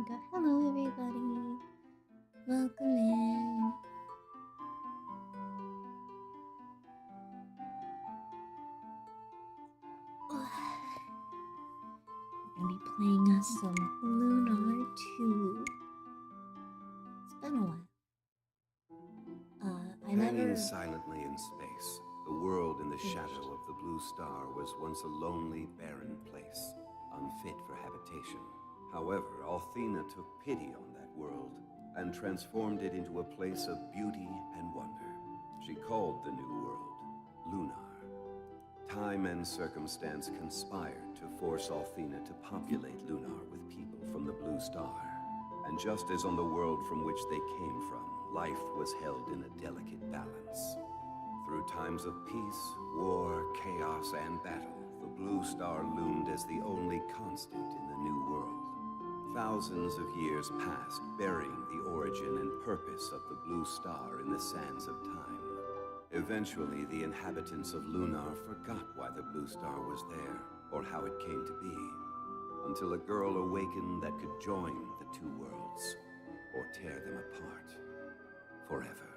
go. Hello, everybody. Welcome in. I'm gonna be playing us some Lunar 2. It's been a while. Hanging silently in space, the world in the shadow of the blue star was once a lonely, barren place, unfit for habitation. However, Althena took pity on that world and transformed it into a place of beauty and wonder. She called the new world Lunar. Time and circumstance conspired to force Althena to populate Lunar with people from the blue star. And just as on the world from which they came from, life was held in a delicate balance. Through times of peace, war, chaos, and battle, the blue star loomed as the only constant in the new world. Thousands of years passed, burying the origin and purpose of the blue star in the sands of time. Eventually, the inhabitants of Lunar forgot why the blue star was there, or how it came to be, until a girl awakened that could join the two worlds, or tear them apart forever.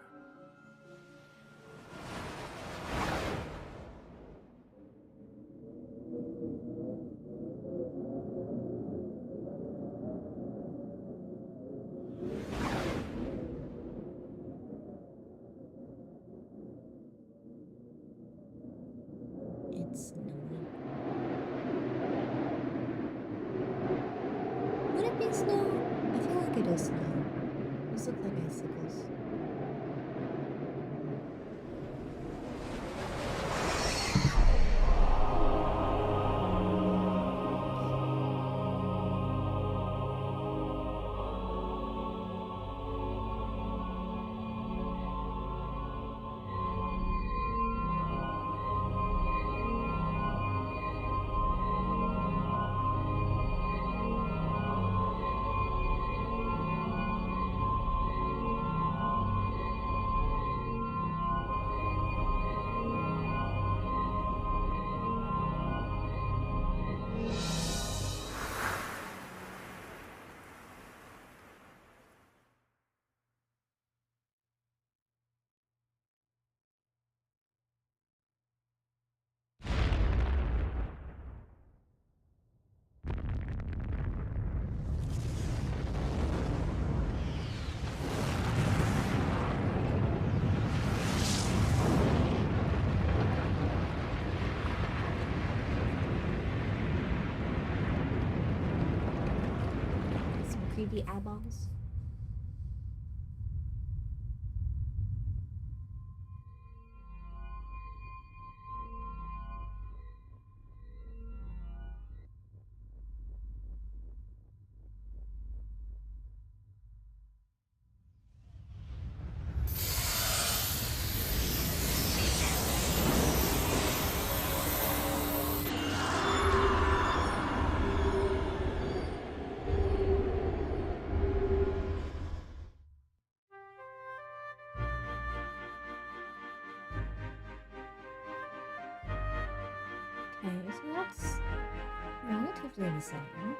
It's snowing. Would it be snow? I feel like it is snow. These look like icicles. Creepy eyeballs. Okay, so that's relatively the same.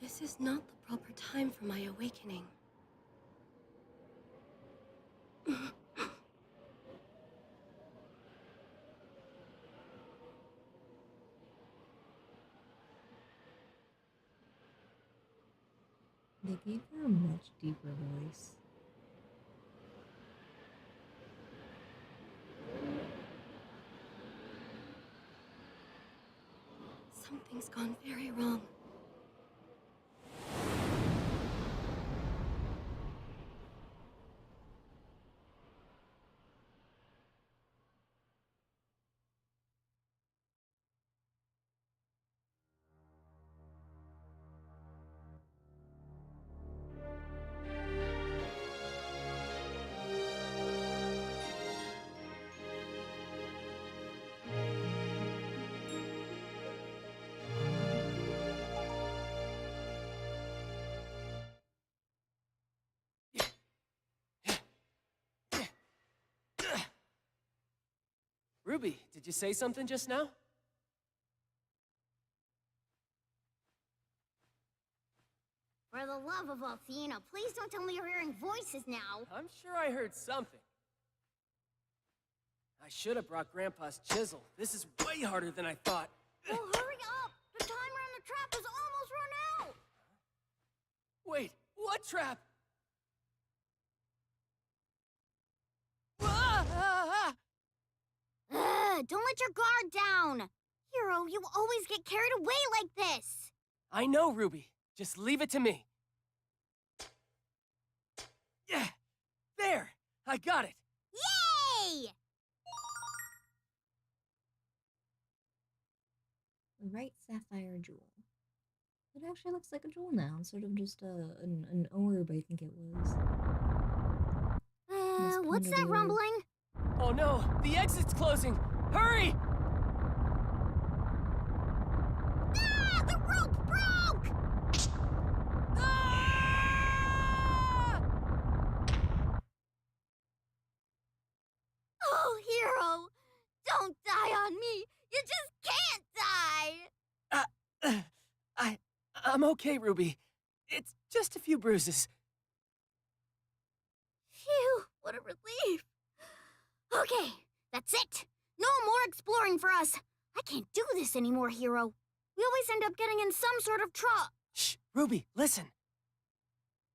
This is not the proper time for my awakening. They gave her a much deeper voice. Something's gone very wrong. Ruby, did you say something just now? For the love of Athena, please don't tell me you're hearing voices now. I'm sure I heard something. I should have brought Grandpa's chisel. This is way harder than I thought. Well, hurry up! The timer on the trap has almost run out! Wait, what trap? Ah, ah, ah. Don't let your guard down! Hero, you always get carried away like this! I know, Ruby. Just leave it to me. Yeah, there! I got it! Yay! The right sapphire jewel. It actually looks like a jewel now, instead of just an orb, I think it was. What's that rumbling? Oh no, the exit's closing! Hurry! Ah! The rope broke! Ah! Oh, Hero! Don't die on me! You just can't die! I'm okay, Ruby. It's just a few bruises. Phew, what a relief. Okay, that's it. No more exploring for us. I can't do this anymore, Hero. We always end up getting in some sort of trouble. Shh, Ruby, listen.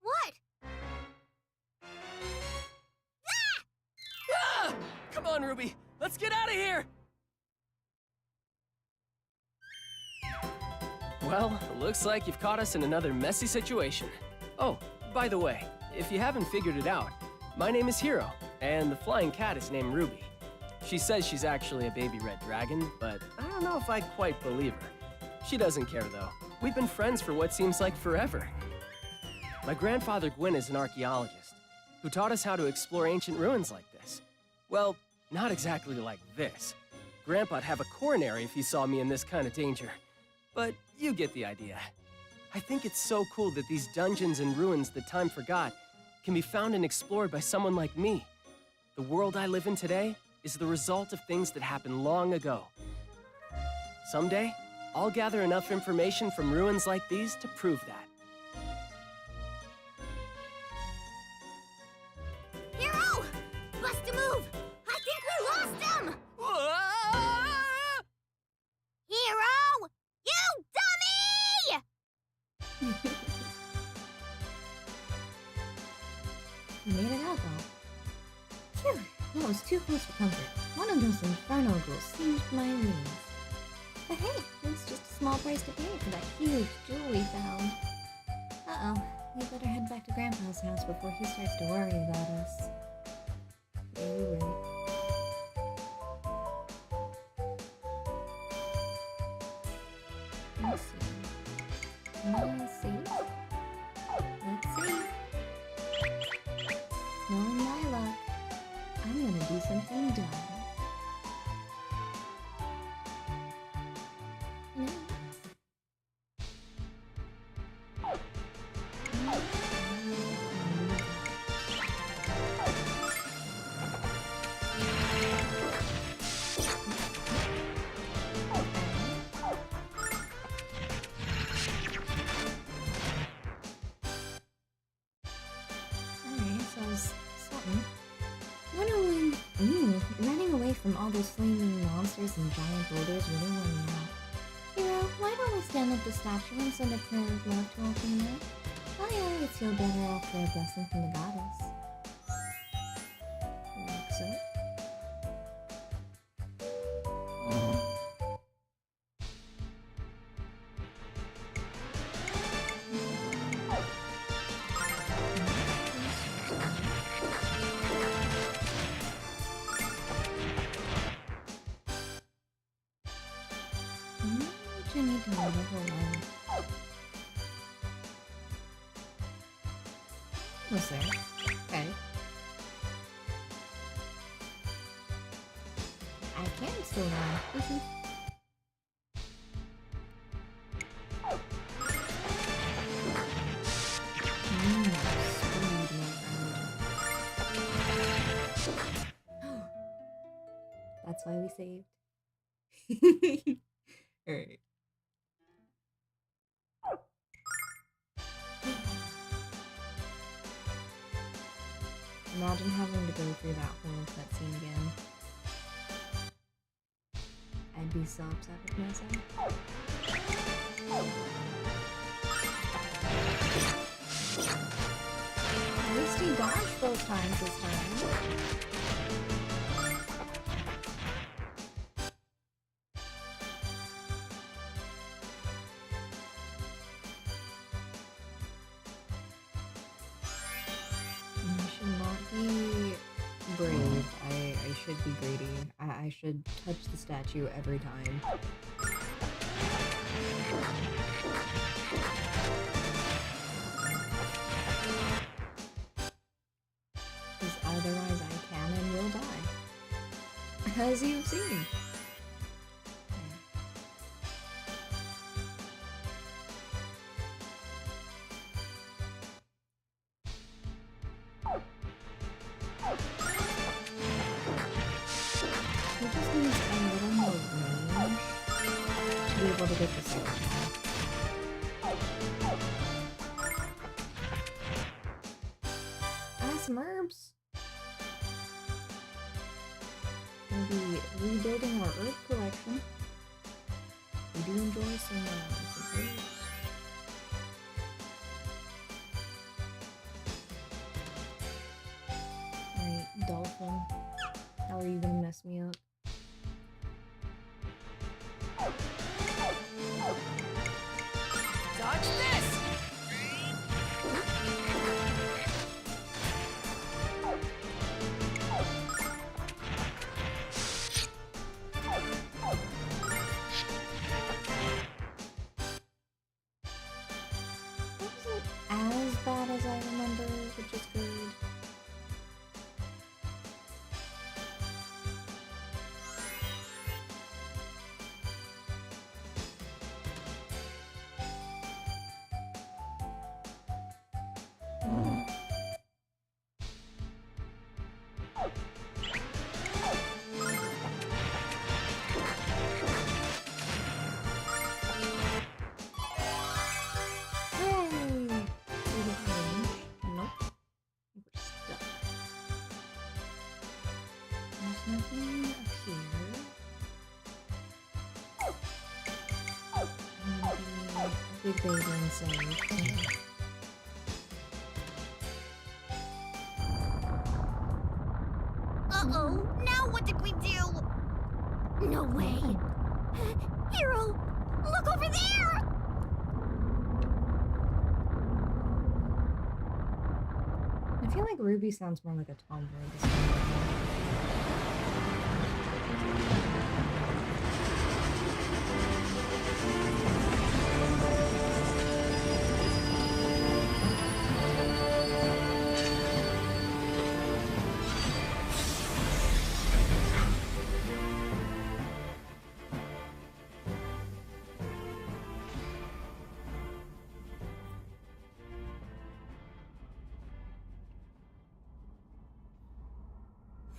What? Ah! Come on, Ruby. Let's get out of here. Well, looks like you've caught us in another messy situation. Oh, by the way, if you haven't figured it out, my name is Hero, and the flying cat is named Ruby. She says she's actually a baby red dragon, but I don't know if I quite believe her. She doesn't care, though. We've been friends for what seems like forever. My grandfather Gwyn is an archaeologist who taught us how to explore ancient ruins like this. Well, not exactly like this. Grandpa'd have a coronary if he saw me in this kind of danger. But you get the idea. I think it's so cool that these dungeons and ruins that time forgot can be found and explored by someone like me. The world I live in today is the result of things that happened long ago. Someday, I'll gather enough information from ruins like these to prove that. Hero! Bust a move! I think we lost him! Hero! You dummy! You made it out, though. Phew, that was too close for comfort. One of those inferno ghouls singed my wings. But hey, it's just a small price to pay for that huge jewel we found. Uh-oh, we better head back to Grandpa's house before he starts to worry about us. Yeah, you're right. Let's see. Let's see. Knowing my luck, I'm gonna do something dumb. No. all those flaming monsters and giant boulders really wore me out. Hero, why don't we stand at the statue and send a prayer of love to Athena? I always feel better after a blessing from the goddess. Like so? I need to know the whole line. Almost there. Okay. I can still run. Speed, my friend. That's why we saved. Alright. Imagine having to go through that whole cutscene again. I'd be so upset with myself. At least he dodged both times this time. Brave. I should be greedy. I should touch the statue every time. Because otherwise I can and will die. As you've seen. He just needs a little more range to be able to get the second one. Some herbs. We'll be rebuilding our herb collection. We do enjoy some herbs. Alright, dolphin. How are you gonna mess me up? Dodge this! Wasn't as bad as I remember, which is good. Nothing up here. Big baby inside. Uh-oh, now what did we do? No way. Hero, look over there! I feel like Ruby sounds more like a tomboy.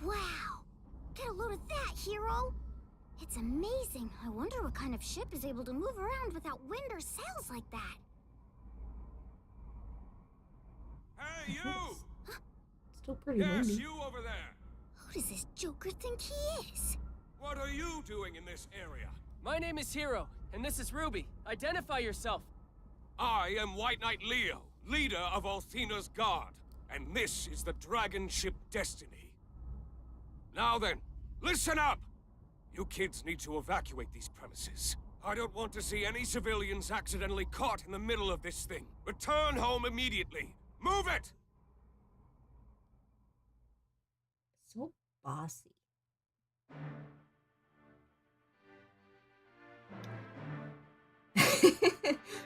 Wow! Get a load of that, Hero! It's amazing. I wonder what kind of ship is able to move around without wind or sails like that. Hey, you! Still pretty Yes, windy. you over there! Who does this Joker think he is? What are you doing in this area? My name is Hero, and this is Ruby. Identify yourself. I am White Knight Leo, leader of Althena's Guard, and this is the dragon ship Destiny. Now then, listen up! You kids need to evacuate these premises. I don't want to see any civilians accidentally caught in the middle of this thing. Return home immediately. Move it! So bossy.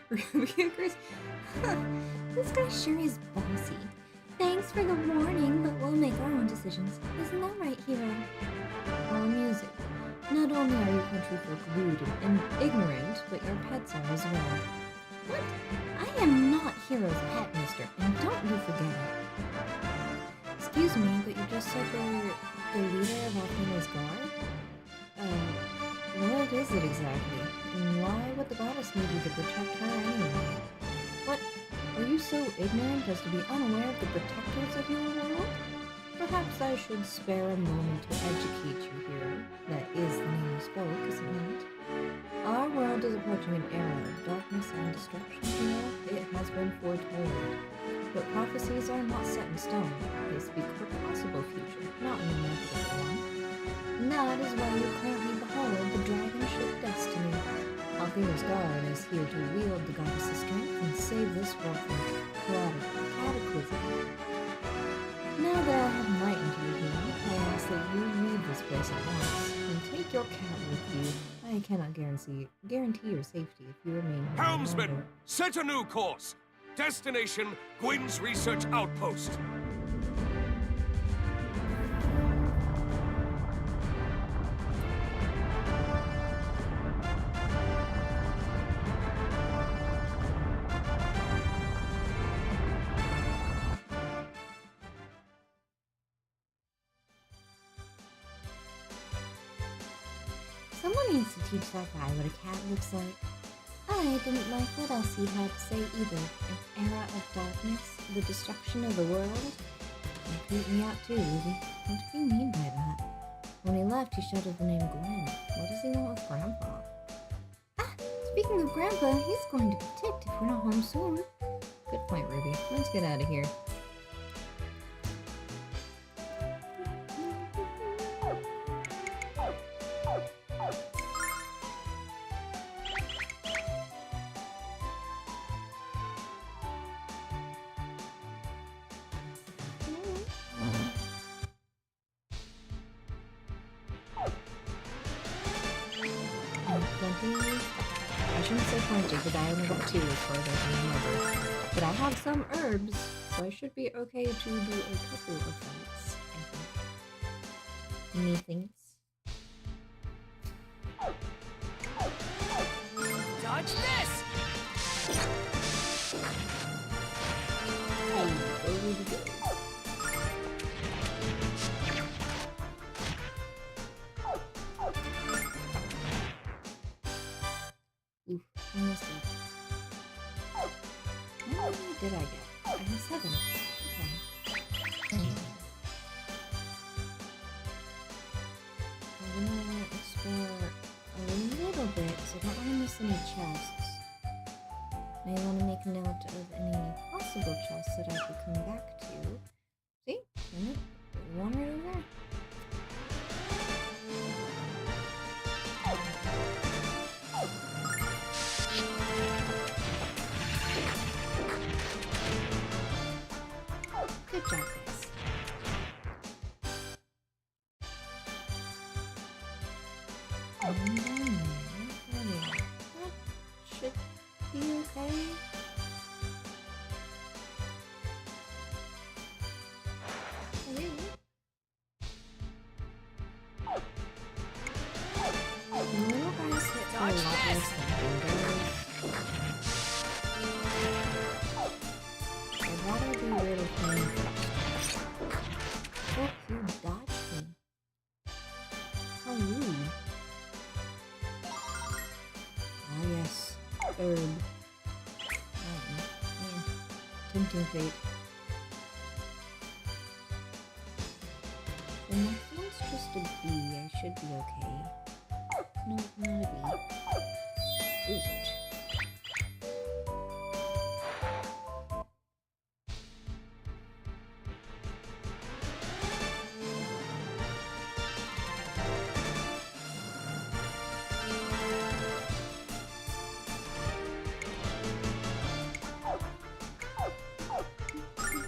Ruby and Chris. Huh, this guy sure is bossy. Thanks for the warning, but we'll make our own decisions. Isn't that right, Hero? Our music. Not only are you country folk rude and ignorant, but your pets are as well. What? I am not Hero's pet, mister, and don't you forget it. Excuse me, but you just said you're the leader of Althena's Guard? What is it exactly? And why would the goddess need you to protect her anyway? What? Are you so ignorant as to be unaware of the protectors of your world? Perhaps I should spare a moment to educate you here. That is the name you spoke, isn't it? Our world is approaching an era of darkness and destruction, Hero. It has been foretold. But prophecies are not set in stone. They speak of a possible future, not an inevitable one. And that is why you currently behold the dragon ship Destiny. Althena's Guard is here to wield the goddess's strength and save this world from cataclysm. Now that I have enlightened you here, I ask that you leave this place at once and take your cat with you. I cannot guarantee your safety if you remain here. Helmsman, set a new course! Destination, Gwyn's Research Outpost. Someone needs to teach that guy what a cat looks like. I didn't like what else he had to say either. An era of darkness, the destruction of the world. It creeped me out too, Ruby. What do you mean by that? When he left, he shouted the name Gwen. What does he want with Grandpa? Ah, speaking of Grandpa, he's going to be ticked if we're not home soon. Good point, Ruby. Let's get out of here. I shouldn't say plenty, because I only got 2 as far as I can remember. But I have some herbs, so I should be okay to do a couple of fights, I think. Methinks. Dodge this! Hey, go Ruby, go. Oof, I missed it. How many did I get? I have 7. Okay. I'm gonna explore a little bit, so I don't want to miss any chests. And I want to make a note of any possible chests that I could come back to. See? One right over there. Good job, guys. And down there. There we are. That should be okay. Hello. The little guys hit a lot less than windows. I'd rather be rid of him first. Oh, you dodged me. How rude. Ah, yes. Herb. Yeah. Tempting fate. The next one's just a bee. I should be okay. No, not a bee. Ooh.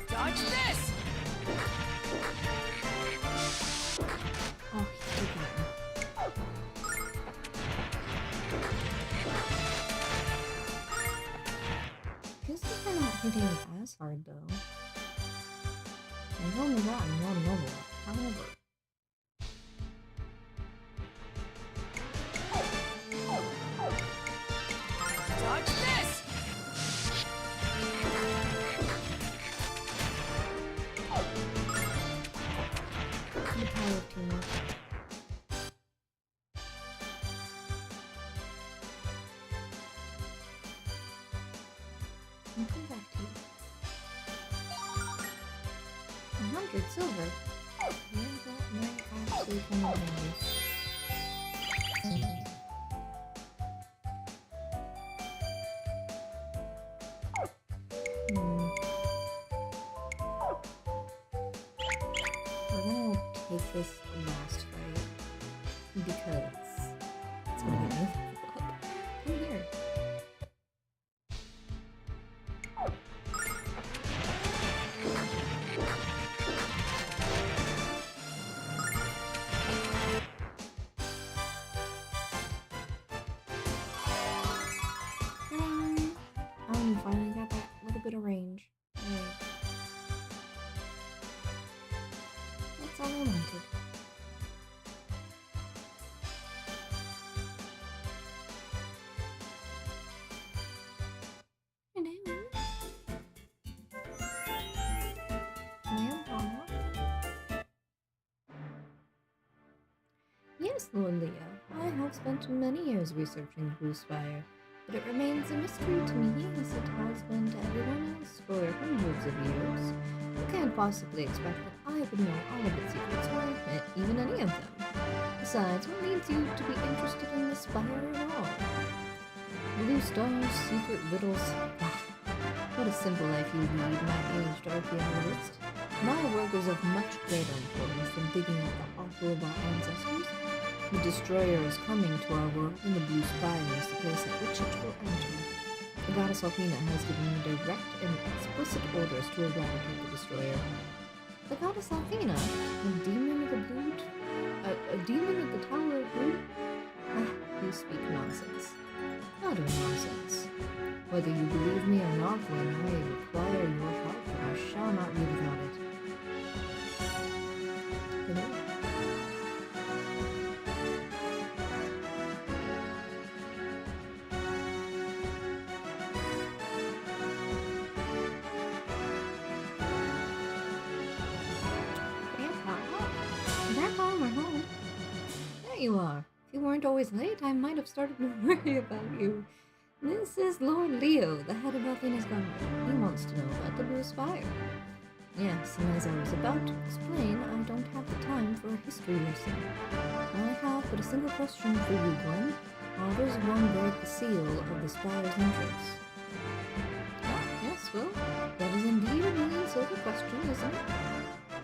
Dodge this! Oh, he's forgotten. Guess they're not hitting as hard though. I've only gotten one level up, however. Dodge this! The power of teamwork. I'll come back to you. 100 silver. Yeah, that might actually come in handy. We're gonna take this last fight because it's gonna get me level up. Come here. Finally got that little bit of range. Alright. That's all I wanted. Yes, Lord Leo, I have spent many years researching the Blue Spire, but it remains a mystery to me as it has been to everyone else for hundreds of years. You can't possibly expect that I would know all of its secrets, or even any of them. Besides, what leads you to be interested in the Spire at all? Blue Star's secret riddles. Ah, what a simple life you lead, my aged archaeologist. My work is of much greater importance than digging up the offal of our ancestors. The Destroyer is coming to our world, and the Blue Spire is the place at which it will enter. The goddess Althena has given me direct and explicit orders to eradicate the Destroyer. The goddess Althena? A demon of the Blue... a demon of the Tower of Blue? Ah, you speak nonsense. Utter nonsense. Whether you believe me or not, when I require your help, I shall not be without it. Hello? Grandpa, we're home. There you are. If you weren't always late, I might have started to worry about you. This is Lord Leo, the head of Althena's garden. He wants to know about the Blue Spire. Yes, and as I was about to explain, I don't have the time for a history lesson. I have but a single question for you, Gwen. How does one break the seal of the Spire's entrance? Ah, yes, well, that is indeed a million-silver question, isn't it?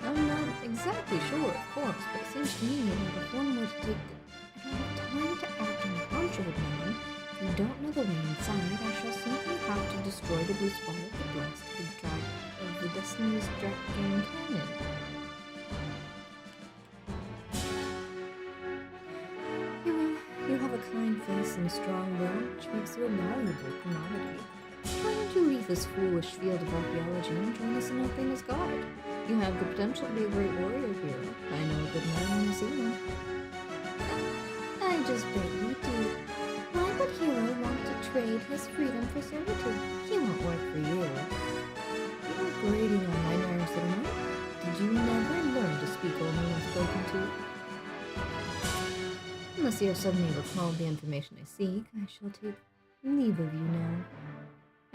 I'm not exactly sure, of course, but it seems to me that if one were to take the time to act in a bunch of it, man, if you don't know the way inside, I shall simply have to destroy the Blue Spire with the blast of the Destiny's Dragon Cannon. You have a kind face and a strong will, which makes you a valuable commodity. Why don't you leave this foolish field of archaeology and join us in Althena's guard? You have the potential to be a great warrior hero. I know a good man when I see one. I just bet you do. Why would Hero want to trade his freedom for servitude? He won't work for you. You're grating on my nerves, little man. Did you never learn to speak only when spoken to? Unless you have suddenly recalled the information I seek, I shall take leave of you now.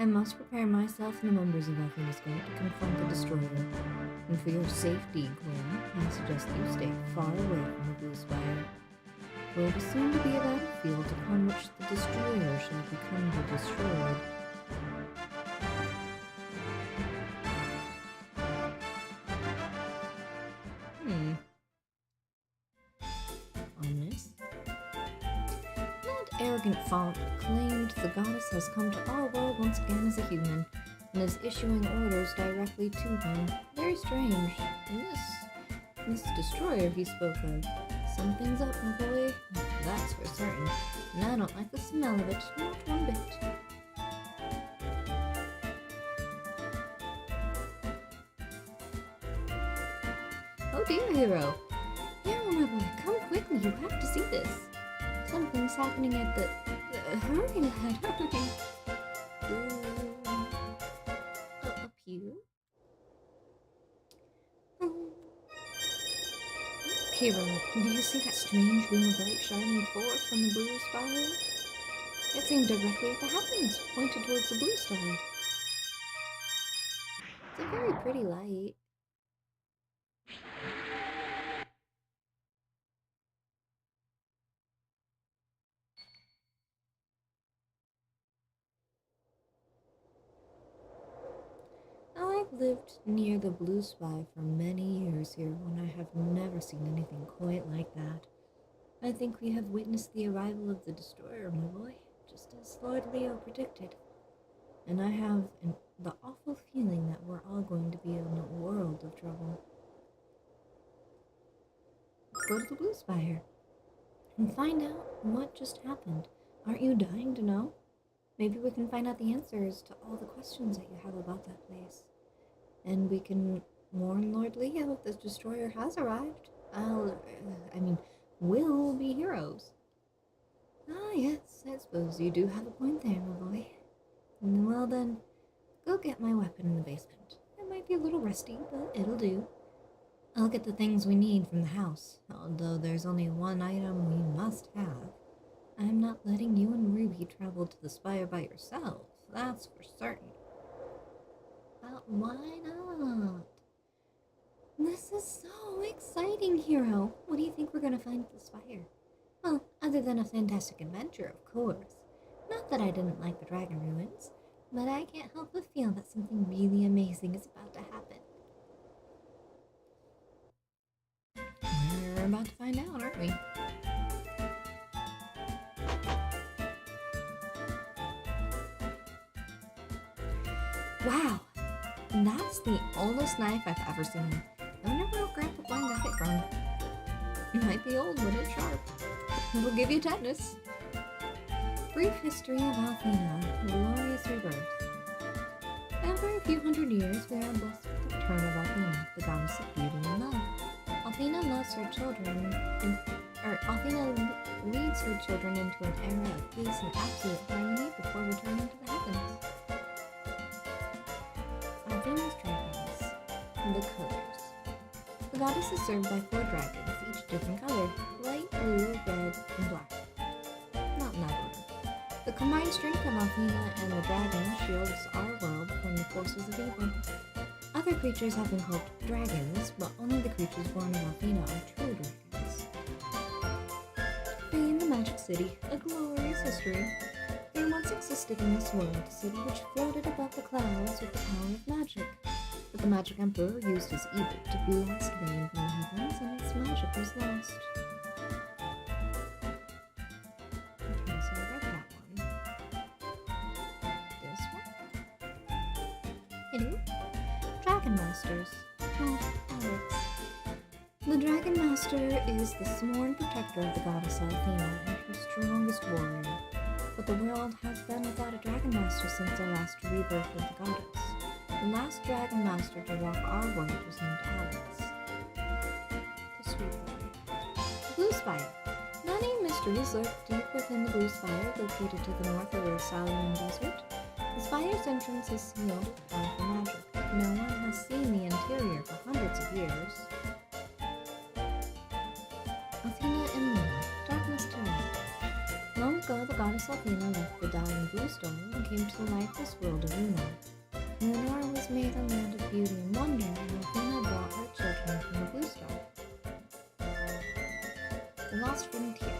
I must prepare myself and the members of Althena's Guard to confront the Destroyer. And for your safety, Gwen, I suggest you stay far away from the Blue Spire. world is soon to be a battlefield upon which the destroyer shall become the destroyed. Ominous. That arrogant font claimed the goddess has come to our world once again as a human, and is issuing orders directly to him. Very strange. And this destroyer he spoke of. Something's up, my boy. That's for certain. And I don't like the smell of it, not one bit. Oh dear, Hero. Hero, my boy, come quickly. You have to see this. Something's happening at the... hurry, lad, hurry. Up here? Hero, do you see that strange beam of light shining forth from the blue spire? It seemed directly at the heavens, pointed towards the blue star. It's a very pretty light. I've lived near the blue spy for many years here, and I have never seen anything quite like that. I think we have witnessed the arrival of the destroyer, my boy, just as Lord Leo predicted. And I have the awful feeling that we're all going to be in a world of trouble. Let's go to the blue spire and find out what just happened. Aren't you dying to know? Maybe we can find out the answers to all the questions that you have about that place. And we can warn Lord Leo if the destroyer has arrived. We'll be heroes. Ah, yes, I suppose you do have a point there, my boy. Well then, go get my weapon in the basement. It might be a little rusty, but it'll do. I'll get the things we need from the house, although there's only one item we must have. I'm not letting you and Ruby travel to the spire by yourselves, that's for certain. But why not? This is so exciting, Hero. What do you think we're gonna find at the spire? Well, other than a fantastic adventure, of course. Not that I didn't like the dragon ruins, but I can't help but feel that something really amazing is about to happen. We're about to find out, aren't we? Wow! That's the oldest knife I've ever seen. I wonder where Grandpa Blind got it from. It might be old, but it's sharp. It'll give you tetanus. Brief history of Althena, glorious rebirth. After a few hundred years, we are blessed with the return of Althena, the goddess of beauty and love. Althena loves her children, Althena leads her children into an era of peace and absolute harmony before returning to the heavens. Althena's dragons, the colors. The goddess is served by 4 dragons, each different color: light blue, red, and black. Not in that order. The combined strength of Althena and the dragon shields our world from the forces of evil. Other creatures have been called dragons, but only the creatures born of Althena are true dragons. Free in the Magic City, a glorious history. There once existed in this world a city which floated above the clouds with the power of magic. But the Magic Emperor used his edict to blast rain from the heavens, and its magic was lost. Okay, so I read that one. This one? Hello? Dragon Masters. Oh, Alex. The Dragon Master is the sworn protector of the goddess Althena and her strongest warrior. But the world has been without a Dragon Master since the last rebirth of the goddess. The last Dragon Master to walk our world was named Alex. The sweet boy. The Blue Spire. Many mysteries lurk deep within the Blue Spire, located to the north of the Saurian Desert. The spire's entrance is sealed with powerful magic. No one has seen the interior for hundreds of years. Althena and Lunar, darkness to light. Long ago, the goddess Althena left the dying blue star and came to the lifeless world of Lunar. Lunar was made a land of beauty and wonder, and Althena brought her children from the blue star. The Lost Frontier.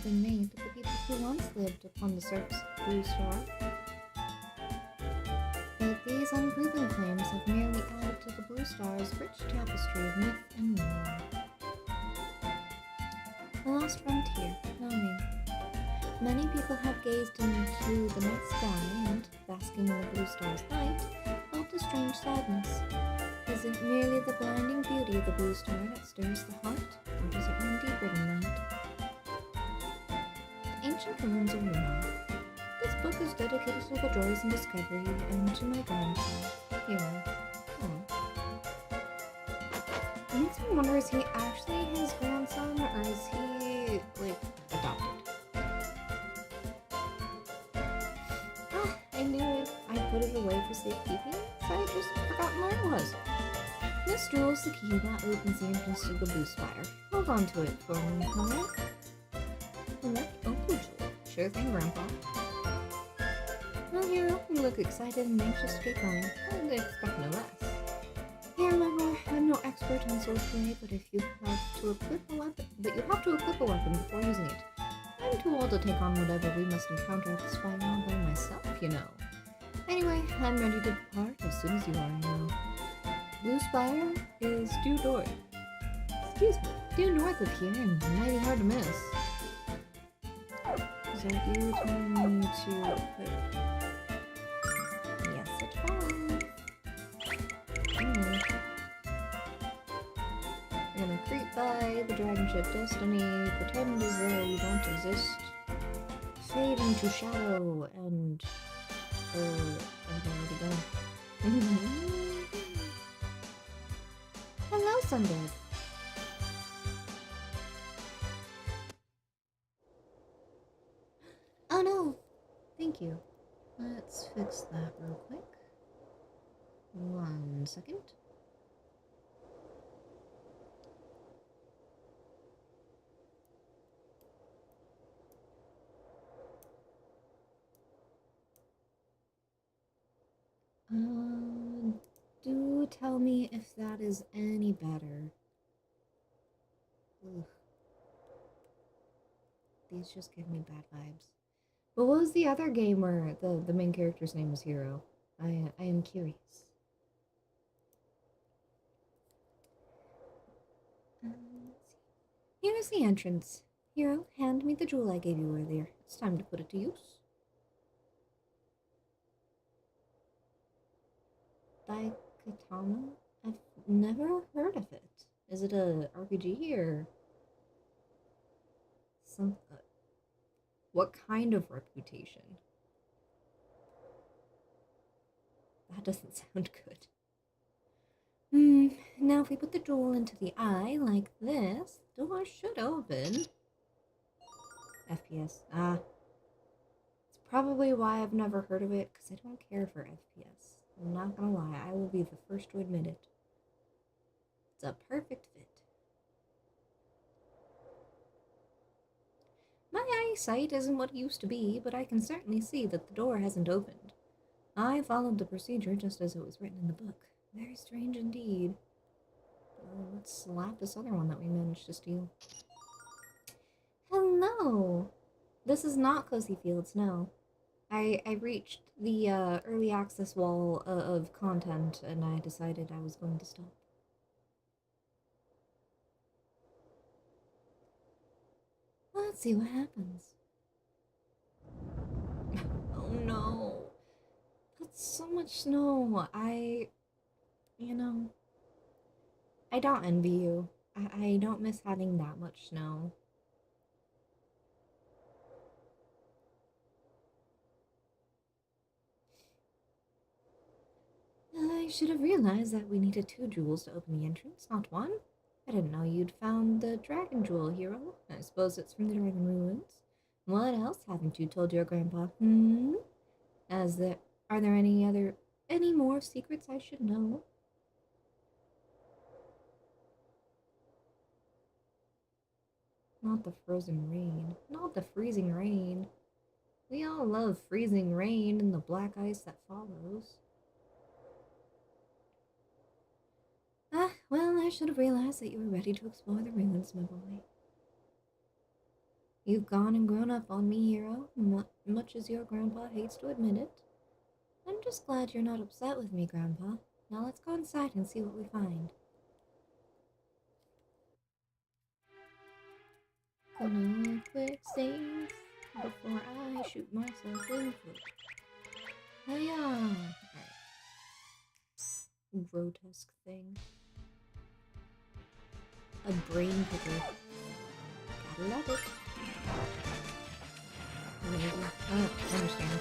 been made of the people who once lived upon the surface of the Blue Star. But these unproven claims have merely added to the Blue Star's rich tapestry of myth and lore. The lost frontier, me. Many people have gazed into the night sky and, basking in the Blue Star's light, felt a strange sadness. Is it merely the blinding beauty of the Blue Star that stirs the heart, or does it run deeper than that? The Ancient Ruins of Lunar. This book is dedicated to the joys and discovery, and to my grandson, Hero. It makes me wonder, is he actually his grandson, or is he, like, adopted? I knew it. I put it away for safekeeping, so I just forgotten where it was. This jewel is the key that opens the entrance to the Blue Spire. Hold on to it for me, alright? Oh, jewel. Sure thing, Grandpa. Well, Hero, you look excited and anxious to get going. I'd expect no less. Here, remember, I'm no expert in swordplay, but you have to equip a weapon before using it. I'm too old to take on whatever we must encounter at the spire all by myself, you know. Anyway, I'm ready to depart as soon as you are, Hero. Blue Spire is due north. Due north of here and mighty hard to miss. So you telling me to equip? Yes, it was. We're gonna creep by the dragon ship Destiny, pretend as though we don't exist, fade into shadow, and I've already gone. Hello, Sunbird. Oh no! Thank you. Let's fix that real quick. 1 second. Do tell me if that is any better. Ugh. These just give me bad vibes. But what was the other game where the main character's name was Hero? I am curious. Let's see. Here's the entrance. Hero, hand me the jewel I gave you earlier. It's time to put it to use. Daikatana? I've never heard of it. Is it a RPG or some? What kind of reputation? That doesn't sound good. Now if we put the jewel into the eye like this, the door should open. FPS. It's probably why I've never heard of it, because I don't care for FPS. I'm not gonna lie, I will be the first to admit it. It's a perfect fit. My eyesight isn't what it used to be, but I can certainly see that the door hasn't opened. I followed the procedure just as it was written in the book. Very strange indeed. Let's slap this other one that we managed to steal. Hello! This is not Cozy Fields, no. I reached the early access wall of content and I decided I was going to stop. Let's see what happens. Oh no. That's so much snow. You know, I don't envy you. I don't miss having that much snow. I should have realized that we needed 2 jewels to open the entrance, not 1. I didn't know you'd found the dragon jewel, Hero. I suppose it's from the dragon ruins. What else haven't you told your grandpa? Are there any more secrets I should know? Not the frozen rain. Not the freezing rain. We all love freezing rain and the black ice that follows. Well, I should have realized that you were ready to explore the ruins, my boy. You've gone and grown up on me, Hero, much as your grandpa hates to admit it. I'm just glad you're not upset with me, Grandpa. Now let's go inside and see what we find. Gonna quick save before I shoot myself in the foot. Hiya! Alright. Grotesque thing. A brain picker. Gotta love it. Amazing. I understand.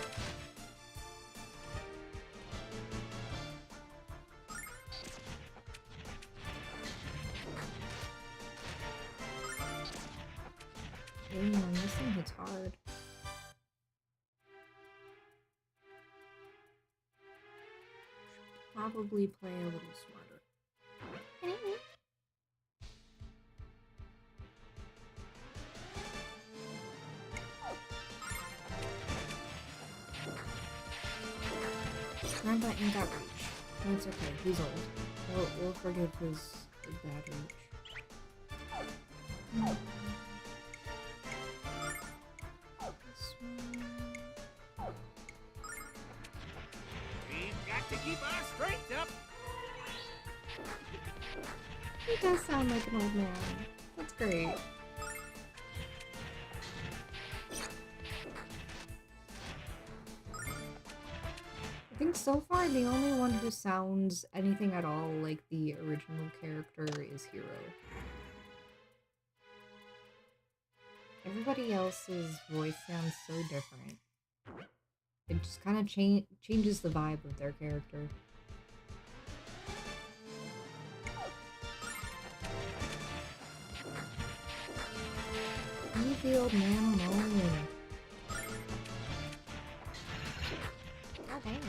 Damn, this thing hits hard. Should probably play a little smarter. Grandpa ain't got reach. That's okay, he's old. We'll forgive his bad reach. We've got to keep our strength up. He does sound like an old man. That's great. I think so far the only one who sounds anything at all like the original character is Hero. Everybody else's voice sounds so different. It just kind of changes the vibe of their character. Leave the old man alone. God damn.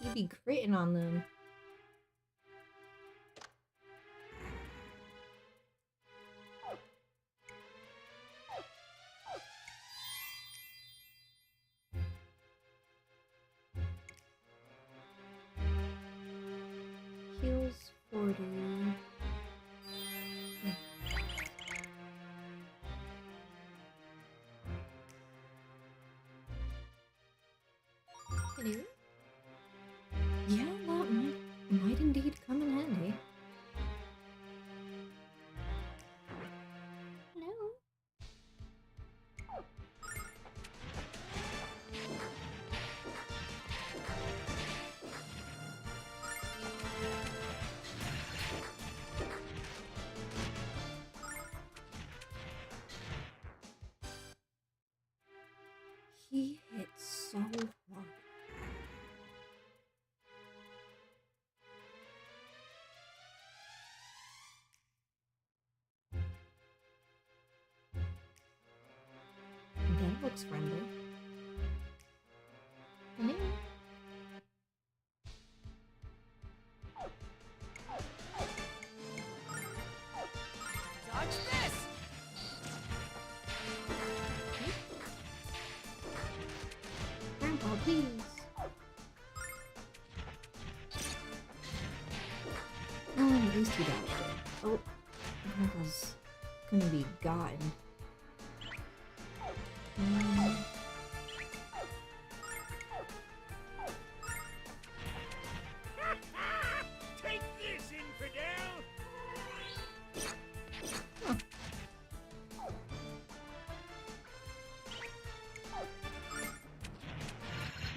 He'd be critting on them. Heals 40. Hello? Yeah, that might indeed come in handy. Hello? He hits so hard. That looks friendly. Hello? Dodge this! Grandpa, please. Oh, at least he dodged it. Oh, Grandpa's gonna be gotten. Take this, infidel!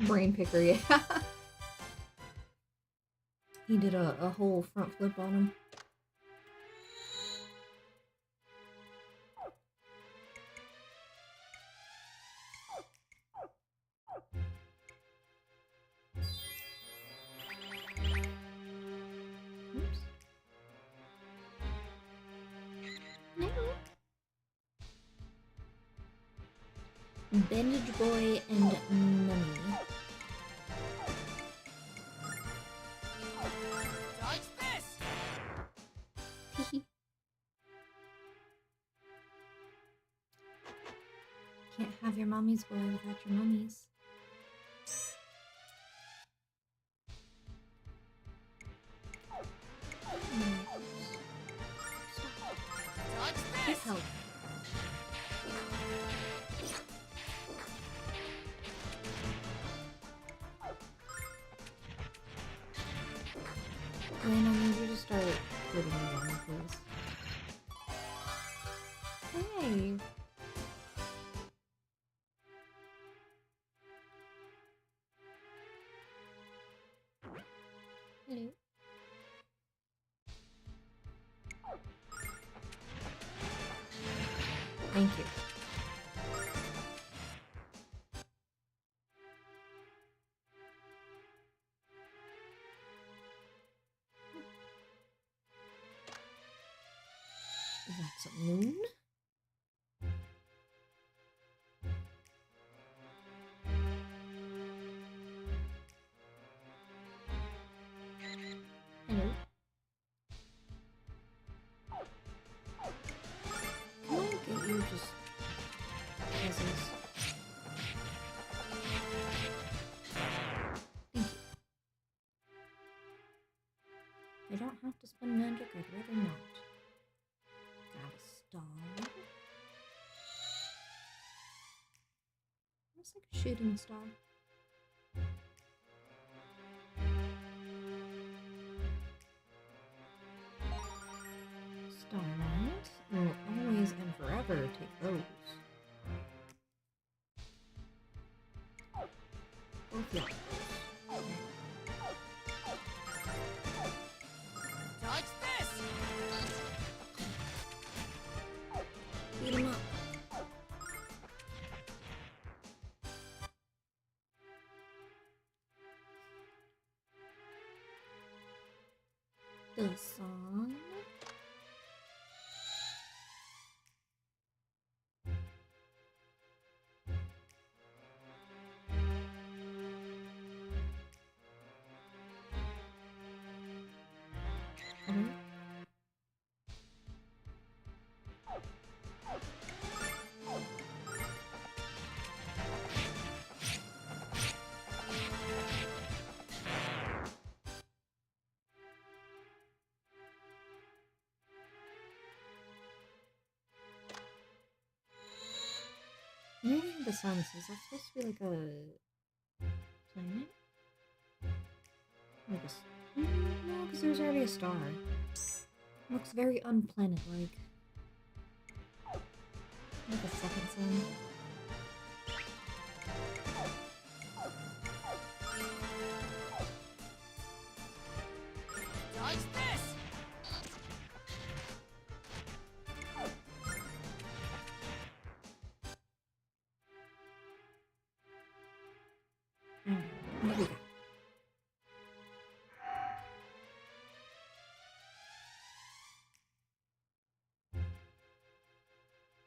Brain picker, yeah. He did a whole front flip on him. Oops. No. Bandage Boy and Mummy. Dodge this! Can't have your mommy's boy without your mummies. Stop Help. Wayne, I need you to start putting me down, please. Hey! Hello. Thank you. That's a moon. Hello. Can I get you just as is? Thank you. I don't have to spend magic, I'd rather not. Got a star. Looks like a shooting star. Starlight. Will always and forever take those. Both yours. Touch this! Beat him up. The song. Mhm. Maybe the sun says that's supposed to be like a planet? Like no, because there's already a star. Looks very unplanet-like. Like a second sun. Touch this! Alright, what do we got?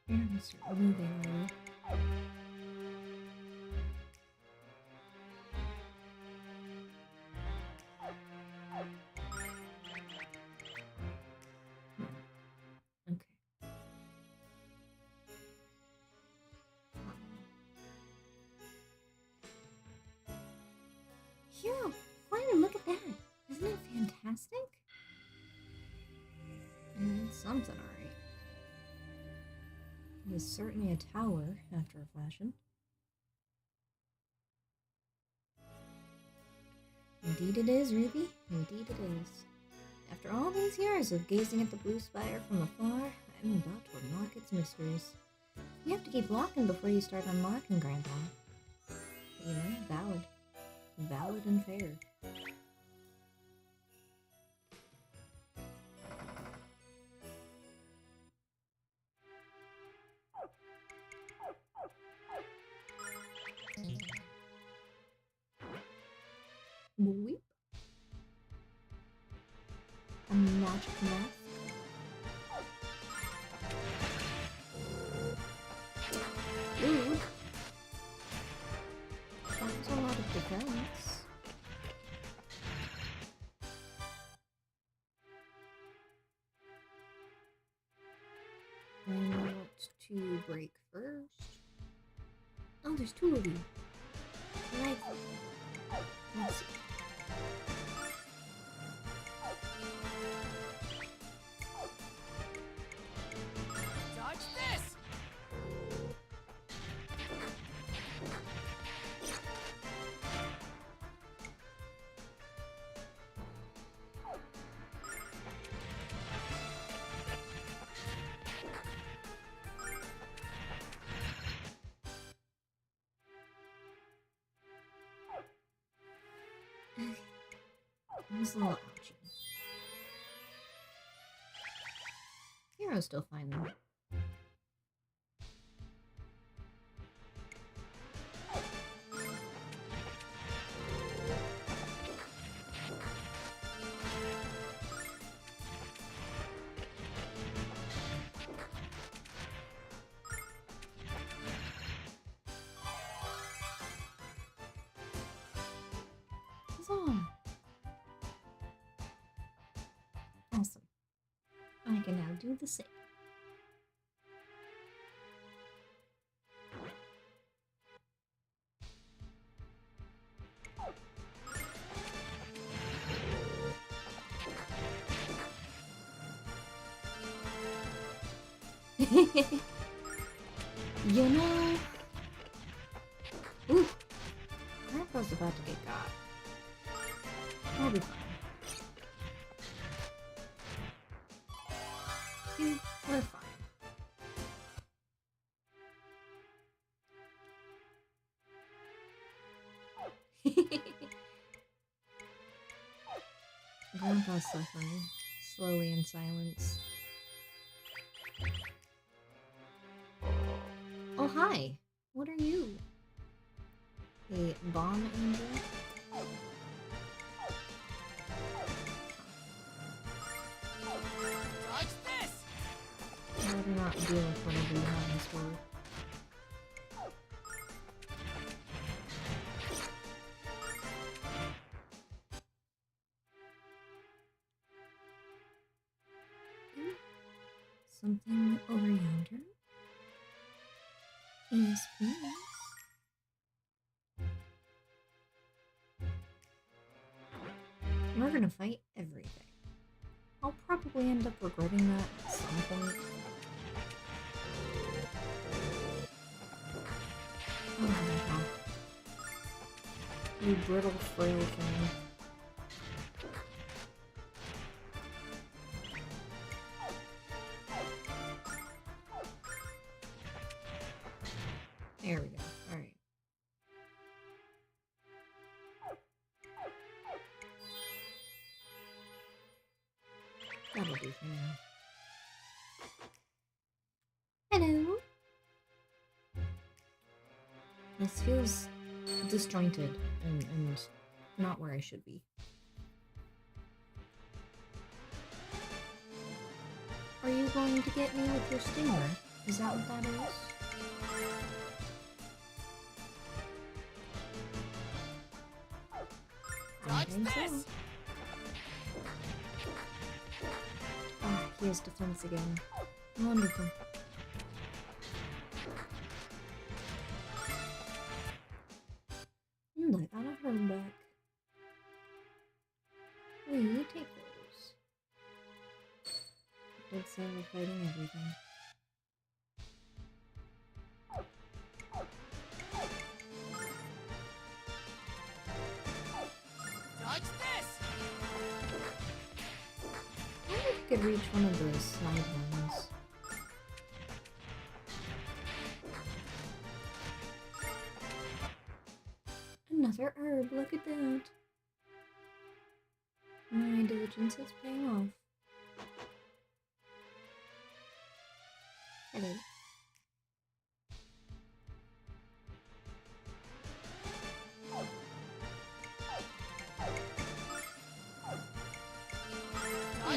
And start moving already. Okay. Hero, finally look at that! Isn't it fantastic? Something alright. It is certainly a tower, after a fashion. Indeed it is, Ruby. Indeed it is. After all these years of gazing at the blue spire from afar, I'm about to unlock its mysteries. You have to keep locking before you start unlocking, Grandpa. But you know, valid. Valid and fair. Weep. A magic mask. Ooh. That's a lot of defense. And what to break first? Oh, there's two of you. Like, let's see. Touch was a little ouchy. Hero's still fine though. Awesome. I can now do the same. You know... Ooh! Grandpa's about to get got. I'll be fine. See, we're fine. Grandpa's suffering, slowly in silence. Oh, hi! What are you? A bomb angel? Dodge this! I would not deal with whatever you have in store. Something over yonder? Yes, please. We're gonna fight everything. I'll probably end up regretting that at some point. Oh my god. You brittle, frail thing. There we go. Alright. That'll do for now. Hello! This feels disjointed and not where I should be. Are you going to get me with your stinger? Is that what that is? I think so. Ah, he has defense again. Wonderful. And I got a herb back. Will you take those? Did say we're fighting everything. Dodge this! I wonder if you could reach one of those side ones. Another herb, look at that. My diligence is paying off. Hello.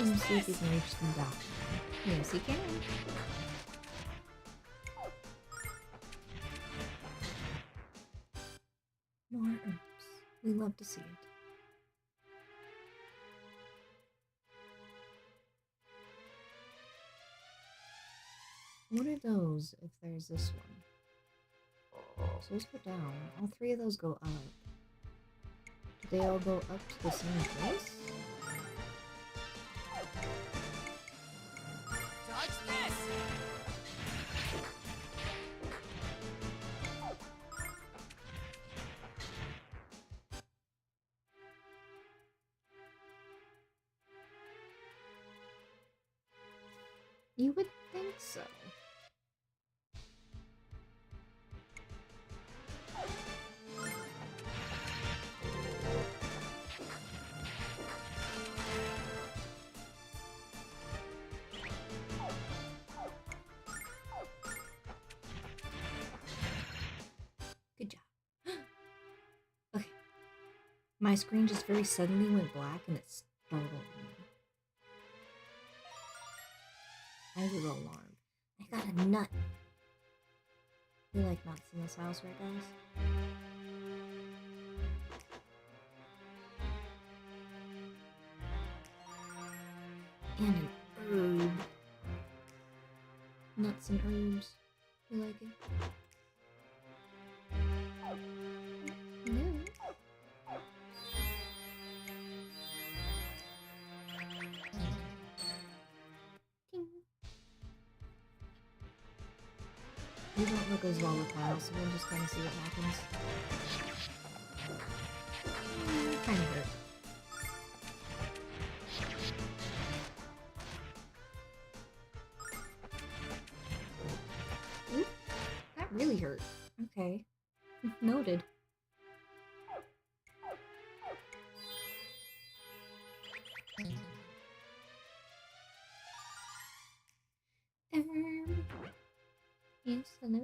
Let's see if he can reach them down. Yes, he can. More herbs. We love to see it. What are those if there's this one? So those go down. All three of those go up. Do they all go up to the same place? Dodge this! You would think so. My screen just very suddenly went black and it startled me. I was alarmed. I got a nut. We like nuts in this house, right, guys? And an herb. Nuts and herbs. You like it? No. You don't look as well with Kyle, so we'll just kind of see what happens. Kind of hurt. Oop, that really hurt. Okay. Noted. Yes, hello.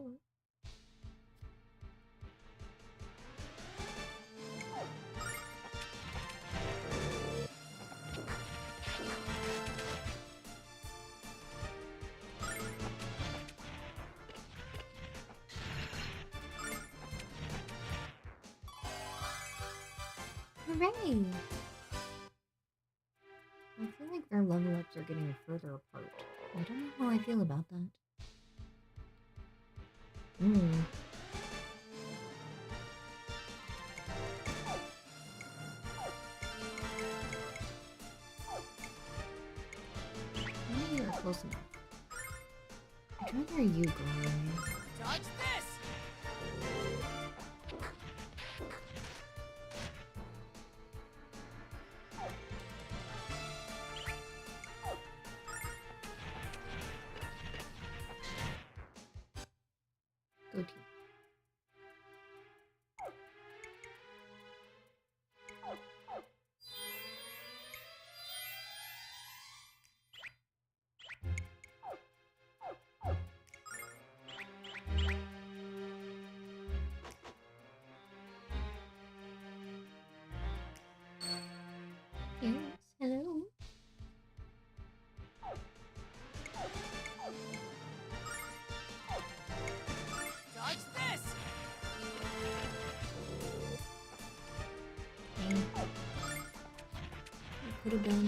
Hooray! I feel like their level ups are getting further apart. I don't know how I feel about that. Maybe you're close enough. I'd rather you go away. Dodge this! Go team. Yes, hello. Dodge this! Okay. I could have done.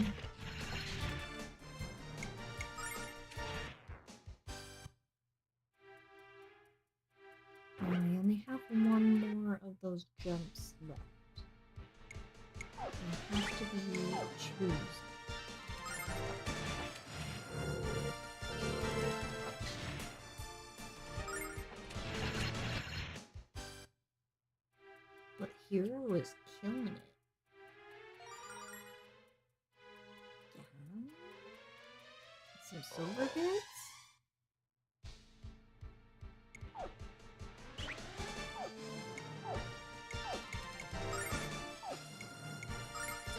I only have one more of those jumps left. I have to be choosing. But Hero is killing it. Yeah. Some silver bits?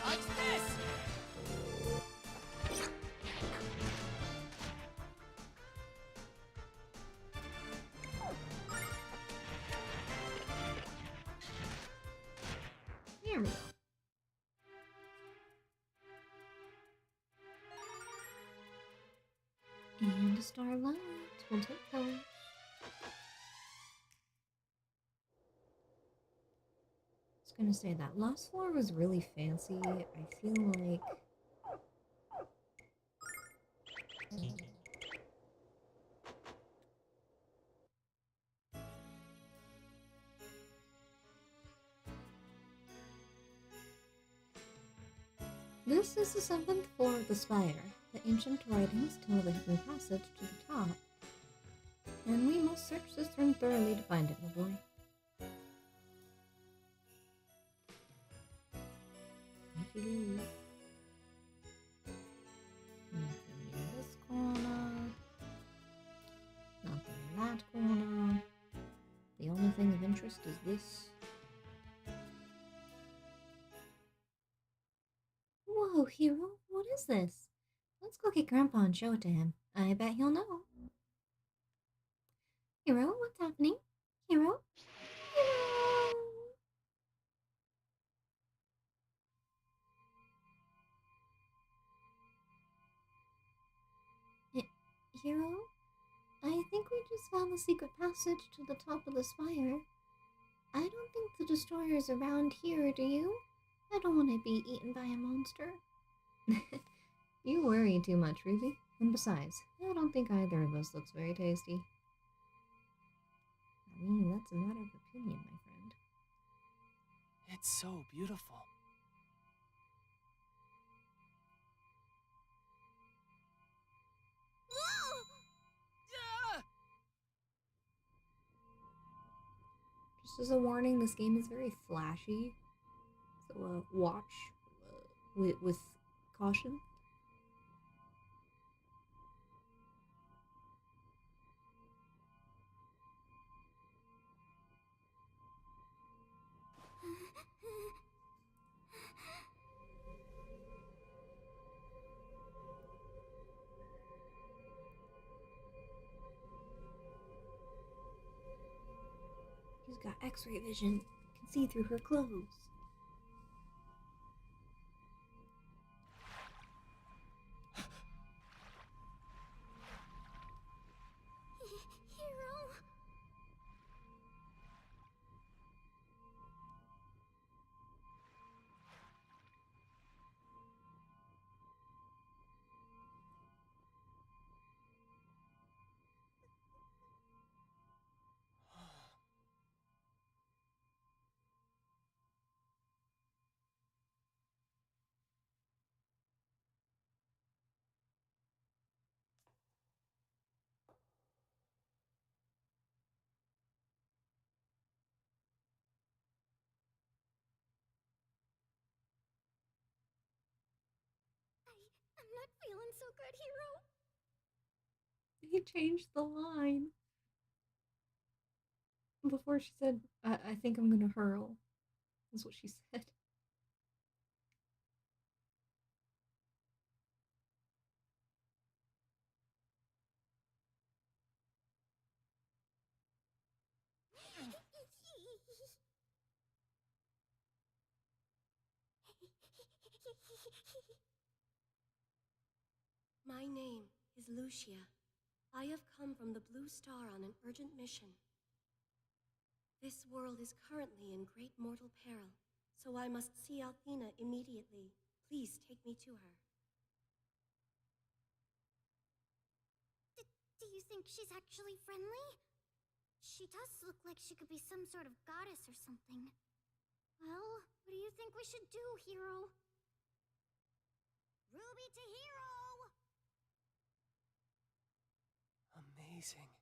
Dodge this! There we go. And a starlight. We'll take those. I was gonna say that last floor was really fancy. I feel like this is the 7th floor of the spire. The ancient writings tell of a hidden passage to the top. And we must search this room thoroughly to find it, my boy. If you do. Nothing in this corner. Nothing in that corner. The only thing of interest is this. Whoa, Hero, what is this? Let's go get Grandpa and show it to him. I bet he'll know. Hero, what's happening? Hero? Hero! Hero. I think we just found the secret passage to the top of the spire. I don't think the destroyer is around here, do you? I don't want to be eaten by a monster. You worry too much, Ruby. And besides, I don't think either of us looks very tasty. I mean, that's a matter of opinion, my friend. It's so beautiful. Just as a warning, this game is very flashy. So watch with caution. She's got X-ray vision. Can see through her clothes. Hero? I'm not feeling so good, Hero. He changed the line. Before she said, I think I'm gonna hurl. That's what she said. My name is Lucia. I have come from the Blue Star on an urgent mission. This world is currently in great mortal peril, so I must see Althena immediately. Please take me to her. Do you think she's actually friendly? She does look like she could be some sort of goddess or something. Well, what do you think we should do, Hero? Ruby to Hero! Amazing.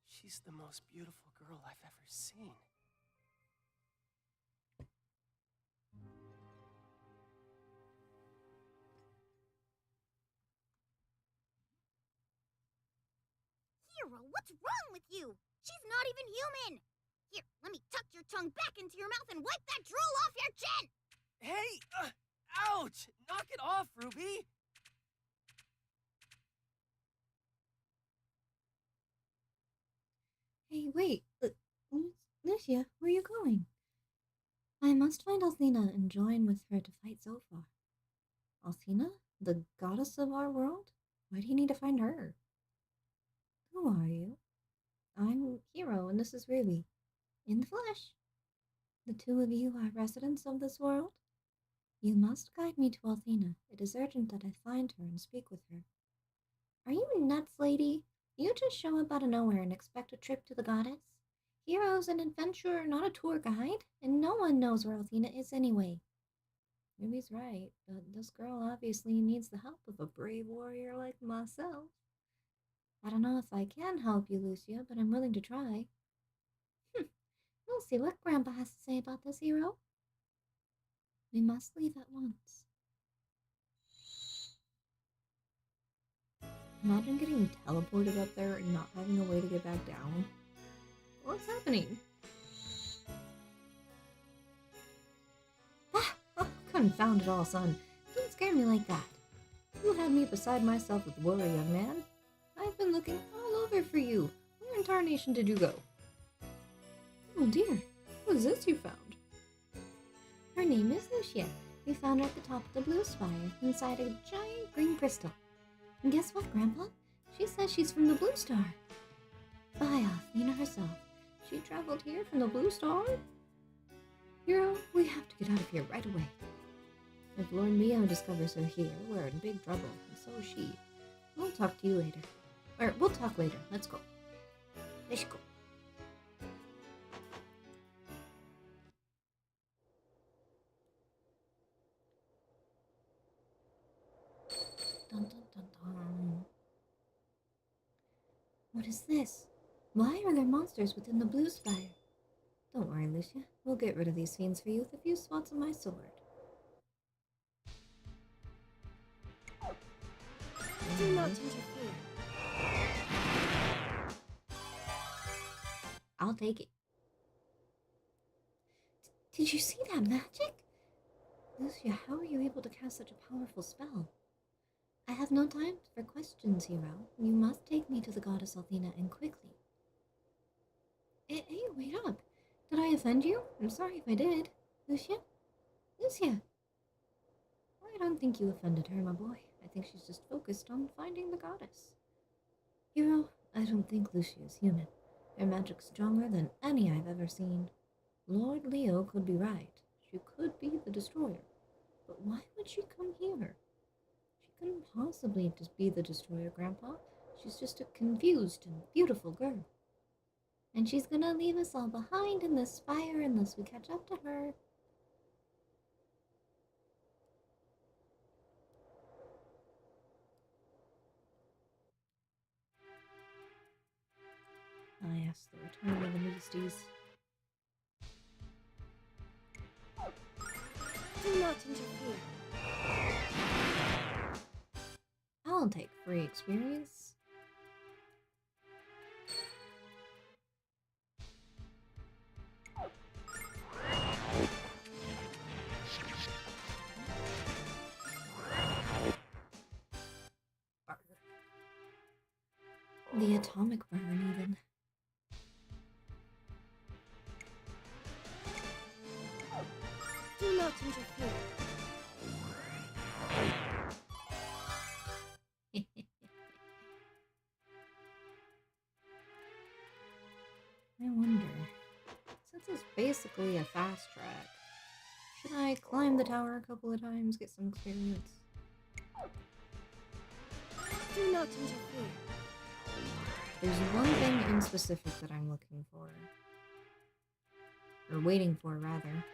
She's the most beautiful girl I've ever seen. Hero, what's wrong with you? She's not even human! Here, let me tuck your tongue back into your mouth and wipe that drool off your chin! Hey! Ouch! Knock it off, Ruby! Hey, wait. Lucia, where are you going? I must find Althena and join with her to fight Zophar. Althena? The goddess of our world? Why do you need to find her? Who are you? I'm Hero, and this is Ruby. In the flesh. The two of you are residents of this world? You must guide me to Althena. It is urgent that I find her and speak with her. Are you nuts, lady? You just show up out of nowhere and expect a trip to the goddess? Hero's an adventurer, not a tour guide, and no one knows where Althena is anyway. Ruby's right, but this girl obviously needs the help of a brave warrior like myself. I don't know if I can help you, Lucia, but I'm willing to try. We'll see what Grandpa has to say about this, Hero. We must leave at once. Imagine getting teleported up there and not having a way to get back down. What's happening? Ah! Oh, confound it all, son. Don't scare me like that. You had me beside myself with worry, young man. I've been looking all over for you. Where in tarnation did you go? Oh dear, what is this you found? Her name is Lucia. We found her at the top of the blue spire, inside a giant green crystal. And guess what, Grandpa? She says she's from the Blue Star. By Athena herself. She traveled here from the Blue Star? Hero, we have to get out of here right away. If Lord Leo discovers her here, we're in big trouble, and so is she. We'll talk to you later. Or, we'll talk later. Let's go. Let's go. Dun, dun, dun, dun. What is this? Why are there monsters within the blue spire? Don't worry, Lucia. We'll get rid of these fiends for you with a few swats of my sword. Do not interfere. I'll take it. Did you see that magic? Lucia, how are you able to cast such a powerful spell? I have no time for questions, hero. You must take me to the goddess Athena, and quickly. Hey, wait up. Did I offend you? I'm sorry if I did. Lucia? Lucia! I don't think you offended her, my boy. I think she's just focused on finding the goddess. Hero, I don't think Lucia is human. Her magic's stronger than any I've ever seen. Lord Leo could be right. She could be the destroyer. But why would she come here? She couldn't possibly just be the destroyer, Grandpa. She's just a confused and beautiful girl. And she's gonna leave us all behind in this fire unless we catch up to her. Ah, yes, the return of the Beasties. Do not interfere. I'll take free experience. The atomic burn, even. Do not interfere. I wonder, since it's basically a fast track, should I climb the tower a couple of times, get some experience? Do not interfere. There's one thing in specific that I'm looking for. Or waiting for, rather.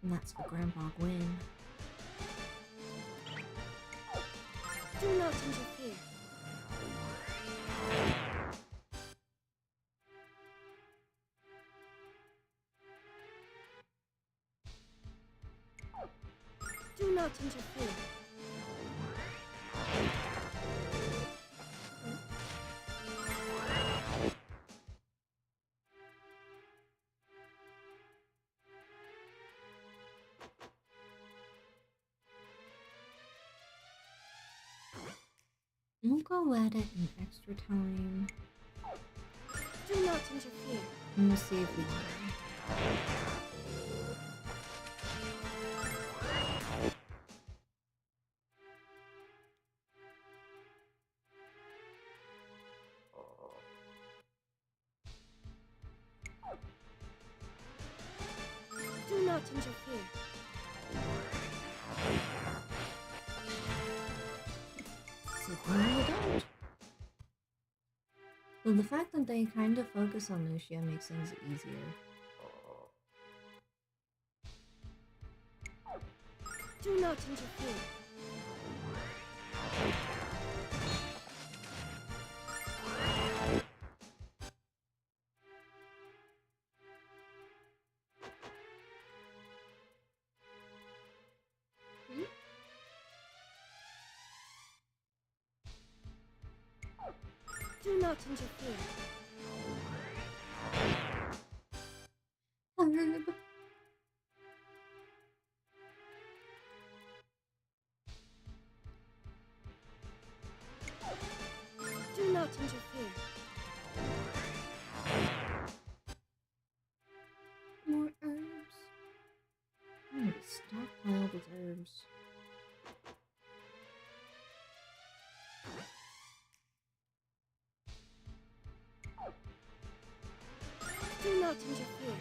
And that's for Grandpa Gwyn. Do not interfere. Do not interfere. We'll go at it in extra time. Do not interfere. And we'll see if we can. Do not interfere. Certainly don't. Though the fact that they kind of focus on Lucia makes things easier. Do not interfere. Do not interfere. Do not interfere. More herbs. I'm gonna stockpile those herbs. not interfere.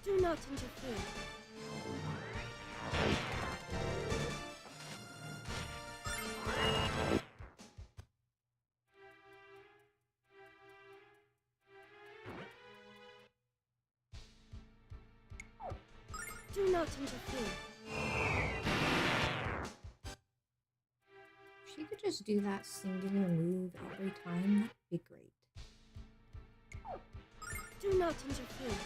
Do not interfere. Do not interfere. If she could just do that singular move every time, that'd be great. Do not interfere.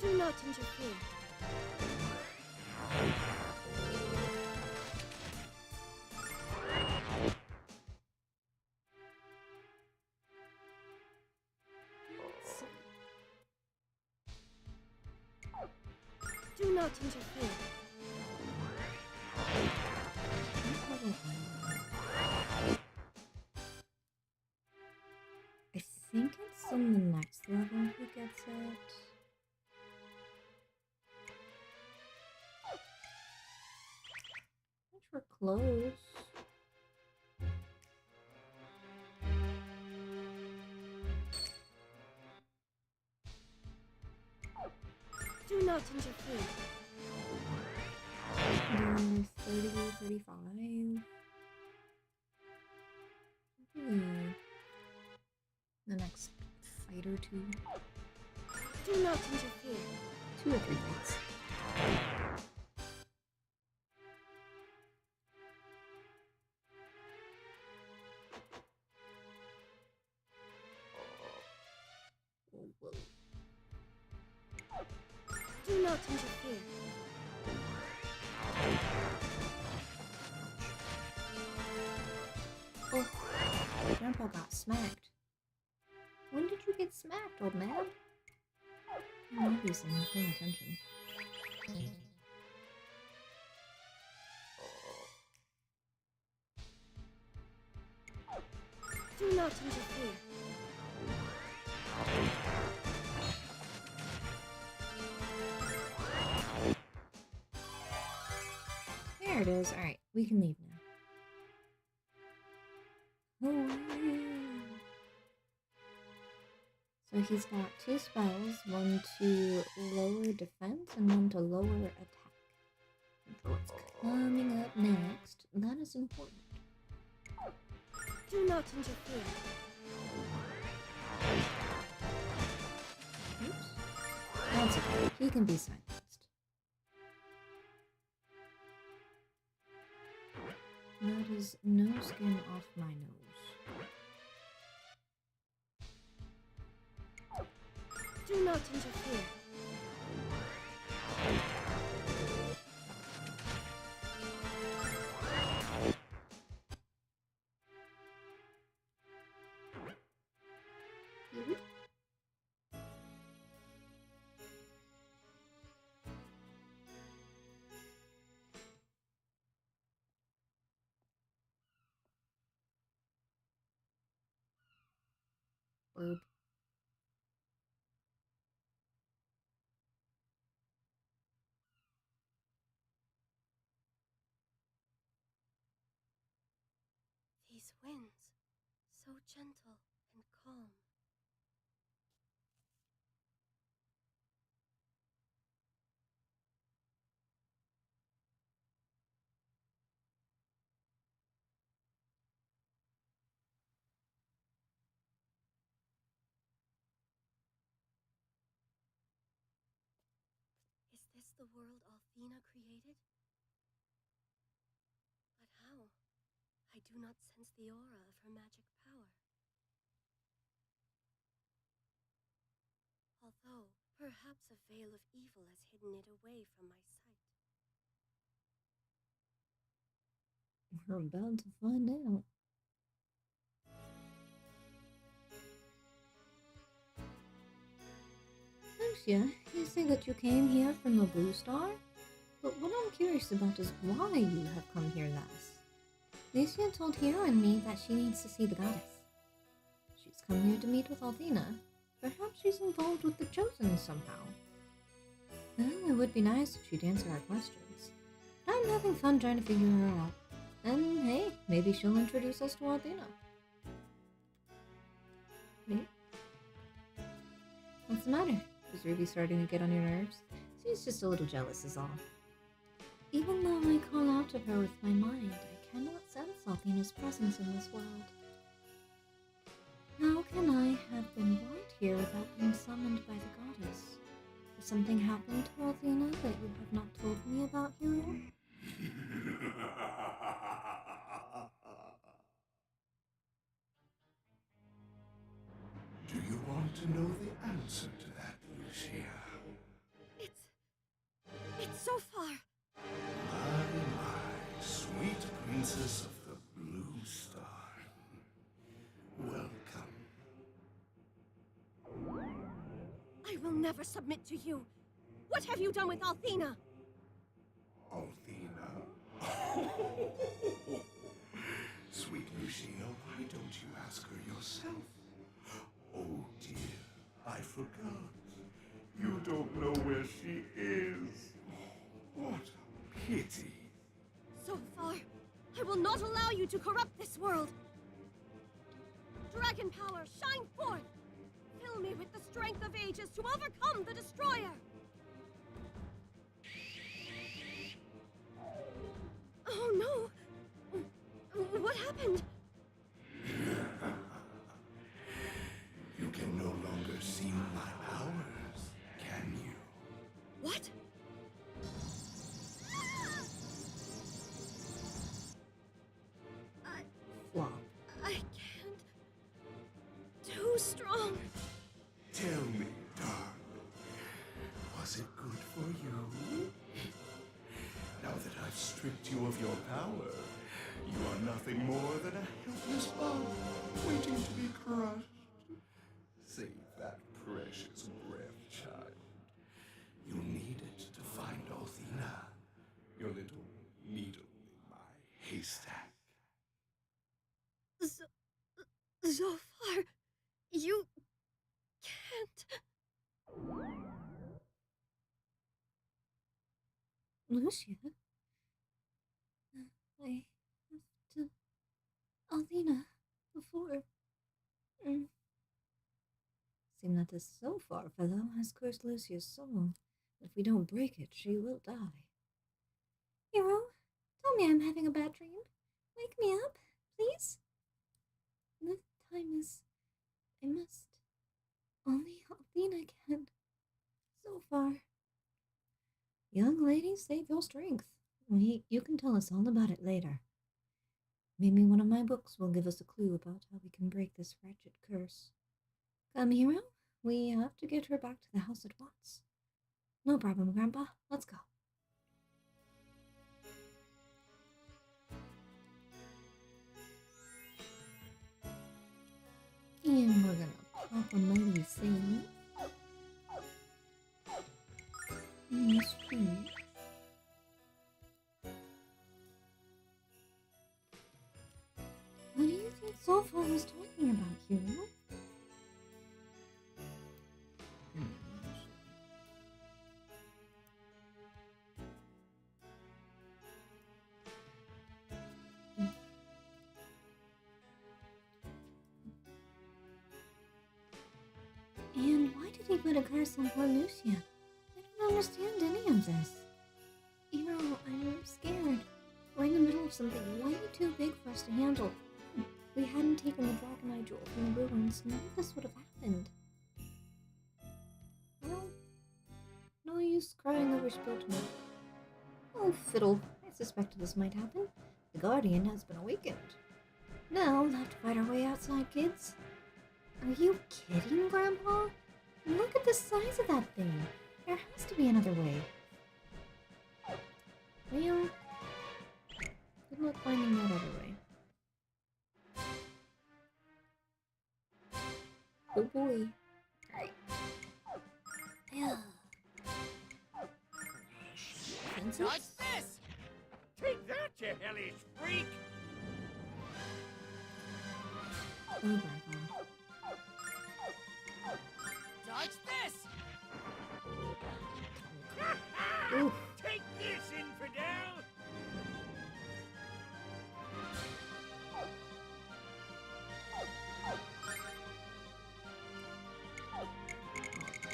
Do not interfere. Do not interfere. I think it's in the next level who gets it. Which we're close. Do not interfere. 30, 35. The next fight or two. Do not interfere. 2 or 3 fights. Oh, whoa. Do not interfere. Oh, Grandpa got smacked. When did you get smacked, old man? I'm obviously not paying attention. Do not interfere. There it is. Alright, we can leave now. Oh, so he's got 2 spells, one to lower defense and one to lower attack. And for what's coming up next, that is important. Do not interfere. Oops. That's okay. He can be silenced. That is no skin off my nose. Do not interfere. Burp. These winds, so gentle and calm. Is this the world Althena created? But how? I do not sense the aura of her magic power. Although, perhaps a veil of evil has hidden it away from my sight. We're about to find out. Oh, Lucia, you say that you came here from the Blue Star? But what I'm curious about is why you have come here last. Lucia told Hero and me that she needs to see the goddess. She's come here to meet with Althena. Perhaps she's involved with the Chosen somehow. Well, it would be nice if she'd answer our questions. I'm having fun trying to figure her out. And hey, maybe she'll introduce us to Althena. Me? What's the matter? Is Ruby starting to get on your nerves? She's just a little jealous is all. Even though I call out to her with my mind, I cannot sense Althena's presence in this world. How can I have been brought here without being summoned by the goddess? Has something happened to Althena that you have not told me about, Hero? Do you want to know the answer to that, Lucia? It's so far. My sweet princess of the Blue Star. Welcome. I will never submit to you. What have you done with Althena? Althena. Sweet Lucia, why don't you ask her yourself? Oh dear, I forgot. You don't know where she is. What a pity. So far, I will not allow you to corrupt this world. Dragon power, shine forth! Fill me with the strength of ages to overcome the Destroyer! Oh no! What happened? You can no longer see my powers, can you? What? Flop. I can't. Too strong. Tell me, darling, was it good for you? Now that I've stripped you of your power, you are nothing more than a helpless bug waiting to be crushed. Save that precious breath, child. You need it to find Althena, your little needle in my haystack. So far, you can't. Lucia? I have to... Althena, before... Seem that this so far fellow has cursed Lucia's soul. If we don't break it, she will die. Hero, tell me I'm having a bad dream. Wake me up, please. The time is... I must... Only Althena can. So far. Young lady, save your strength. You can tell us all about it later. Maybe one of my books will give us a clue about how we can break this wretched curse. Come, Hero. We have to get her back to the house at once. No problem, Grandpa. Let's go. And we're gonna pop a mighty sing. Yes, please. What do you think Sofa was talking about, Hero? And why did he put a curse on poor Lucia? I don't understand any of this. Hero, I'm scared. We're in the middle of something way too big for us to handle. If we hadn't taken the Dragonite Jewel from the ruins, none of this would have happened. Well, no use crying over spilled milk. Oh, fiddle. I suspected this might happen. The Guardian has been awakened. Now we'll have to fight our way outside, kids. Are you kidding, Grandpa? Look at the size of that thing. There has to be another way. Well, good luck finding that other way. Oh boy. Alright. Yeah. defenses. Dodge this! Take that, you hellish freak! Oh my god. Dodge this! Oof. Take this, infidel!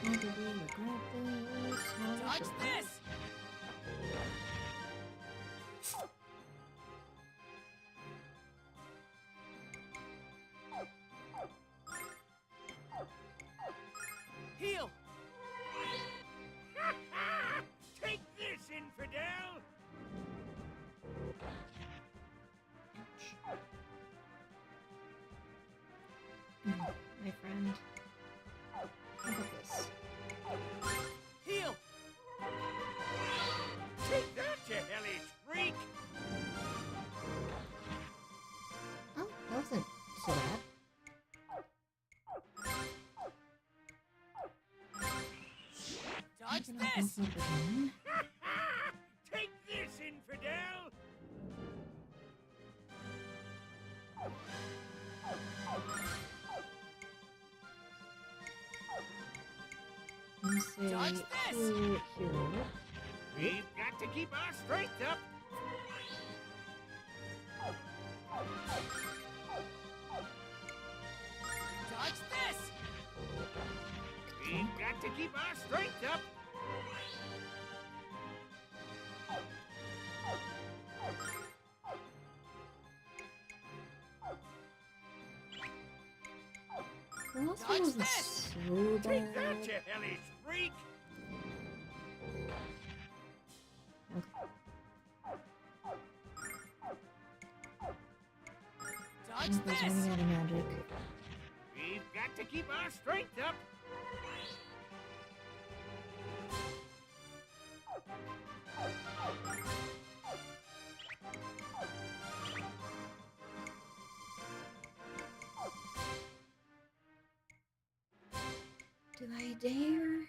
How do we regret this? Dodge this! Heal! Take this, infidel! My friend. How about this? Heal! Take that, you hellish freak! Oh, that wasn't so bad. Dodge I'm gonna this! bump up again. Take this, infidel! I'm gonna Dodge say this! hero. We've got to keep our strength up! Dodge this! We've got to keep our strength up! The last Dodge one wasn't this! so Take that, bad. you hellish freak! Dodge He's this! running out of magic. We've got to keep our strength up! Do I dare?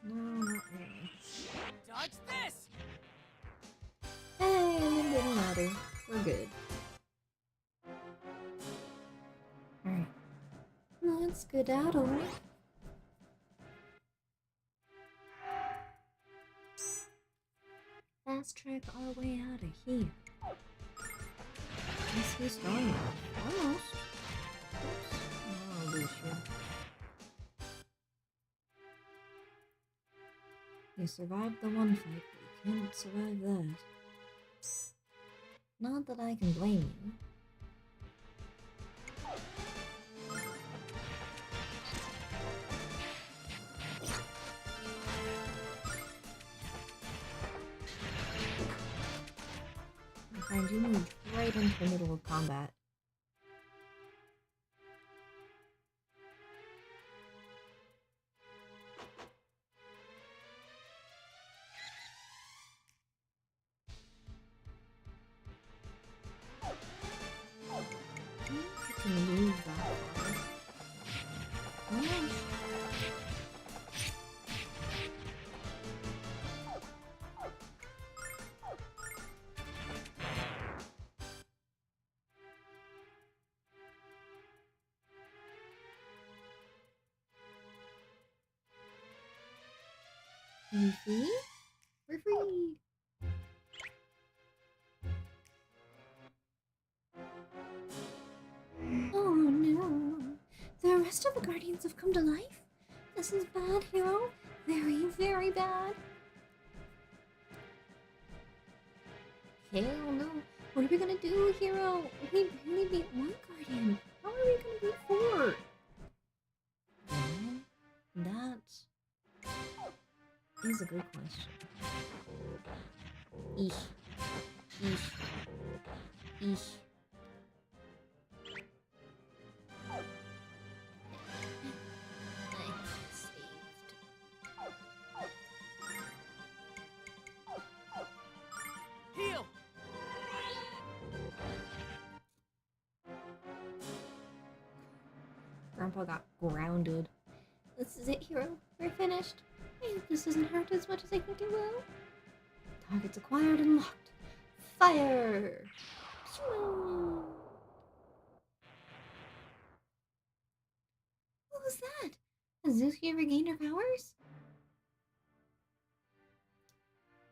No, not really. Dodge this! Hey, it didn't matter. We're good. Alright. Let's skedaddle. Fast track our way out of here. Is he strong enough? Almost. Oops. Oh, Lucia. You survived the one fight, but you can't survive that. Not that I can blame you. My friend, you moved right into the middle of combat. I don't think you can move that far. Almost. You see? We're free! Oh no! The rest of the Guardians have come to life? This is bad, Hero. Very, very bad. Hell no. What are we gonna do, Hero? We barely beat one Guardian. How are we gonna beat four? Well, that is a good question. Eesh. Eesh. Eesh. I saved. Heal! Grandpa got grounded. This is it, Hero. We're finished. I hope this doesn't hurt as much as I think it will. Targets acquired and locked. Fire! Shoo! What was that? Has Zukia regained her powers?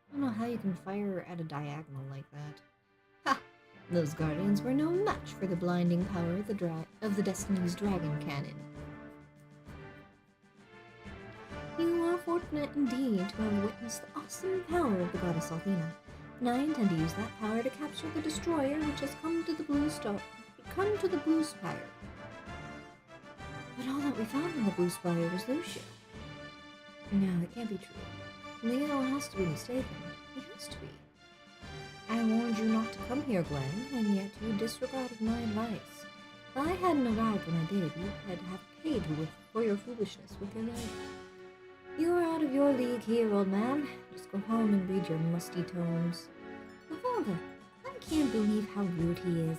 I don't know how you can fire at a diagonal like that. Ha! Those guardians were no match for the blinding power of the Destiny's Dragon Cannon. You are fortunate indeed to have witnessed the awesome power of the goddess Althena, and I intend to use that power to capture the destroyer which has come to the Blue Spire. But all that we found in the Blue Spire was Lucia. No, it can't be true. Leo has to be mistaken. He has to be. I warned you not to come here, Gwen, and yet you disregarded my advice. If I hadn't arrived when I did, you had have paid for your foolishness with your life. You are out of your league here, old man. Just go home and read your musty tomes. Mafalda, I can't believe how rude he is.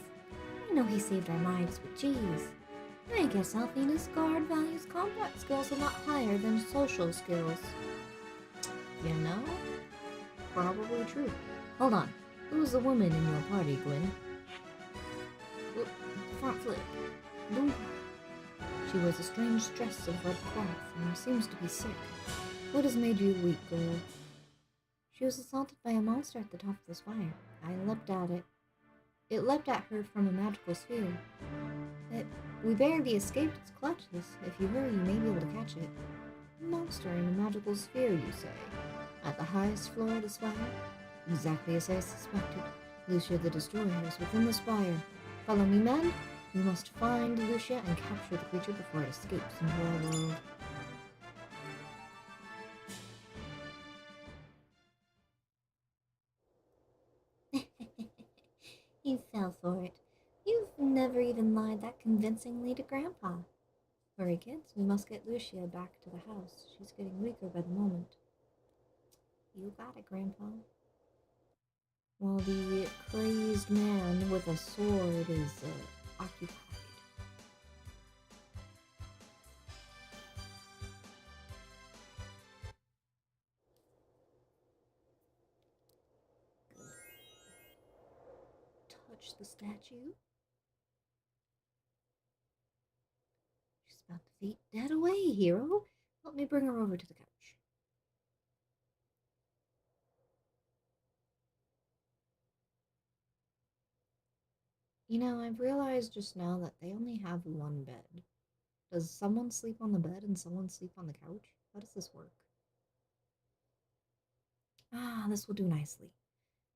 I know he saved our lives, but geez. I guess Althena's guard values combat skills a lot higher than social skills. You know? Probably true. Hold on. Who's the woman in your party, Gwen? Front flip. Boom. She wears a strange dress of red cloth and seems to be sick. What has made you weak, girl? She was assaulted by a monster at the top of the spire. I leapt at it. It leapt at her from a magical sphere. We barely escaped its clutches. If you hurry, you may be able to catch it. A monster in a magical sphere, you say? At the highest floor of the spire? Exactly as I suspected. Lucia the Destroyer is within the spire. Follow me, men. We must find Lucia and capture the creature before it escapes into our world. You fell for it. You've never even lied that convincingly to Grandpa. Hurry, kids. We must get Lucia back to the house. She's getting weaker by the moment. You got it, Grandpa. While the crazed man with a sword is occupied. Touch the statue. She's about to faint dead away, hero. Let me bring her over to the couch. You know, I've realized just now that they only have one bed. Does someone sleep on the bed and someone sleep on the couch? How does this work? Ah, this will do nicely.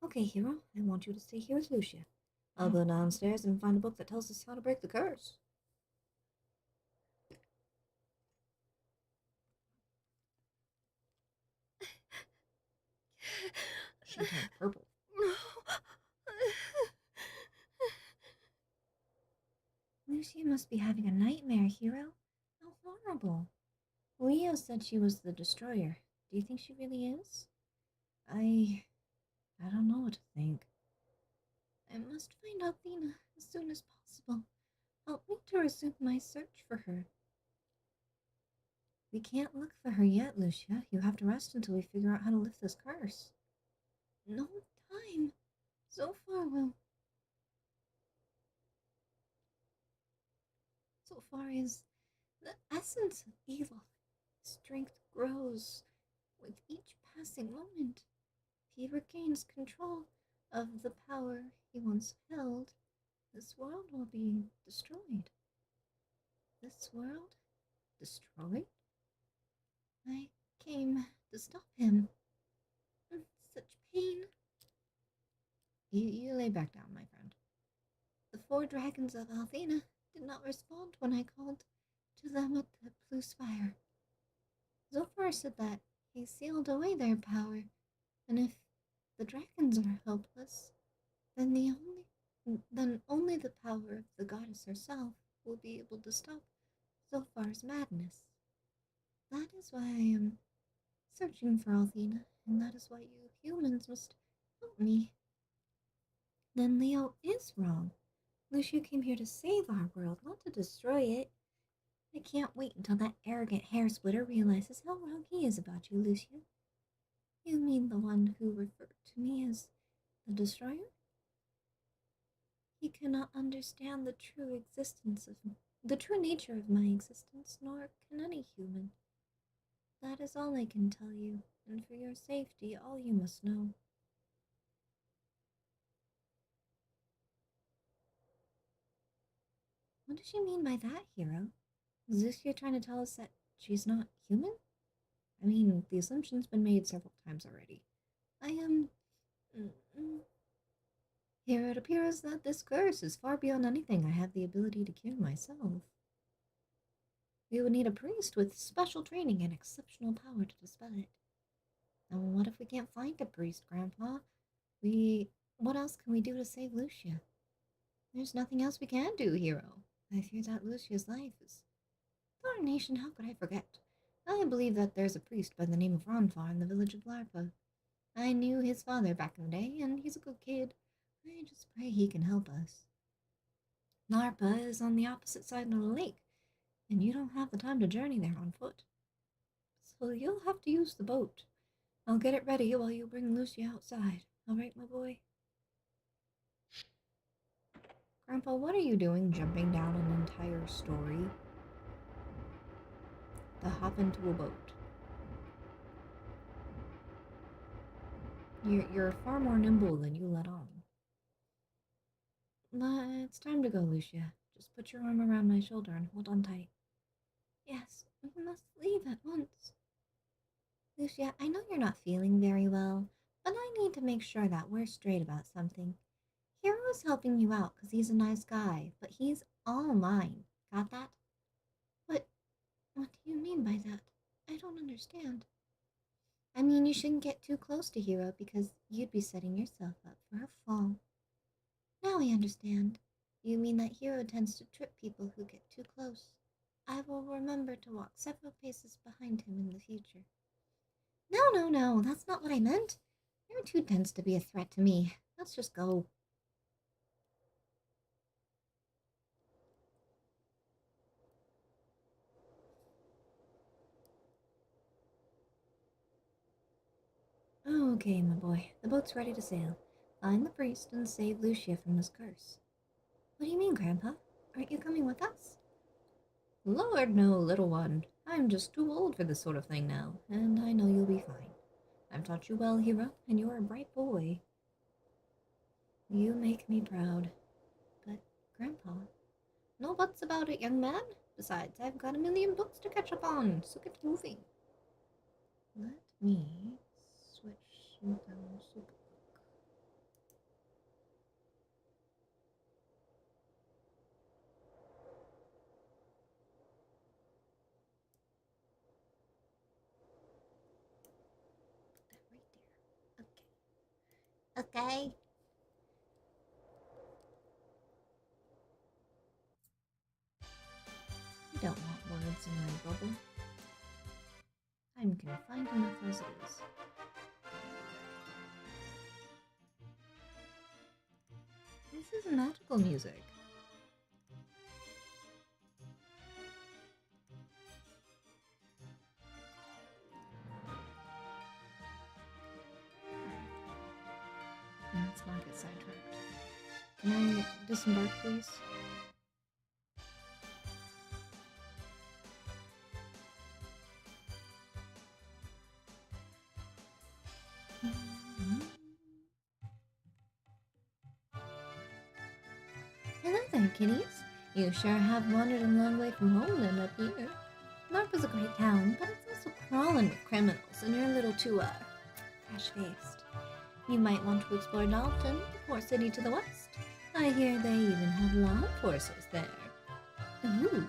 Okay, hero, I want you to stay here with Lucia. I'll go downstairs and find a book that tells us how to break the curse. She turned purple. No. Lucia must be having a nightmare, hero. How horrible. Leo said she was the destroyer. Do you think she really is? I don't know what to think. I must find Athena as soon as possible. Help me to resume my search for her. We can't look for her yet, Lucia. You have to rest until we figure out how to lift this curse. No time. So far is the essence of evil. Strength grows with each passing moment. If he regains control of the power he once held, this world will be destroyed. This world? Destroyed? I came to stop him. Such pain. You lay back down, my friend. The 4 dragons of Althena did not respond when I called to them at the Blue Spire. Zophar said that he sealed away their power, and if the dragons are helpless, then only the power of the goddess herself will be able to stop Zophar's madness. That is why I am searching for Althena, and that is why you humans must help me. Then Leo is wrong. Lucia came here to save our world, not to destroy it. I can't wait until that arrogant hair splitter realizes how wrong he is about you, Lucia. You mean the one who referred to me as the Destroyer? He cannot understand the true nature of my existence, nor can any human. That is all I can tell you, and for your safety, all you must know. What does she mean by that, Hero? Is this you trying to tell us that she's not human? I mean, the assumption's been made several times already. I am... Here it appears that this curse is far beyond anything I have the ability to cure myself. We would need a priest with special training and exceptional power to dispel it. Now, what if we can't find a priest, Grandpa? What else can we do to save Lucia? There's nothing else we can do, Hero. I fear that Lucia's life is... Darnation, how could I forget? I believe that there's a priest by the name of Ronfar in the village of Larpa. I knew his father back in the day, and he's a good kid. I just pray he can help us. Larpa is on the opposite side of the lake, and you don't have the time to journey there on foot. So you'll have to use the boat. I'll get it ready while you bring Lucia outside. All right, my boy? Grandpa, what are you doing jumping down an entire story to hop into a boat? You're far more nimble than you let on. But it's time to go, Lucia. Just put your arm around my shoulder and hold on tight. Yes, we must leave at once. Lucia, I know you're not feeling very well, but I need to make sure that we're straight about something. Hero is helping you out because he's a nice guy, but he's all mine. Got that? What do you mean by that? I don't understand. I mean, you shouldn't get too close to Hero because you'd be setting yourself up for a fall. Now I understand. You mean that Hero tends to trip people who get too close. I will remember to walk several paces behind him in the future. No, that's not what I meant. Hero too tends to be a threat to me. Let's just go. Okay, my boy. The boat's ready to sail. Find the priest and save Lucia from this curse. What do you mean, Grandpa? Aren't you coming with us? Lord, no, little one. I'm just too old for this sort of thing now, and I know you'll be fine. I've taught you well, Hero, and you're a bright boy. You make me proud. But, Grandpa, no buts about it, young man. Besides, I've got a million books to catch up on, so get moving. Let me switch down Superbook. Okay. I don't want words in my bubble. I'm confined enough as it is. This is magical music. Let's not get sidetracked. Can I disembark, please? Hello there, kitties. You sure have wandered a long way from home to end up here. Larpa's a great town, but it's also crawling with criminals, and you're a little too, fresh-faced. You might want to explore Dalton, the poor city to the west. I hear they even have law enforcers there. Ooh.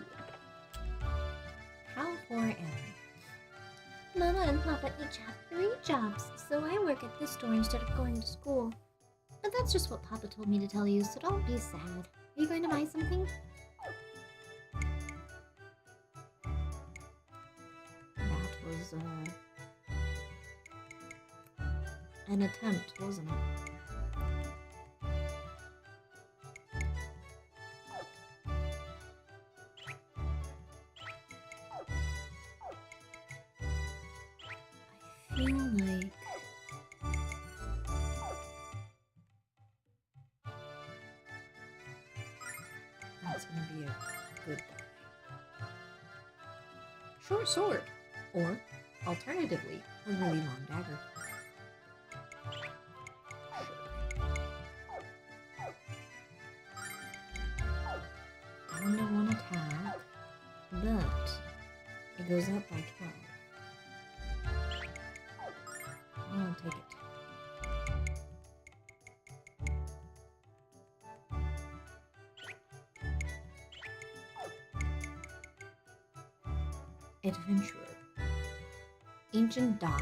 How poor am I? Mama and Papa each have 3 jobs, so I work at this store instead of going to school. But that's just what Papa told me to tell you, so don't be sad. Are you going to buy something? That was, an attempt, wasn't it? feel like that's gonna be a good buy. Short sword, or alternatively, a really long dagger. Down to 1 attack, but it goes up by 12. I'll take it. Adventurer. Ancient Da.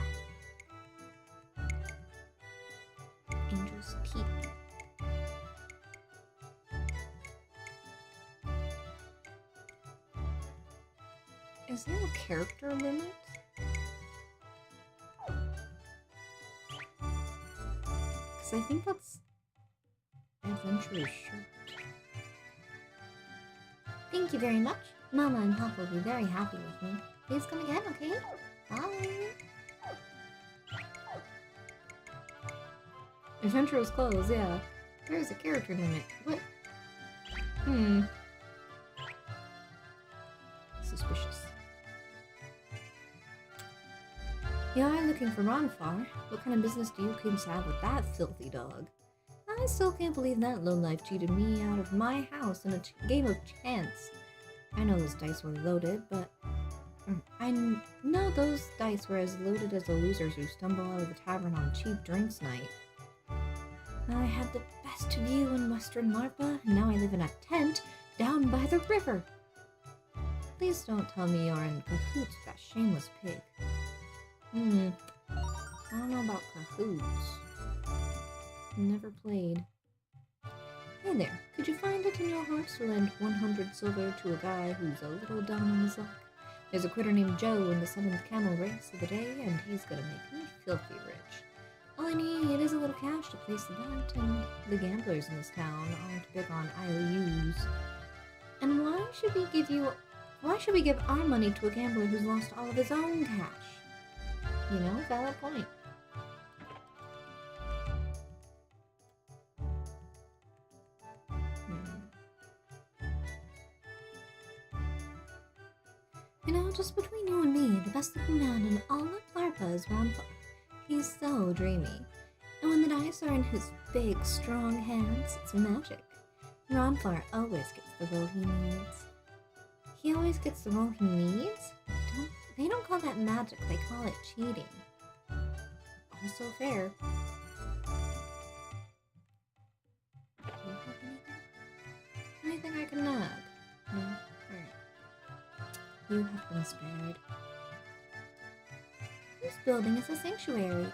Angel's Peak. Is there a character limit? Because I think that's Adventurer's shirt. Thank you very much. Mama and Papa will be very happy with me. Please come again, okay? Bye. Adventurer's clothes, yeah. There's a character limit. What? Suspicious. You are looking for Ronfar. What kind of business do you kids have with that filthy dog? I still can't believe that lowlife cheated me out of my house in a game of chance. I know those dice were loaded, but I know those dice were as loaded as the losers who stumble out of the tavern on cheap drinks night. I had the best view in Western Larpa, and now I live in a tent down by the river. Please don't tell me you're in cahoots with that shameless pig. I don't know about cahoots. Never played. Hey there, could you find it in your hearts to lend 100 silver to a guy who's a little down on his luck? There's a critter named Joe in the 7th camel race of the day, and he's gonna make me filthy rich. All I need is a little cash to place the bet, and the gamblers in this town aren't big on IOUs. And why should we give our money to a gambler who's lost all of his own cash? You know, valid point. You know, just between you and me, the best looking man in all of Larpa is Ronfar. He's so dreamy. And when the dice are in his big, strong hands, it's magic. Ronfar always gets the roll he needs. He always gets the roll he needs? They don't call that magic, they call it cheating. Also fair. Do you have anything? Anything I can nag? No? Alright. You have been spared. This building is a sanctuary.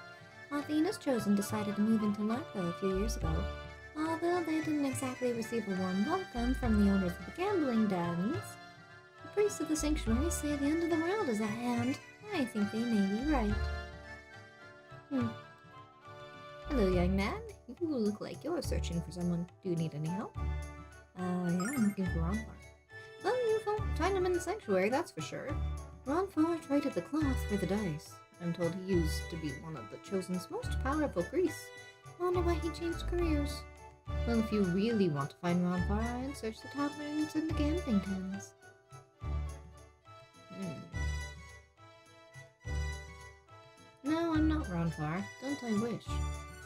Athena's Chosen decided to move into Larpa a few years ago. Although they didn't exactly receive a warm welcome from the owners of the gambling dens, the priests of the sanctuary say the end of the world is at hand. I think they may be right. Hello, young man. You look like you're searching for someone. Do you need any help? Yeah, I'm looking for Ronfar. Well, you won't find him in the sanctuary, that's for sure. Ronfar traded the cloth for the dice. I'm told he used to be one of the Chosen's most powerful priests. I wonder why he changed careers. Well, if you really want to find Ronfar, I'd search the taverns and the gambling dens. No, I'm not Ronfar. Don't I wish.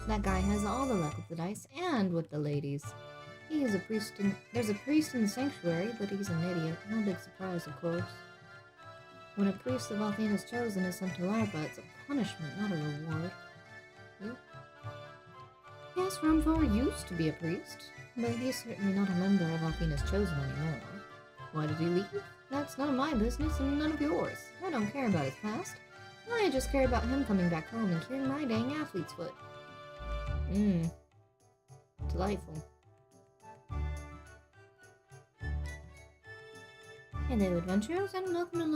That guy has all the luck with the dice and with the ladies. He is a priest there's a priest in the sanctuary, but he's an idiot. No big surprise, of course. When a priest of Athena's Chosen is sent to Larpa, it's a punishment, not a reward. Yes, Ronfar used to be a priest, but he's certainly not a member of Athena's Chosen anymore. Why did he leave? That's none of my business and none of yours. I don't care about his past. I just care about him coming back home and curing my dang athlete's foot. Delightful. Hello, adventurers, and welcome to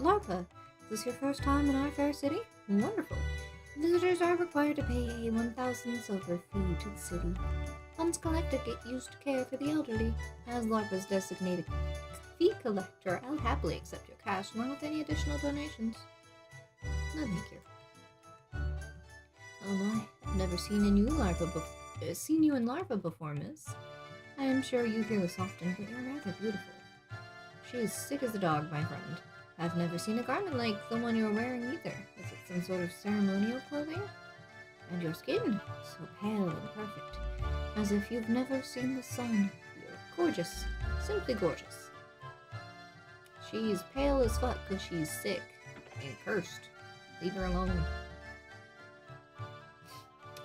Larpa. Is this your first time in our fair city? Wonderful. Visitors are required to pay a 1,000 silver fee to the city. Funds collected get used to care for the elderly. As Larpa's designated fee collector, I'll happily accept your cash along with any additional donations. No, thank you. never seen seen you in larva before, miss. I am sure you hear this often, but you're rather beautiful. She is sick as a dog, my friend. I've never seen a garment like the one you're wearing either. Is it some sort of ceremonial clothing? And your skin, so pale and perfect, as if you've never seen the sun. You're gorgeous, simply gorgeous. She's pale as fuck because she's sick and cursed. Leave her alone.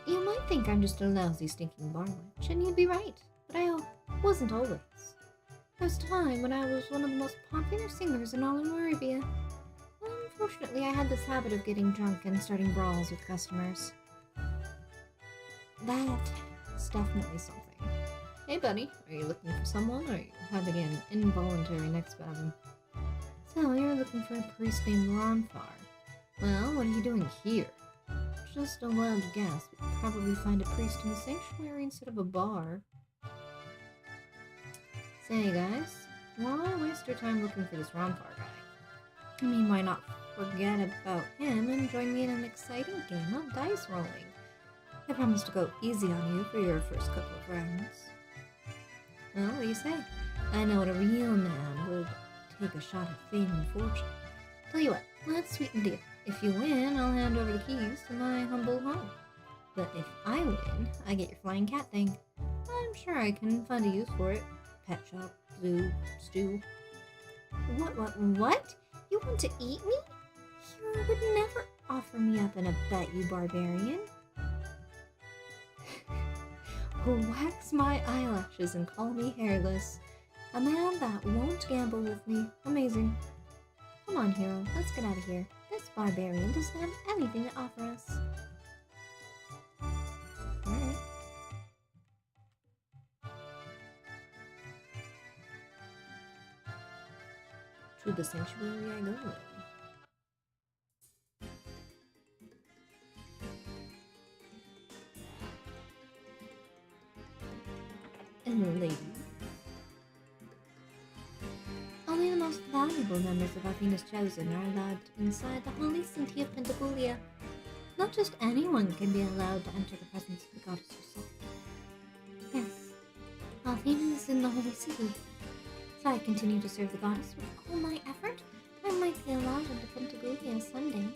You might think I'm just a lousy, stinking bar witch, and you'd be right, but I wasn't always. There was a time when I was one of the most popular singers in all of Arabia. Unfortunately, I had this habit of getting drunk and starting brawls with customers. That's definitely something. Hey buddy, are you looking for someone, or are you having an involuntary neck spasm? So, you're looking for a priest named Ronfar. Well, what are you doing here? Just a wild guess, we could probably find a priest in a sanctuary instead of a bar. Say guys, why waste your time looking for this Ronfar guy? I mean, why not forget about him and join me in an exciting game of dice rolling? I promise to go easy on you for your first couple of rounds. Well, what do you say? I know what a real man would take a shot at fame and fortune. Tell you what, let's sweeten the deal. If you win, I'll hand over the keys to my humble home. But if I win, I get your flying cat thing. I'm sure I can find a use for it. Pet shop, zoo, stew. What? You want to eat me? You would never offer me up in a bet, you barbarian. Wax my eyelashes and call me hairless. A man that won't gamble with me. Amazing. Come on, hero, let's get out of here. This barbarian doesn't have anything to offer us. Alright. To the sanctuary I go. And lady. Only the most valuable members of Athena's Chosen are allowed inside the holy city of Pentagulia. Not just anyone can be allowed to enter the presence of the goddess herself. Yes, Athena is in the holy city. If I continue to serve the goddess with all my effort, I might be allowed into Pentagulia someday.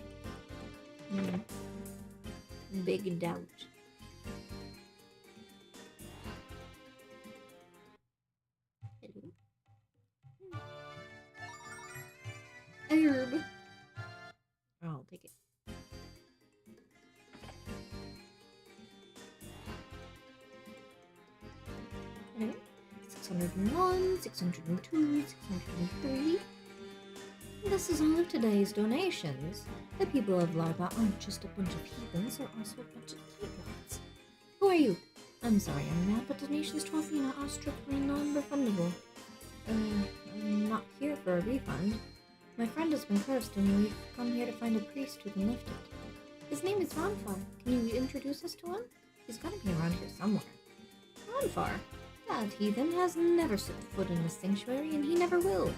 Big doubt. Herb. I'll take it. Okay. 601, 602, 603. This is all of today's donations. The people of Larva aren't just a bunch of heathens, they're also a bunch of keyboards. Who are you? I'm sorry, young man, but donations to Athena are strictly non-refundable. I'm not here for a refund. My friend has been cursed, and we've come here to find a priest who can lift it. His name is Ronfar. Can you introduce us to him? He's gotta be around here somewhere. Ronfar? That heathen has never set foot in this sanctuary, and he never will.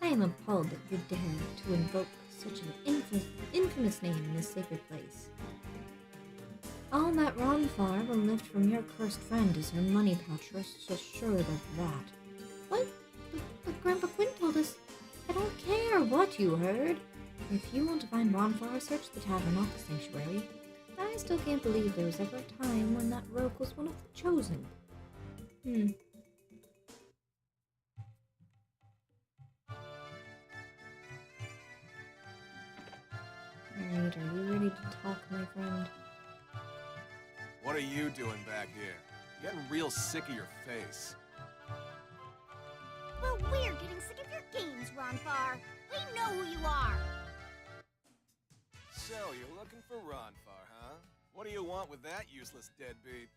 I am appalled that you dare to invoke such an infamous name in this sacred place. All that Ronfar will lift from your cursed friend is her money pouch, rest assured of that. What? But Grandpa Quinn told us. I don't care what you heard. If you want to find Ronfar, search the tavern, not the sanctuary. I still can't believe there was ever a time when that rogue was one of the chosen. Alright, are you ready to talk, my friend? What are you doing back here? I'm getting real sick of your face. Well, we're getting sick of your games, Ronfar. We know who you are. So, you're looking for Ronfar, huh? What do you want with that useless deadbeat?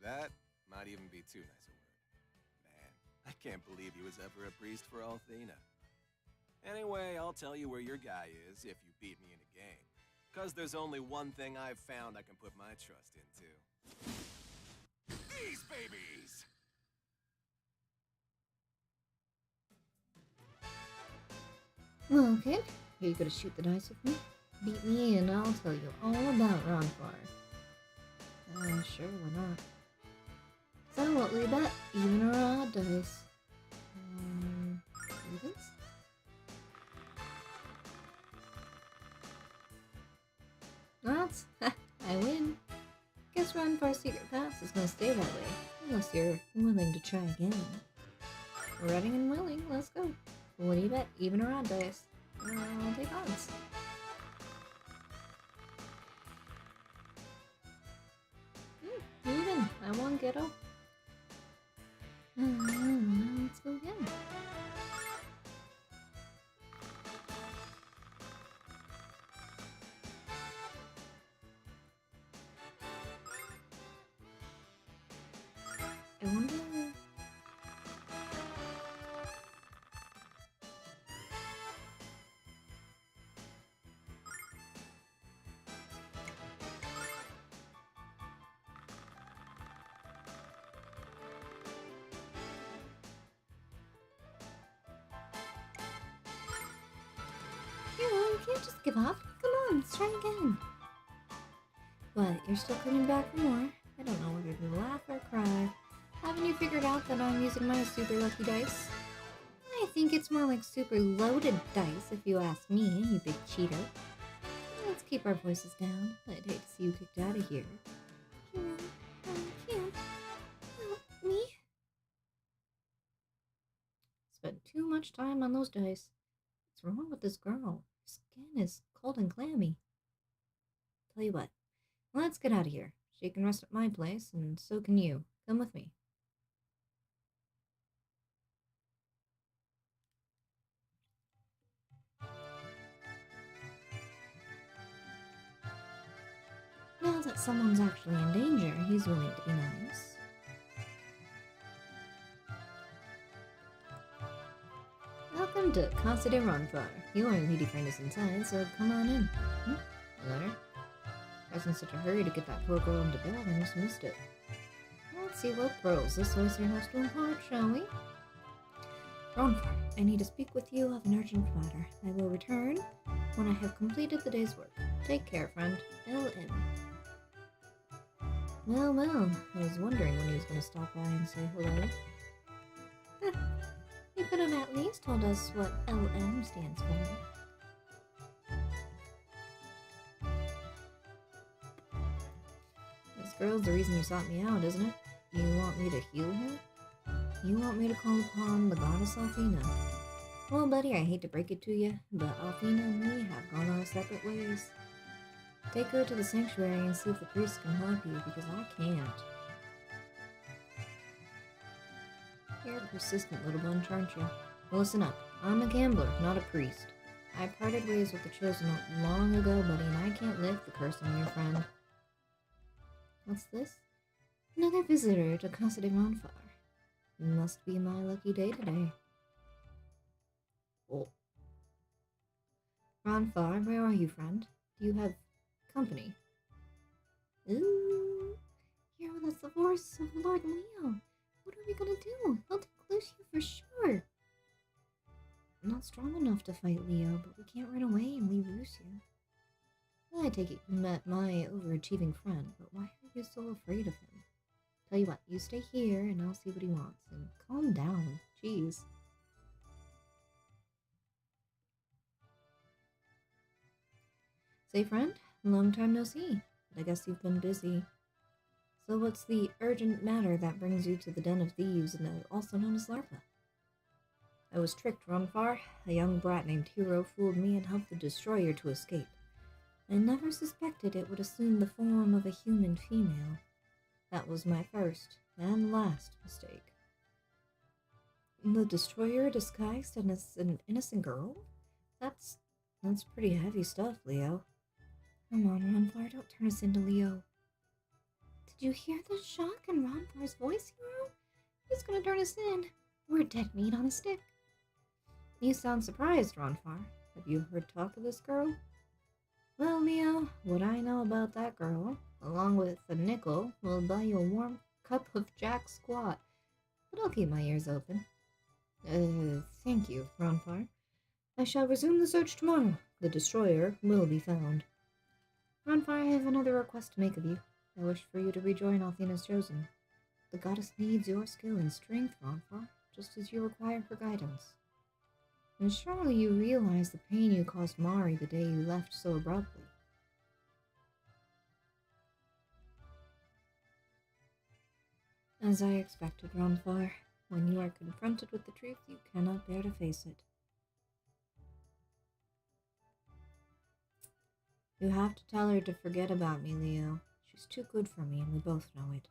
That might even be too nice a word. Man, I can't believe he was ever a priest for Athena. Anyway, I'll tell you where your guy is if you beat me in a game. 'Cause there's only one thing I've found I can put my trust into. These babies! Well, kid, are you gonna shoot the dice with me? Beat me and I'll tell you all about Ronfar. Sure, why not? So what we bet? Even or odd dice? Evens? Odds? I win. Guess Ronfar's secret pass is gonna stay that way, unless you're willing to try again. Ready and willing, let's go. What do you bet? Even or odd dice? I'll take odds. Even. I won, kiddo. Let's go again. I wonder... You can't just give up. Come on, let's try again. But you're still coming back for more. I don't know whether to laugh or cry. Haven't you figured out that I'm using my super lucky dice? I think it's more like super loaded dice, if you ask me, you big cheater. Let's keep our voices down. I'd hate to see you kicked out of here. Hero, I can't. Help me. Spent too much time on those dice. What's wrong with this girl? Her skin is cold and clammy. Tell you what, let's get out of here. She can rest at my place, and so can you. Come with me. Now that someone's actually in danger, he's willing to be nice. Welcome to Casa de Ronfar. Your lady friend is inside, so come on in. A letter? I was in such a hurry to get that poor girl into bed, I must have missed it. Let's see what pearls this oyster has to impart, shall we? Ronfar, I need to speak with you of an urgent matter. I will return when I have completed the day's work. Take care, friend. L.M. Well, I was wondering when he was going to stop by and say hello. You could have at least told us what LM stands for. This girl's the reason you sought me out, isn't it? You want me to heal her? You want me to call upon the goddess Althena? Well, buddy, I hate to break it to you, but Althena and me have gone our separate ways. Take her to the sanctuary and see if the priest can help you, because I can't. You're a persistent little bunch, aren't you? Well, listen up. I'm a gambler, not a priest. I parted ways with the Chosen long ago, buddy, and I can't lift the curse on your friend. What's this? Another visitor to Casa de Ronfar. Must be my lucky day today. Oh. Ronfar, where are you, friend? Do you have company? Ooh. Hero, that's the voice of Lord Leo. What are we gonna do? He'll take Lucia for sure. I'm not strong enough to fight Leo, but we can't run away and leave Lucia. I take it you met my overachieving friend, but why are you so afraid of him? Tell you what, you stay here and I'll see what he wants. And calm down. Jeez. Say, friend, long time no see. But I guess you've been busy. So what's the urgent matter that brings you to the den of thieves, and also known as Larpa? I was tricked, Ronfar. A young brat named Hero fooled me and helped the destroyer to escape. I never suspected it would assume the form of a human female. That was my first and last mistake. The destroyer disguised as an innocent girl? That's pretty heavy stuff, Leo. Come on, Ronfar, don't turn us into Leo. Did you hear the shock in Ronfar's voice, Hero? He's gonna turn us in. We're dead meat on a stick. You sound surprised, Ronfar. Have you heard talk of this girl? Well, Leo, what I know about that girl, along with a nickel, will buy you a warm cup of Jack Squat. But I'll keep my ears open. Thank you, Ronfar. I shall resume the search tomorrow. The destroyer will be found. Ronfar, I have another request to make of you. I wish for you to rejoin Althena's Chosen. The goddess needs your skill and strength, Ronfar, just as you require her guidance. And surely you realize the pain you caused Mari the day you left so abruptly. As I expected, Ronfar, when you are confronted with the truth, you cannot bear to face it. You have to tell her to forget about me, Leo. She's too good for me, and we both know it.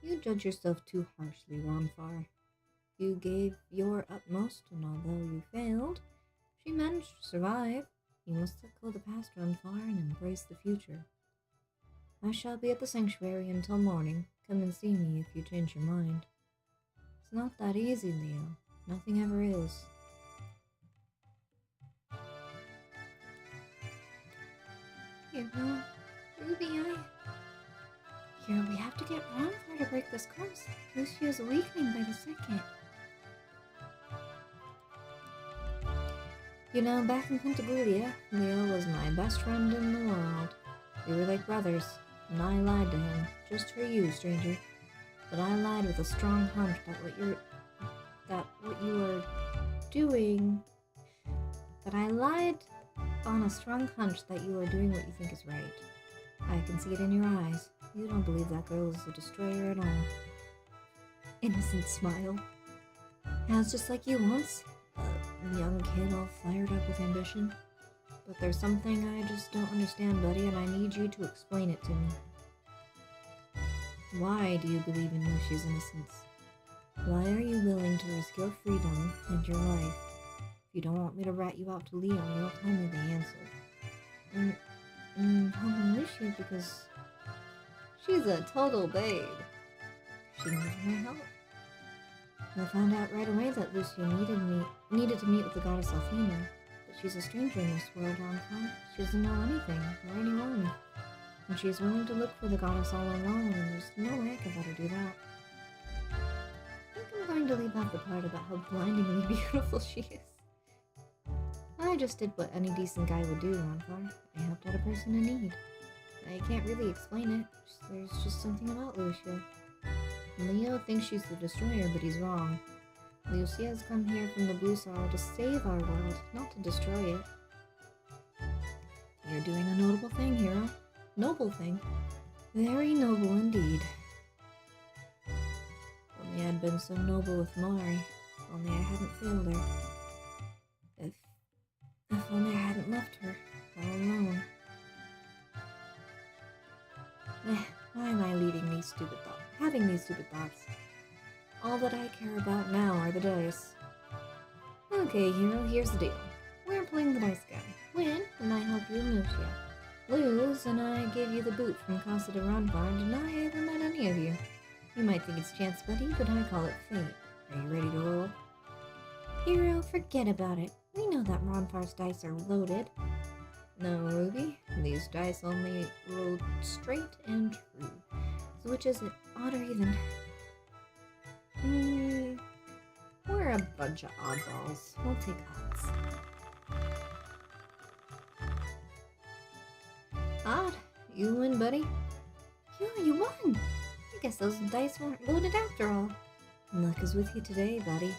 You judge yourself too harshly, Ronfar. You gave your utmost, and although you failed, she managed to survive. You must let go of the past, Ronfar, and embrace the future. I shall be at the sanctuary until morning. Come and see me if you change your mind. It's not that easy, Leo. Nothing ever is. Hero, Ruby, Hero, we have to get Ronfar to break this curse. Lucia's weakening by the second. You know, back in Pentagrulia, Leo was my best friend in the world. We were like brothers, and I lied to him, just for you, stranger. But I lied with a strong hunch that what you are doing. But I lied on a strong hunch that you are doing what you think is right. I can see it in your eyes. You don't believe that girl is a destroyer at all. Innocent smile. Yeah, it's just like you once. A young kid all fired up with ambition. But there's something I just don't understand, buddy, and I need you to explain it to me. Why do you believe in Lucia's innocence? Why are you willing to risk your freedom and your life? If you don't want me to rat you out to Leo, you'll tell me the answer. Helping Lucia because she's a total babe. She needs my help. I found out right away that Lucia needed to meet with the goddess Athena, but she's a stranger in this world, Ronfar. She doesn't know anything, or anyone. And she's willing to look for the goddess all alone, and there's no way I can let her do that. I think I'm going to leave out the part about how blindingly beautiful she is. I just did what any decent guy would do, Ronfar. I helped out a person in need. I can't really explain it. There's just something about Lucia. Leo thinks she's the destroyer, but he's wrong. Lucia has come here from the Blue Star to save our world, not to destroy it. You're doing a notable thing, Hero. Noble thing. Very noble indeed. Only I'd been so noble with Mari. Only I hadn't failed her. If only I hadn't left her all alone. Why am I having these stupid thoughts? All that I care about now are the dice. Okay, Hero, here's the deal. We're playing the dice game. Win, and I help you and Lucia. Lose, and I give you the boot from Casa de Ronfar and deny I ever met any of you. You might think it's chance, buddy, but I call it fate. Are you ready to roll? Hero, forget about it. We know that Ronfar's dice are loaded. No, Ruby. These dice only rolled straight and true. So which is it, odd or even? We're a bunch of oddballs. We'll take odds. Odd. You win, buddy. Yeah, you won. I guess those dice weren't loaded after all. Luck is with you today, buddy.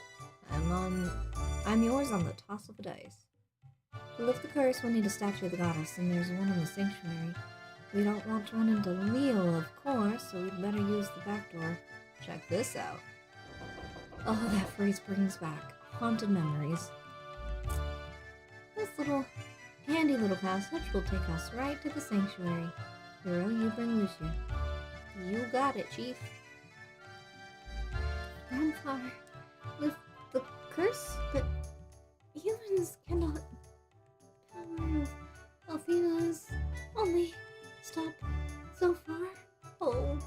I'm yours on the toss of the dice. To lift the curse, we'll need a statue of the goddess, and there's one in the sanctuary. We don't want to run into Leo, of course, so we'd better use the back door. Check this out. Oh, that phrase brings back haunted memories. This handy little passage will take us right to the sanctuary. Hero, you bring Lucia. You got it, Chief. Ronfar, lift the curse, but humans cannot. Power of Athena's only stop so far. Oh.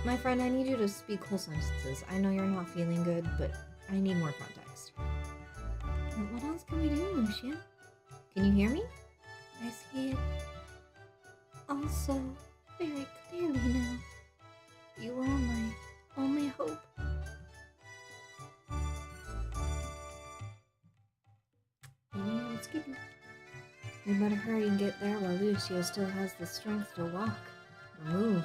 My friend, I need you to speak whole sentences. I know you're not feeling good, but I need more context. What else can we do, Lucia? Can you hear me? I see it also very clearly now. You are my only hope. Let's keep better hurry and get there while Lucia still has the strength to walk or move.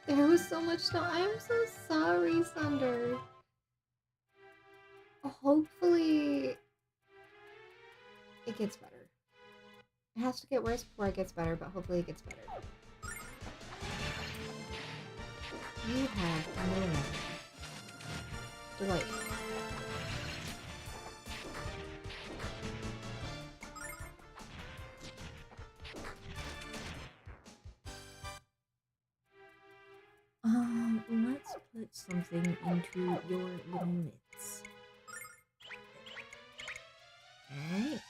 There was so much snow. I'm so sorry, Sunder. Hopefully it gets better. It has to get worse before it gets better, but hopefully it gets better. You have no weapon. Delightful. Let's put something into your little mitts. Alright.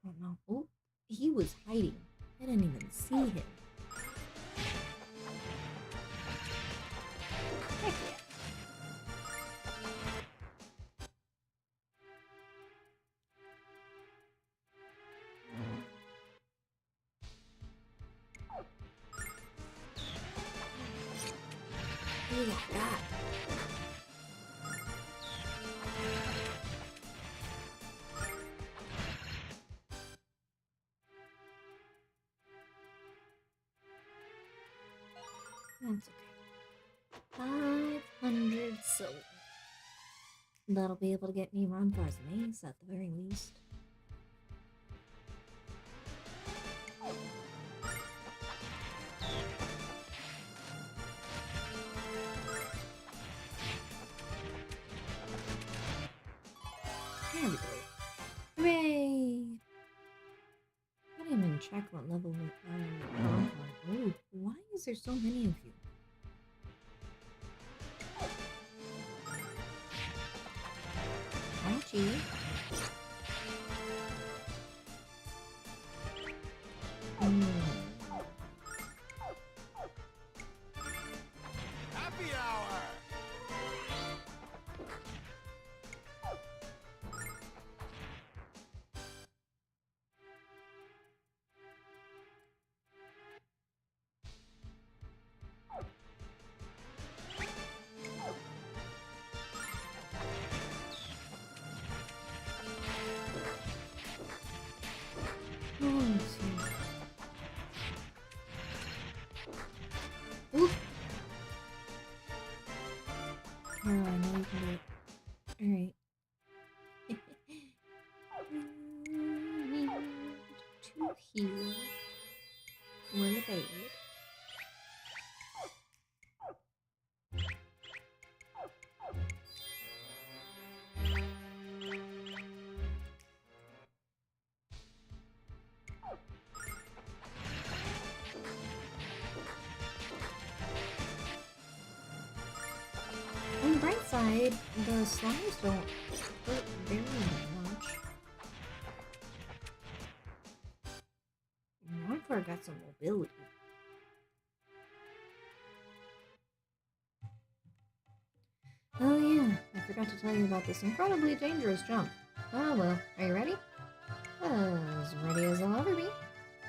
Oh no. Oh, he was hiding. I didn't even see him. Heck yeah. Look at that. That's okay. 500 silver. That'll be able to get me Ronfar's mace at the very least. There we go. Hooray! I didn't even check what level Ronfar. Oh, why is there so many of you? Ouchie. Happy hour! Oh, let's see. Ooh. Carol, I know you can do it. Alright. To heal. We're the babe. On the bright side, the slimes don't hurt very much. Ronfar got some mobility. Oh yeah, I forgot to tell you about this incredibly dangerous jump. Oh well, are you ready? As ready as I'll ever be.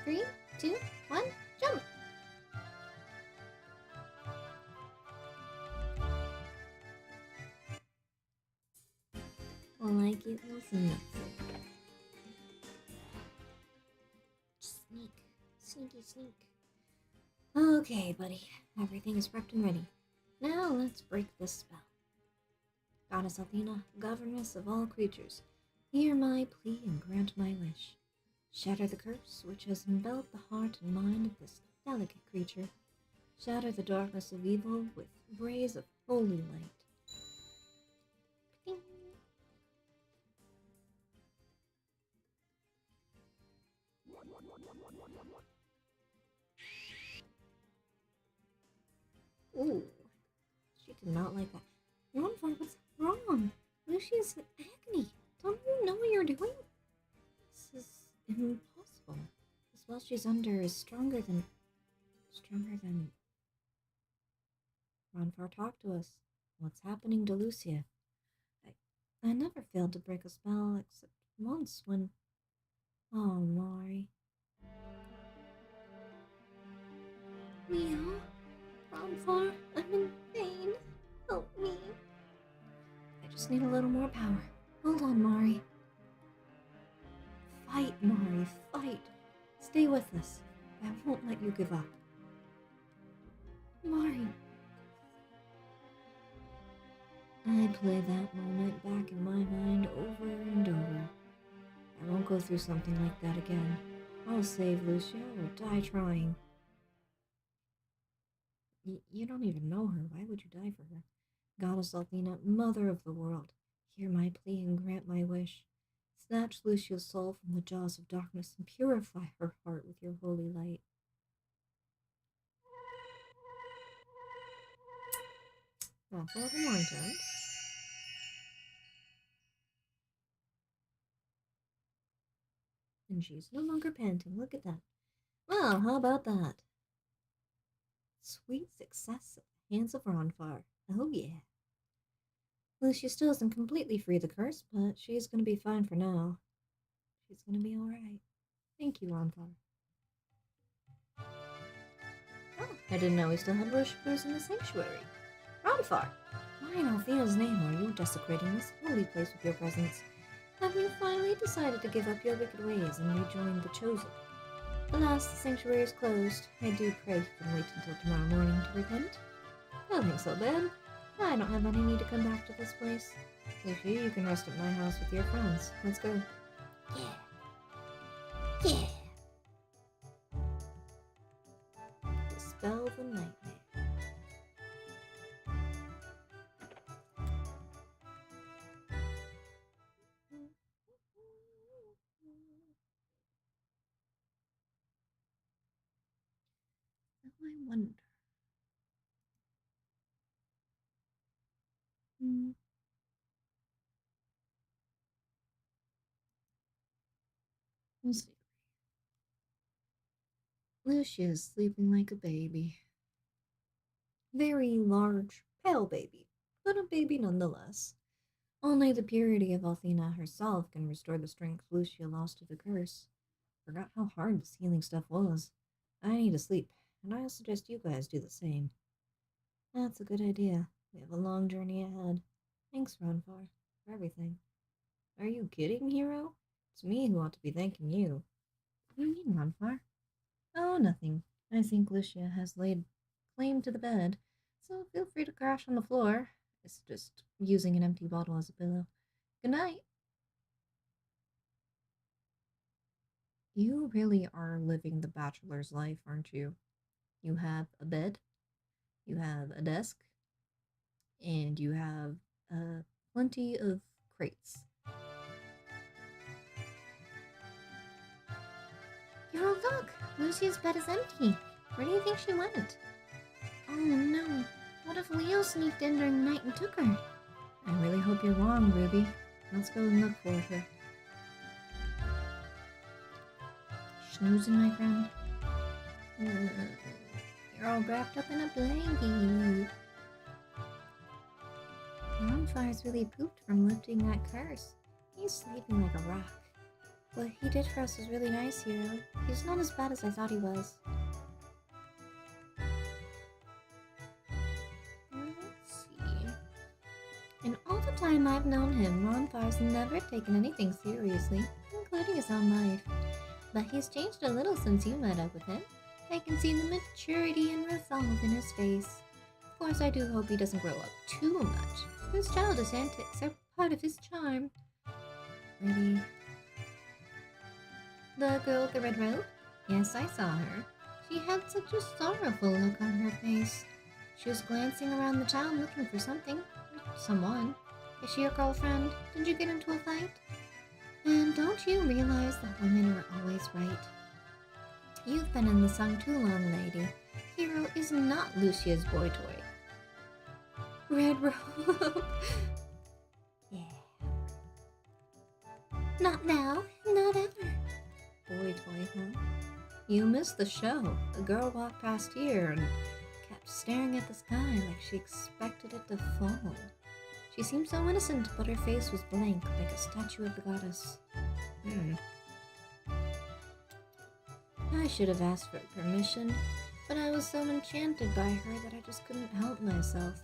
3, 2, 1, jump! Like it was nothing. Sneak. Sneaky sneak. Okay, buddy. Everything is prepped and ready. Now let's break this spell. Goddess Athena, governess of all creatures, hear my plea and grant my wish. Shatter the curse which has enveloped the heart and mind of this delicate creature. Shatter the darkness of evil with rays of holy light. Ding. Ooh, she did not like that. Ronfar, what's wrong? Lucia's in agony. Don't you know what you're doing? This is impossible. The spell she's under is stronger than... Ronfar, talk to us. What's happening to Lucia? I never failed to break a spell except once when... Oh, Mari. Leo? Ronfar, I'm in pain. Help me. I just need a little more power. Hold on, Mari. Fight, Mari, fight. Stay with us. I won't let you give up. Mari. I play that moment back in my mind over and over. I won't go through something like that again. I'll save Lucia or die trying. You don't even know her. Why would you die for her? Goddess Althena, mother of the world, hear my plea and grant my wish. Snatch Lucia's soul from the jaws of darkness and purify her heart with your holy light. Well, for the more intense. And she's no longer panting. Look at that. Well, how about that? Sweet success at the hands of Ronfar. Oh yeah. Lucia still isn't completely free of the curse, but she's gonna be fine for now. She's gonna be alright. Thank you, Ronfar. Oh, I didn't know we still had worshippers in the sanctuary. Ronfar! Why in Althea's name are you desecrating this holy place with your presence? Have you finally decided to give up your wicked ways and rejoin the Chosen? Alas, the sanctuary is closed. I do pray you can wait until tomorrow morning to repent. Nothing so bad. I don't have any need to come back to this place. If you can rest at my house with your friends. Let's go. Yeah. Yeah. Dispel the nightmare. Now I wonder. We'll see. Lucia is sleeping like a baby. Very large, pale baby, but a baby nonetheless. Only the purity of Althena herself can restore the strength Lucia lost to the curse. Forgot how hard this healing stuff was. I need to sleep, and I suggest you guys do the same. That's a good idea. We have a long journey ahead. Thanks, Ronfar, for everything. Are you kidding, Hero? It's me who ought to be thanking you. What do you mean, Ronfar? Oh, nothing. I think Lucia has laid claim to the bed, so feel free to crash on the floor. It's just using an empty bottle as a pillow. Good night. You really are living the bachelor's life, aren't you? You have a bed, you have a desk, and you have plenty of crates. Hero, look! Lucia's bed is empty. Where do you think she went? Oh no. What if Leo sneaked in during the night and took her? I really hope you're wrong, Ruby. Let's go and look for her. Snoozing, my friend. You're all wrapped up in a blankie. Ronfar's really pooped from lifting that curse. He's sleeping like a rock. What he did for us was really nice, Hero. He's not as bad as I thought he was. Let's see. In all the time I've known him, Ronfar's never taken anything seriously, including his own life. But he's changed a little since you met up with him. I can see the maturity and resolve in his face. Of course, I do hope he doesn't grow up too much. His childish antics are part of his charm. Lady. The girl with the red robe? Yes, I saw her. She had such a sorrowful look on her face. She was glancing around the town looking for something. Someone. Is she your girlfriend? Did you get into a fight? And don't you realize that women are always right? You've been in the sun too long, lady. Hero is not Lucia's boy toy. Red robe. Yeah. Not now, not ever. Boy toy, huh? You missed the show. A girl walked past here and kept staring at the sky like she expected it to fall. She seemed so innocent, but her face was blank, like a statue of the goddess. I should have asked for permission, but I was so enchanted by her that I just couldn't help myself.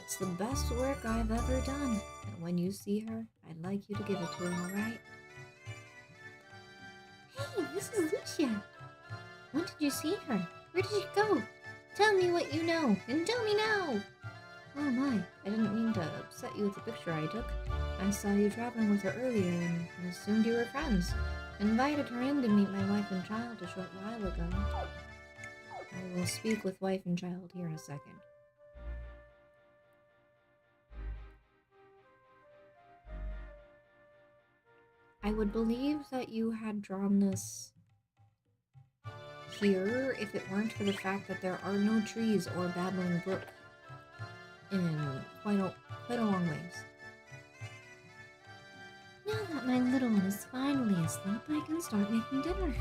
It's the best work I've ever done, and when you see her, I'd like you to give it to her, alright? Hey, this is Lucia. When did you see her? Where did she go? Tell me what you know, and tell me now! Oh my, I didn't mean to upset you with the picture I took. I saw you traveling with her earlier and assumed you were friends. Invited her in to meet my wife and child a short while ago. I will speak with wife and child here in a second. I would believe that you had drawn this here if it weren't for the fact that there are no trees or babbling brook in quite a long ways. Now that my little one is finally asleep, I can start making dinner.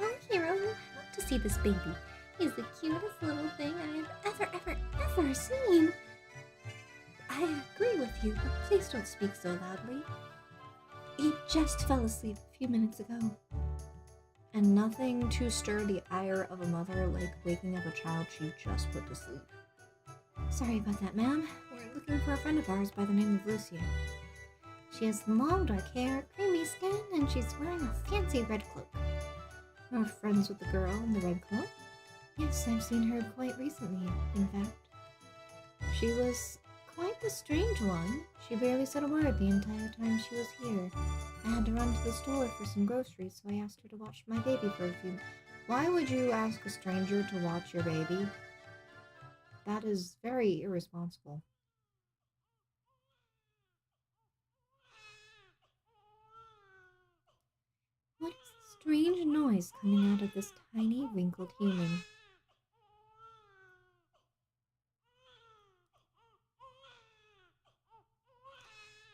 Oh, Hero, you have to see this baby. He's the cutest little thing I have ever seen. I agree with you, but please don't speak so loudly. He just fell asleep a few minutes ago. And nothing to stir the ire of a mother like waking up a child she just put to sleep. Sorry about that, ma'am. We're looking for a friend of ours by the name of Lucia. She has long dark hair, creamy skin, and she's wearing a fancy red cloak. We're friends with the girl in the red cloak? Yes, I've seen her quite recently, in fact. She was quite the strange one. She barely said a word the entire time she was here. I had to run to the store for some groceries, so I asked her to watch my baby for a few. Why would you ask a stranger to watch your baby? That is very irresponsible. What is the strange noise coming out of this tiny, wrinkled human?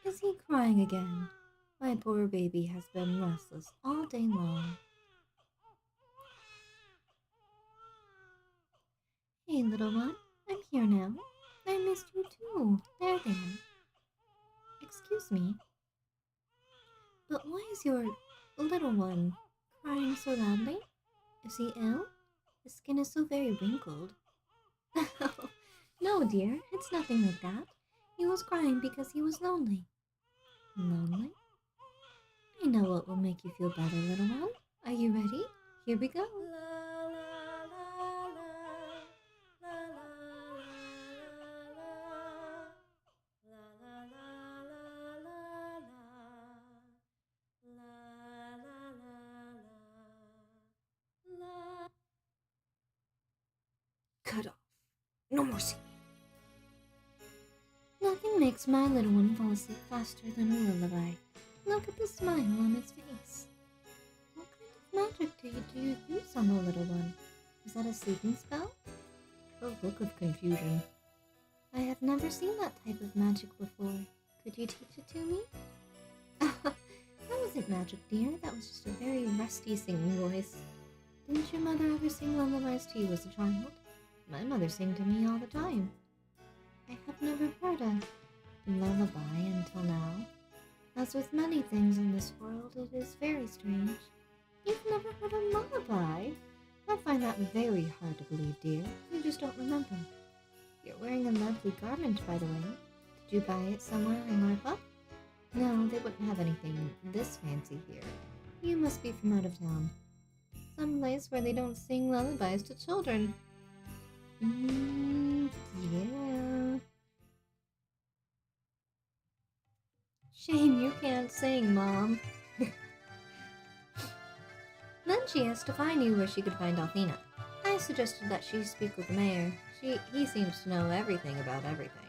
Is he crying again? My poor baby has been restless all day long. Hey, little one, I'm here now. I missed you too. There. Excuse me, but why is your little one crying so loudly? Is he ill? His skin is so very wrinkled. No, dear, it's nothing like that. He was crying because he was lonely. Lonely? I know what will make you feel better, little one. Are you ready? Here we go. Cut off. No more singing. Nothing makes my little one fall asleep faster than a lullaby. Look at the smile on his face. What kind of magic do you use on the little one? Is that a sleeping spell? A look of confusion. I have never seen that type of magic before. Could you teach it to me? That wasn't magic, dear. That was just a very rusty singing voice. Didn't your mother ever sing lullabies to you as a child? My mother sang to me all the time. I have never heard a lullaby until now. As with many things in this world, it is very strange. You've never heard a lullaby? I find that very hard to believe, dear. You just don't remember. You're wearing a lovely garment, by the way. Did you buy it somewhere in Marpa? No, they wouldn't have anything this fancy here. You must be from out of town. Some place where they don't sing lullabies to children. Yeah. Shame you can't sing, Mom. Then she asked to find you where she could find Althena. I suggested that she speak with the mayor. He seems to know everything about everything.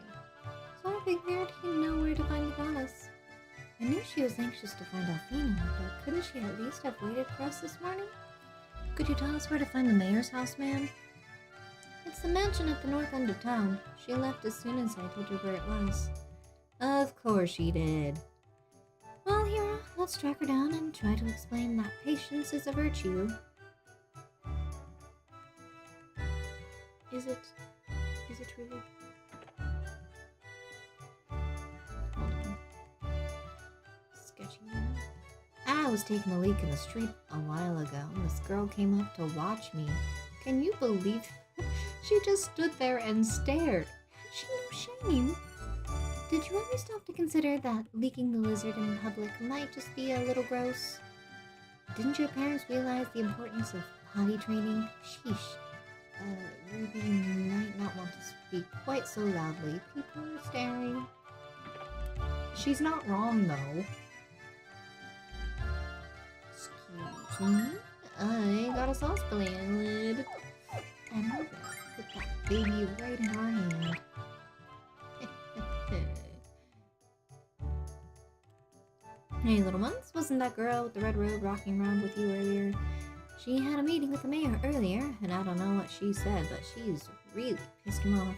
So I figured he'd know where to find the goddess. I knew she was anxious to find Althena, but couldn't she at least have waited for us this morning? Could you tell us where to find the mayor's house, ma'am? It's the mansion at the north end of town. She left as soon as I told her where it was. Of course she did. Well, Hero, let's track her down and try to explain that patience is a virtue. Is it really? Hold on. Sketchy now. I was taking a leak in the street a while ago, and this girl came up to watch me. Can you believe it? She just stood there and stared. Had she no shame? Did you ever stop to consider that leaking the lizard in public might just be a little gross? Didn't your parents realize the importance of potty training? Sheesh. Ruby might not want to speak quite so loudly. People are staring. She's not wrong, though. Excuse me? I got a saucepan lid. And we're gonna put that baby right in our hand. Hey, little ones, wasn't that girl with the red robe rocking around with you earlier? She had a meeting with the mayor earlier, and I don't know what she said, but she's really pissed him off.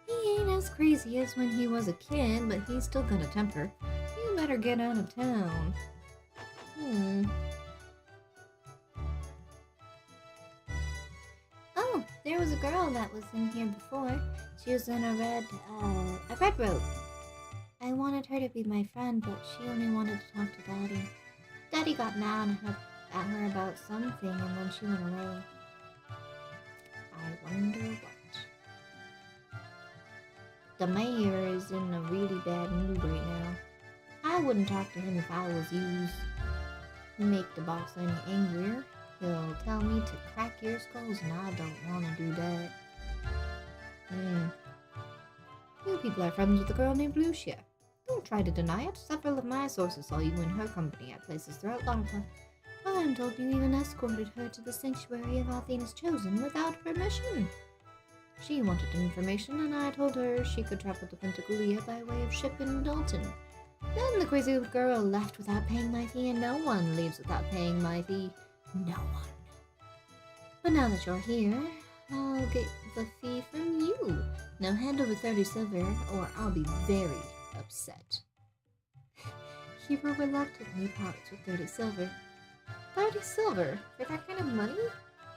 He ain't as crazy as when he was a kid, but he's still got a temper. You better get out of town. Oh, there was a girl that was in here before. She was in a red robe. I wanted her to be my friend, but she only wanted to talk to Daddy. Daddy got mad at her about something, and then she went away. I wonder what. The mayor is in a really bad mood right now. I wouldn't talk to him if I was you. Make the boss any angrier. He'll tell me to crack your skulls, and I don't want to do that. You people are friends with a girl named Lucia. Don't try to deny it. Several of my sources saw you in her company at places throughout Larva. I'm told you even escorted her to the sanctuary of Athena's Chosen without permission. She wanted information, and I told her she could travel to Pentagulia by way of ship in Dalton. Then the crazy girl left without paying my fee, and no one leaves without paying my fee. No one. But now that you're here, I'll get the fee from you. Now hand over 30 silver, or I'll be very upset. Hero reluctantly parts with 30 silver. 30 silver? For that kind of money?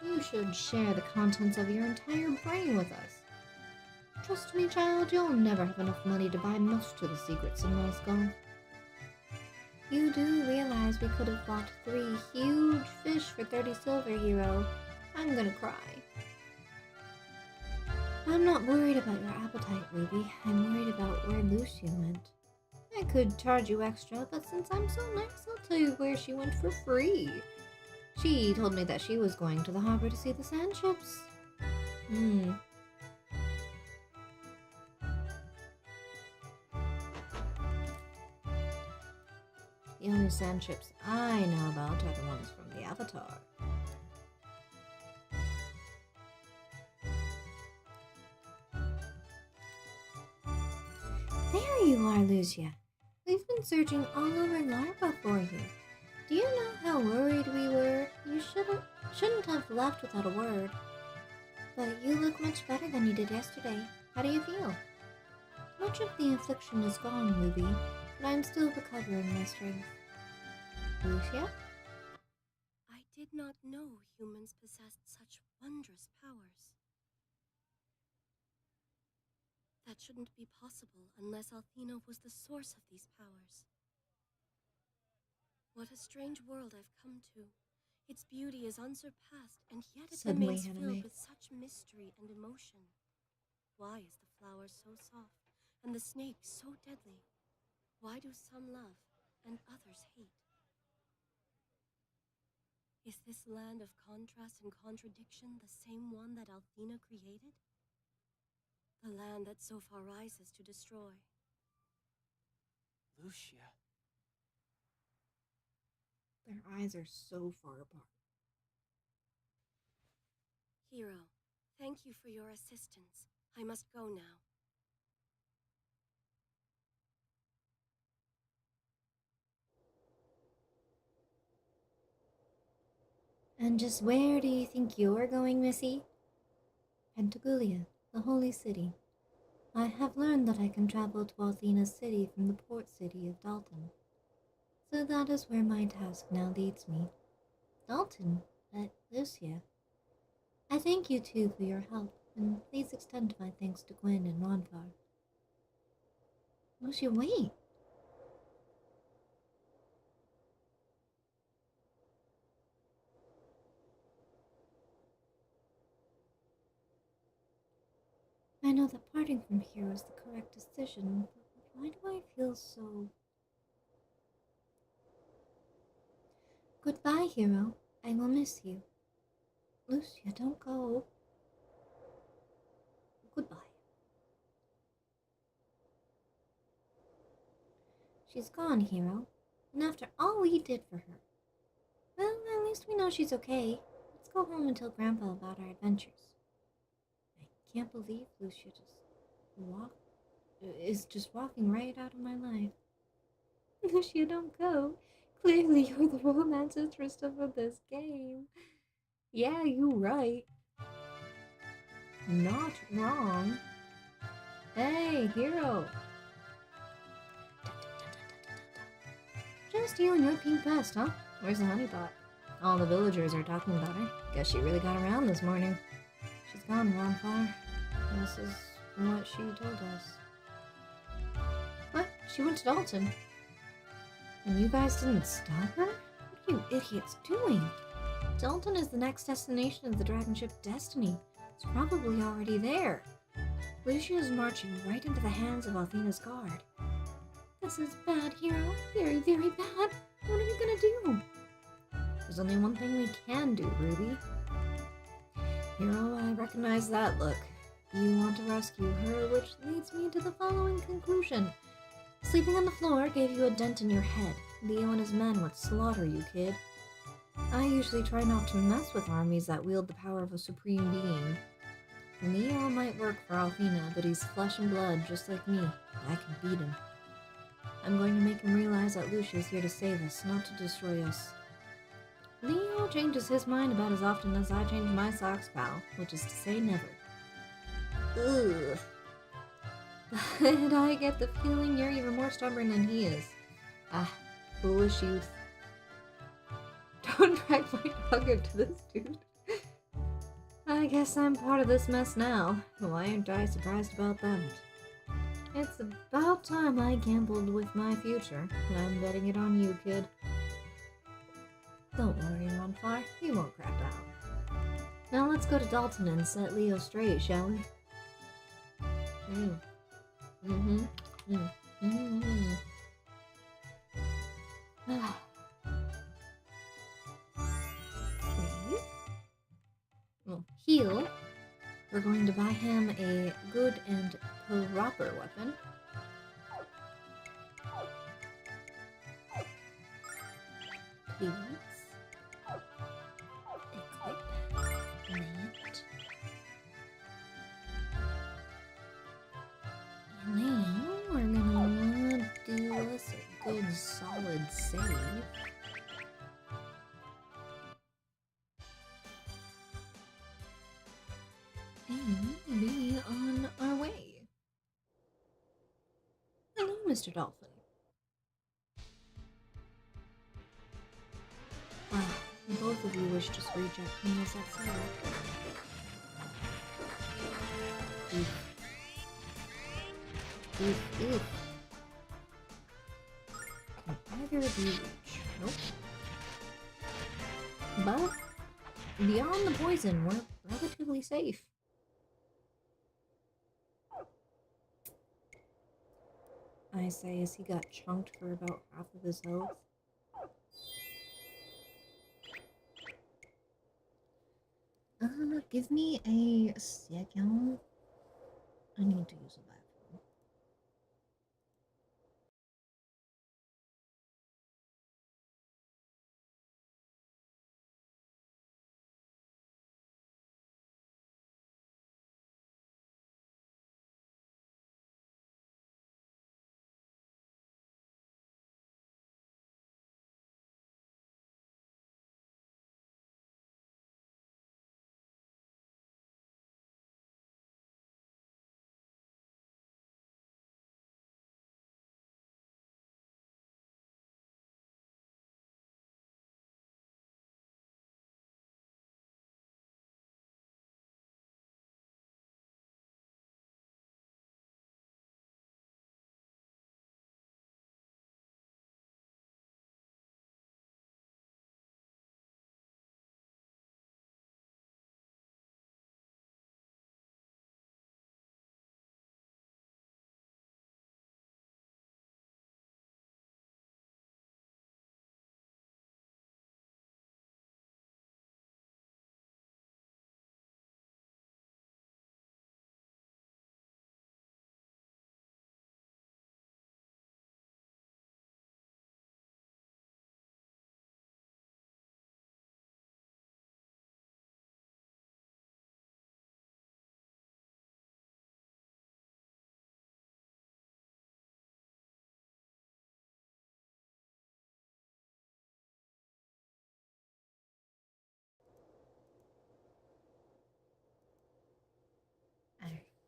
You should share the contents of your entire brain with us. Trust me, child, you'll never have enough money to buy most of the secrets in Moscow. You do realize we could have bought 3 huge fish for 30 silver, Hero. I'm gonna cry. I'm not worried about your appetite, Ruby. I'm worried about where Lucia went. I could charge you extra, but since I'm so nice, I'll tell you where she went for free. She told me that she was going to the harbor to see the sand ships. The only sand ships I know about are the ones from the Avatar. There you are, Lucia. We've been searching all over Larva for you. Do you know how worried we were? You shouldn't have left without a word. But you look much better than you did yesterday. How do you feel? Much of the affliction is gone, Ruby, but I'm still recovering my strength. Lucia? I did not know humans possessed such wondrous powers. That shouldn't be possible unless Althena was the source of these powers. What a strange world I've come to. Its beauty is unsurpassed, and yet it remains filled with such mystery and emotion. Why is the flower so soft, and the snake so deadly? Why do some love, and others hate? Is this land of contrast and contradiction the same one that Althena created? The land that so far rises to destroy. Lucia. Their eyes are so far apart. Hero, thank you for your assistance. I must go now. And just where do you think you're going, Missy? Pentagulia, the holy city. I have learned that I can travel to Athena's city from the port city of Dalton. So that is where my task now leads me. Dalton, but Lucia. I thank you too for your help, and please extend my thanks to Gwen and Ronfar. Lucia, wait! I know that parting from here is the correct decision, but why do I feel so... Goodbye, hero. I will miss you. Lucia, don't go. Goodbye. She's gone, hero. And after all we did for her. Well, at least we know she's okay. Let's go home and tell Grandpa about our adventures. I can't believe Lucia is just walking right out of my life. Lucia, don't go. Clearly you're the romance interest of this game. Yeah, you right. Not wrong. Hey, hero. Just you and your pink vest, huh? Where's the honeypot? All the villagers are talking about her. Guess she really got around this morning. She's gone, Wildfire. This is what she told us. What? She went to Dalton. And you guys didn't stop her? What are you idiots doing? Dalton is the next destination of the dragon ship Destiny. It's probably already there. Lucia is marching right into the hands of Athena's guard. This is bad, hero. Very, very bad. What are we gonna do? There's only one thing we can do, Ruby. Hero, I recognize that look. You want to rescue her, which leads me to the following conclusion. Sleeping on the floor gave you a dent in your head. Leo and his men would slaughter you, kid. I usually try not to mess with armies that wield the power of a supreme being. Leo might work for Althena, but he's flesh and blood, just like me. I can beat him. I'm going to make him realize that Lucia's here to save us, not to destroy us. Leo changes his mind about as often as I change my socks, pal, which is to say never. Ugh. But I get the feeling you're even more stubborn than he is. Ah, foolish youth. Don't drag my dog into this, dude. I guess I'm part of this mess now. Why aren't I surprised about that? It's about time I gambled with my future. I'm betting it on you, kid. Don't worry, Ronfire. You won't crap out. Now let's go to Dalton and set Leo straight, shall we? Well, heal. We're going to buy him a good and proper weapon. Please. Equip that. And then we're gonna wanna do us a good solid save. And be on our way. Hello, Mr. Dolphin. Wow, both of you wish to reject me, is that so? Oof. Can either of you reach? Nope. But, beyond the poison, we're relatively safe. I say as he got chunked for about half of his health. Give me a second. I need to use a bathroom.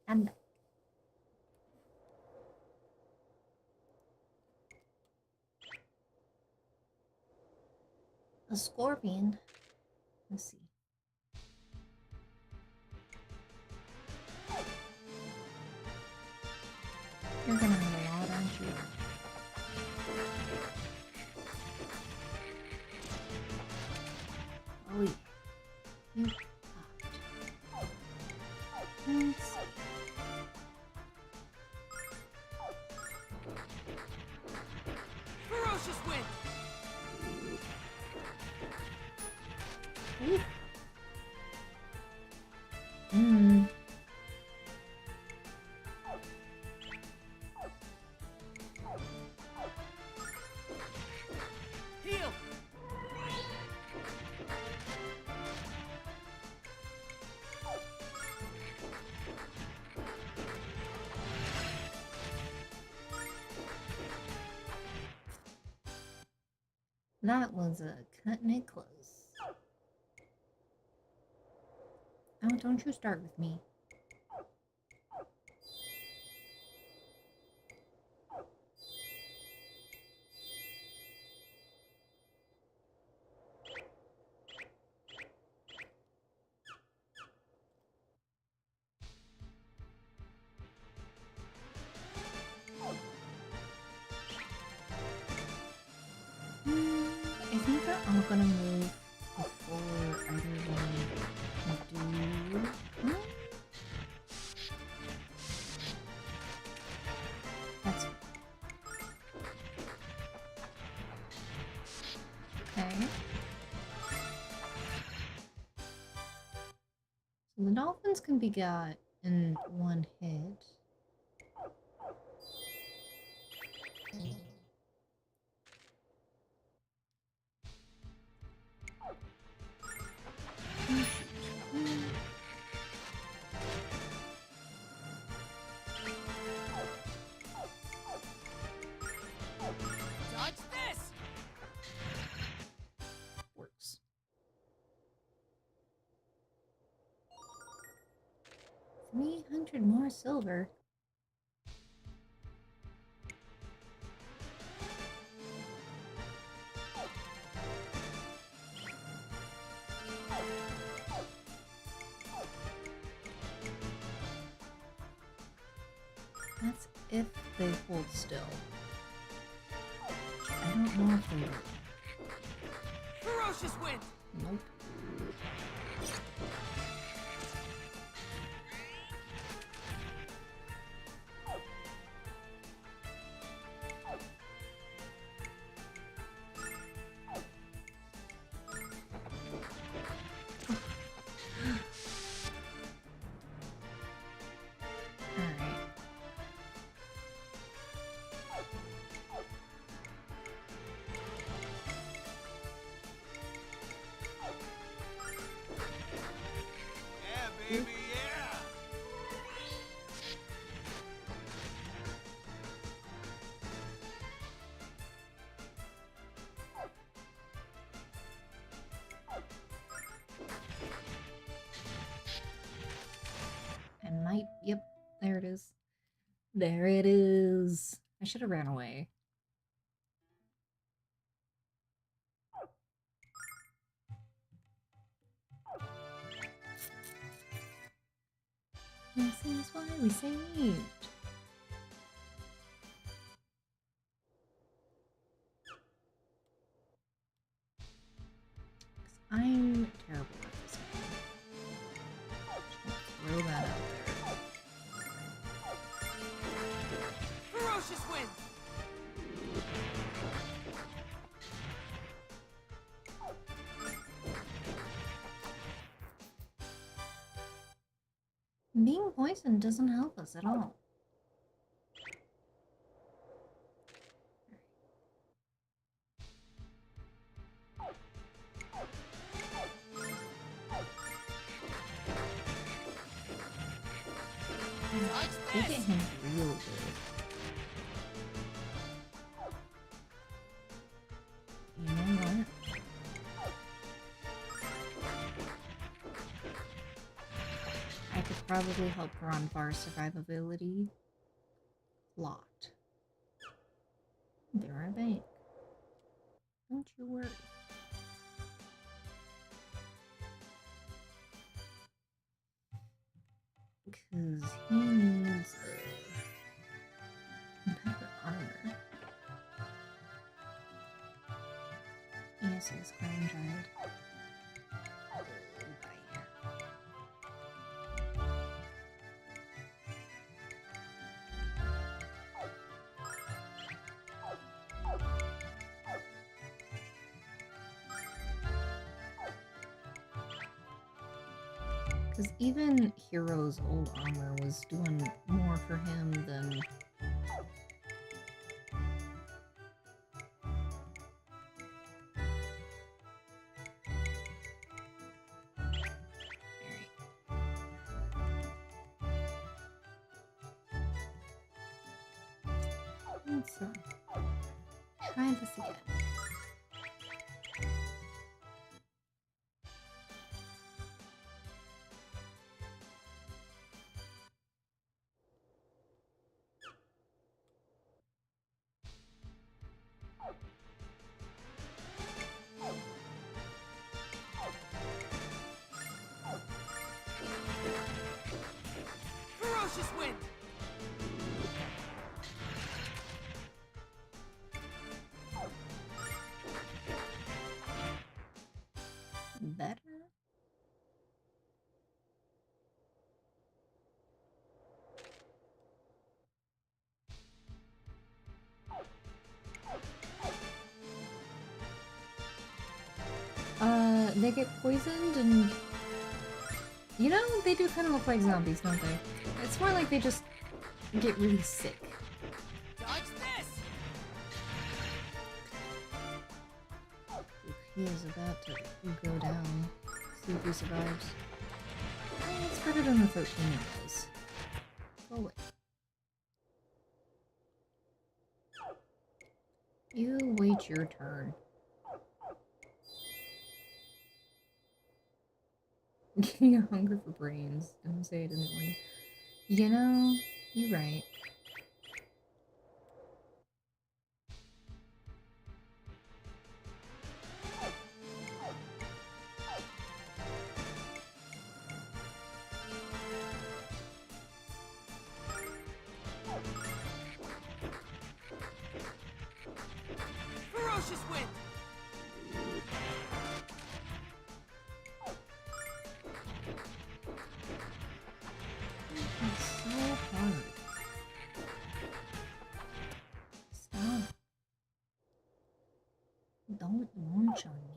And a scorpion. Let's see. You're gonna have a lot, aren't you? Oh yeah. You popped. Let's see. Ferocious wind! Ooh. Mm. Heal! That was a cutting it close. Oh, don't you start with me. I think they're all gonna move before either one do. Huh? That's okay. So the dolphins can be got in one hit. Dodge this! Works. 300 more silver. That's if they hold still. I don't know if they will. Ferocious wind! Nope. Alright. Yeah, baby, yeah! I might. Yep. There it is. There it is. I should have ran away. This is why we saved. I'm terrible at this game. Just throw that out there. Ferocious wind! Being poisoned doesn't help us at all. They get him real good. You know what? I could probably help her on far survivability. Locked. They're a bank. Don't you worry. Because he needs better armor. Yes, he's clown child. Because even Hero's old armor was doing more for him than... Let's try this again. Ferocious wind! Better? They get poisoned and... You know, they do kind of look like zombies, don't they? It's more like they just get really sick. Dodge this! He is about to go down. See if he survives. It's better than the 13 it was. Go away. You wait your turn. Your hunger for brains. Don't say it in the morning. You know, you're right. Ferocious wind! It's so hard. Stop. Don't launch on me.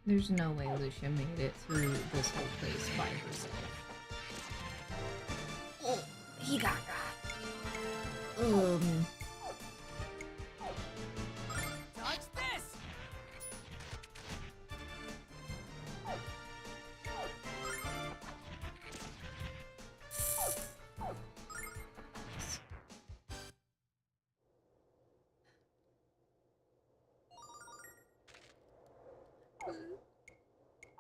There's no way Lucia made it through this whole place by herself. Oh, he got. Dodge this!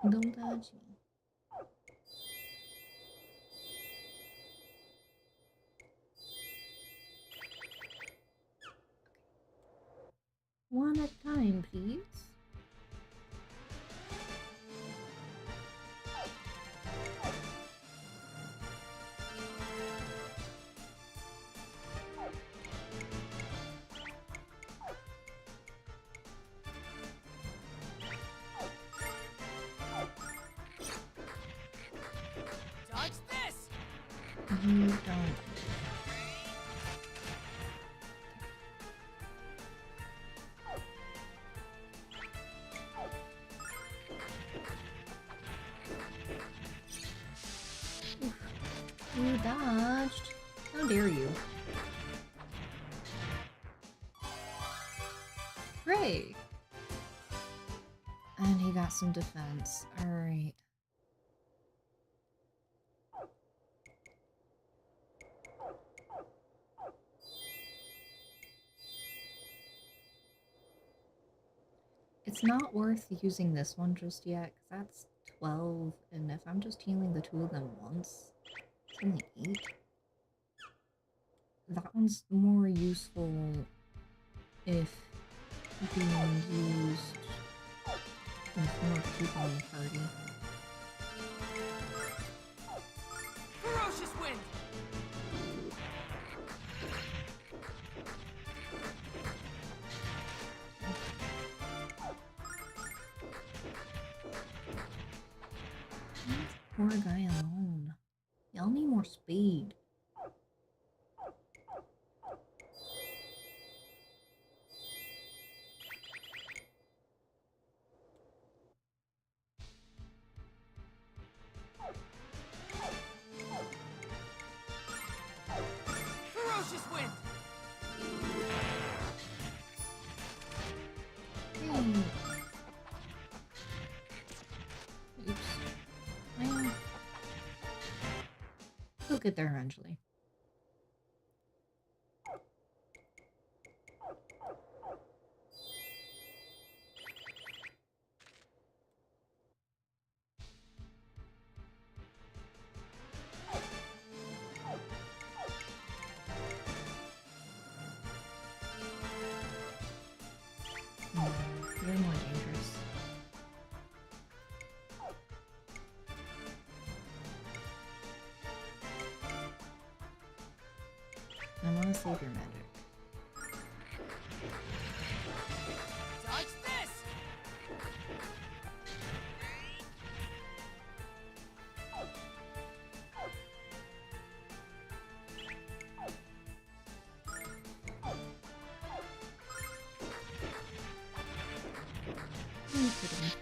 Don't touch me. One at a time, please. Dodge this! You don't. You dodged. How dare you? Great. And he got some defense. Alright. It's not worth using this one just yet, because that's 12, and if I'm just healing the two of them once, it's only 8. That one's more useful if being used with more people in the party. Ferocious wind! Poor guy alone. Y'all need more speed. Ferocious wind! Hey. Oops. Well, we'll get there eventually. You're more dangerous. I want to save your magic. Dodge this! You kidding?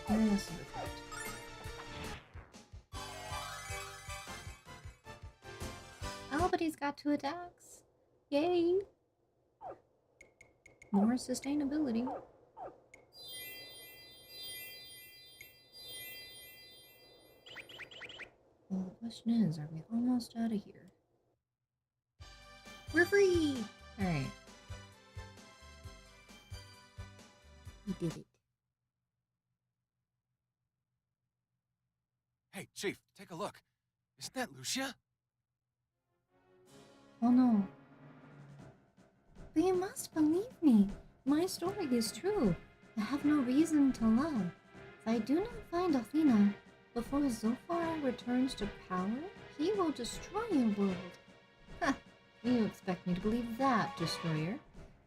Where else is it? Oh, but he's got 2 attacks. Yay! More sustainability. Well, the question is, are we almost out of here? We're free! Alright. We did it. Hey, Chief, take a look. Isn't that Lucia? Oh no. But you must believe me. My story is true. I have no reason to lie. If I do not find Athena before Zophar returns to power, he will destroy your world. Ha! You expect me to believe that, Destroyer?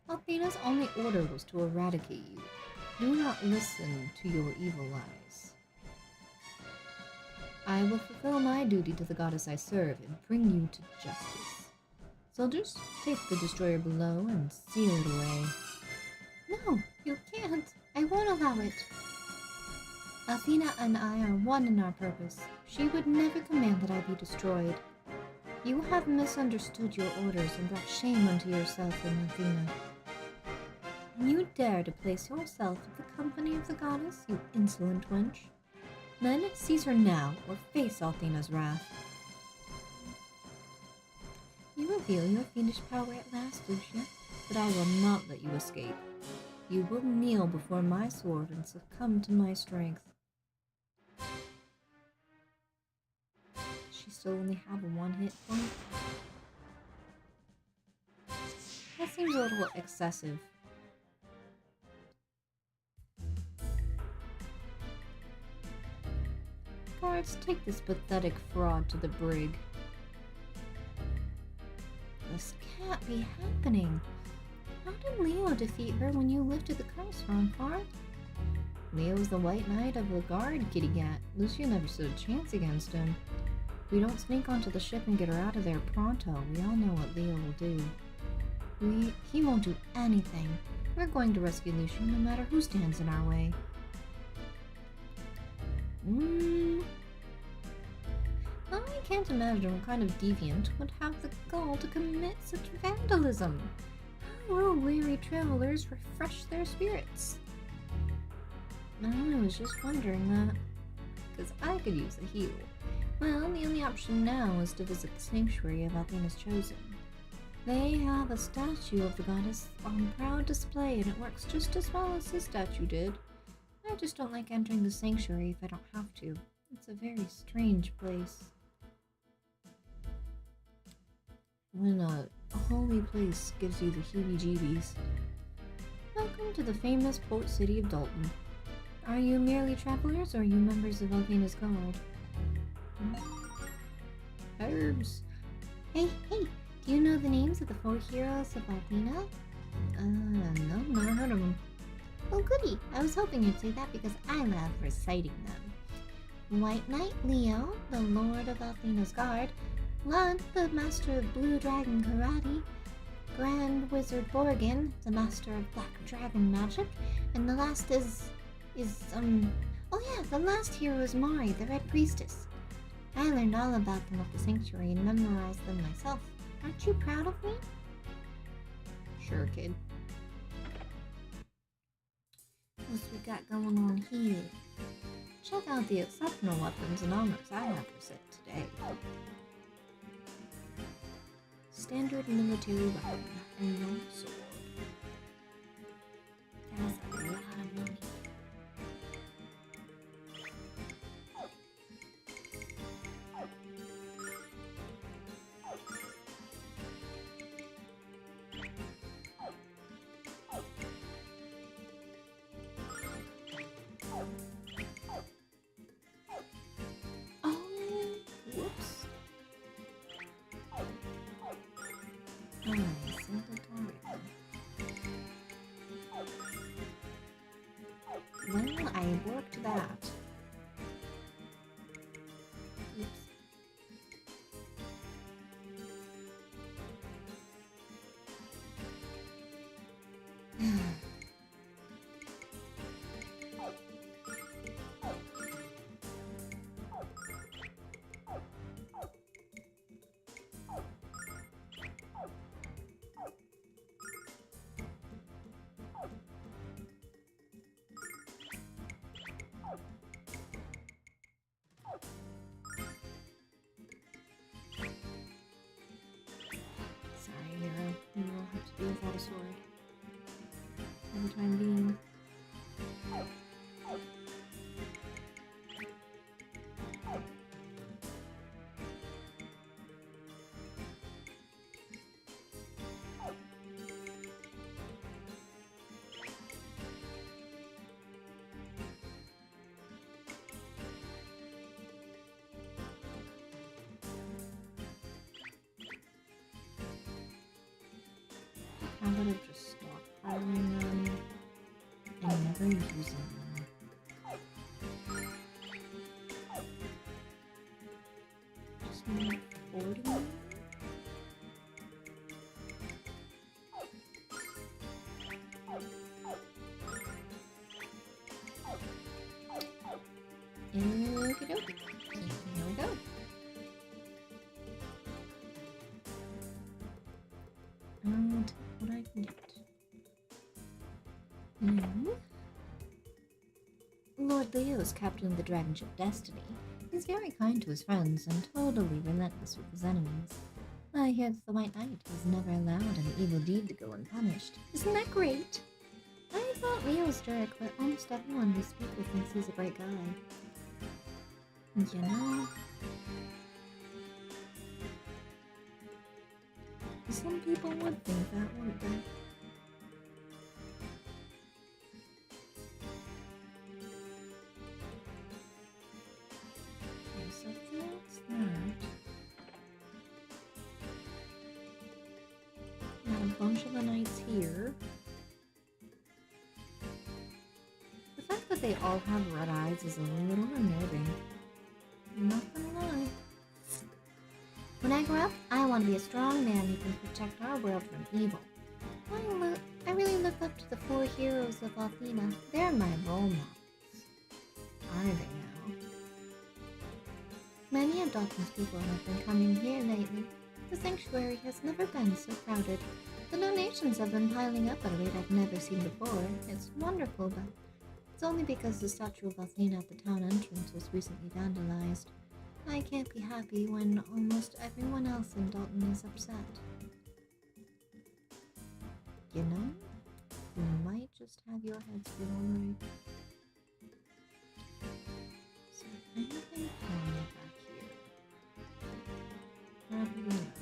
Athena's only order was to eradicate you. Do not listen to your evil lies. I will fulfill my duty to the goddess I serve and bring you to justice. Soldiers, take the destroyer below and seal it away. No, you can't. I won't allow it. Athena and I are one in our purpose. She would never command that I be destroyed. You have misunderstood your orders and brought shame unto yourself and Athena. You dare to place yourself in the company of the goddess, you insolent wench? Then seize her now, or face Athena's wrath. You reveal your fiendish power at last, Lucia, but I will not let you escape. You will kneel before my sword and succumb to my strength. She still only have a 1 hit point? That seems a little excessive. Guards, take this pathetic fraud to the brig. This can't be happening. How did Leo defeat her when you lifted the curse, Ronfar? Leo's the white knight of the guard, kitty cat. Lucia never stood a chance against him. If we don't sneak onto the ship and get her out of there pronto, we all know what Leo will do. He won't do anything. We're going to rescue Lucia no matter who stands in our way. I can't imagine what kind of deviant would have the gall to commit such vandalism. How will weary travelers refresh their spirits? I was just wondering that, because I could use a heal. Well, the only option now is to visit the sanctuary of Athena's Chosen. They have a statue of the goddess on proud display, and it works just as well as this statue did. I just don't like entering the sanctuary if I don't have to. It's a very strange place. When a holy place gives you the heebie-jeebies. Welcome to the famous port city of Dalton. Are you merely travelers, or are you members of Athena's Guard? Herbs. Hey, do you know the names of the 4 heroes of Athena? No, never heard of them. Oh, goody. I was hoping you'd say that because I love reciting them. White Knight Leo, the Lord of Athena's Guard. Lund, the Master of Blue Dragon Karate. Grand Wizard Borgin, the Master of Black Dragon Magic. And the last oh yeah, the last hero is Mari, the Red Priestess. I learned all about them at the sanctuary and memorized them myself. Aren't you proud of me? Sure, kid. What's we got going on here? Check out the exceptional weapons and armors I have for sale today. Standard military weapon and long sword. That's a lot of money. Well, I worked that. Oops. You will have to do without a sword. For the time being. I would have just stockpiling them and never using them. Just need 40 more. Okie dokie. Here we go. And what I can get. Lord Leo is captain of the dragon ship Destiny. He's very kind to his friends and totally relentless with his enemies. I hear that the White Knight has never allowed an evil deed to go unpunished. Isn't that great? I thought Leo was jerk, but almost everyone we speak with thinks he's a great guy. You know, some people would think that, wouldn't they? Okay, so that's that. Got a bunch of the knights here. The fact that they all have red eyes is a little unnerving. I'm not gonna lie. When I grow up, I want to be a strong man who can protect our world from evil. I really look up to the 4 heroes of Athena. They're my role models. Are they now? Many of Dalton's people have been coming here lately. The sanctuary has never been so crowded. The donations have been piling up at a rate I've never seen before. It's wonderful, but it's only because the statue of Athena at the town entrance was recently vandalized. I can't be happy when almost everyone else in Dalton is upset. You know, you might just have your head screwed on right. Is there anything funny back here? Probably not.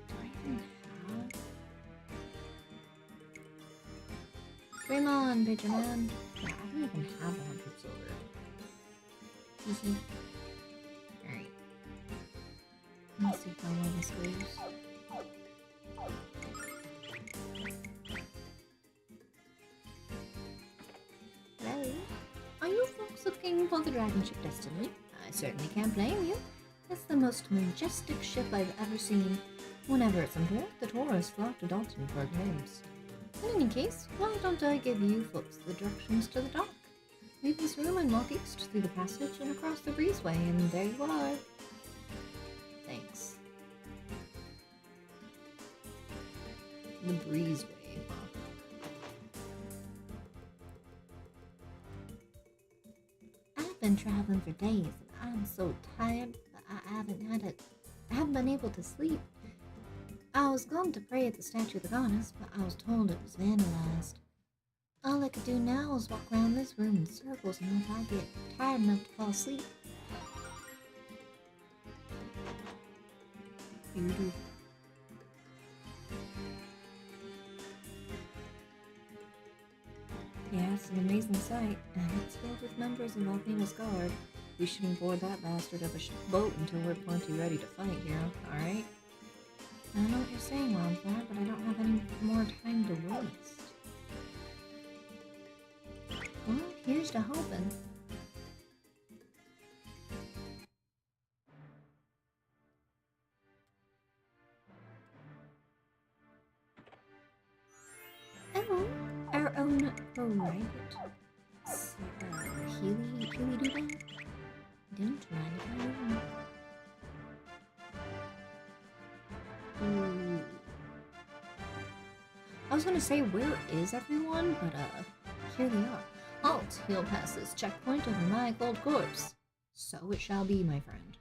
Do I even have? Dream on, Pager Man. Yeah, I don't even have 100 silver. Easy. Alright. Let's see how well this goes. Hello? Are you folks looking for the Dragon Ship Destiny? I certainly can't blame you. It's the most majestic ship I've ever seen. Whenever it's in port, the tourists flock to Dalton for a glimpse. In any case, why don't I give you folks the directions to the dock? Leave this room and walk east through the passage and across the breezeway, and there you are. Thanks. The breezeway, huh? I've been traveling for days, and I'm so tired that I haven't been able to sleep. I was going to pray at the statue of the goddess, but I was told it was vandalized. All I could do now is walk around this room in circles and hope I get tired enough to fall asleep. Beautiful. Yeah, it's an amazing sight, and it's filled with members of Althena's Guard. We shouldn't board that bastard of a boat until we're plenty ready to fight, hero, alright? I know what you're saying, Ronfire, but I don't have any more time to waste. Well, here's to hoping. Oh, our own private Healy Doodle? Don't mind if I will. Ooh. I was gonna say, where is everyone? But, here they are. Halt! You'll pass this checkpoint over my cold corpse. So it shall be, my friend.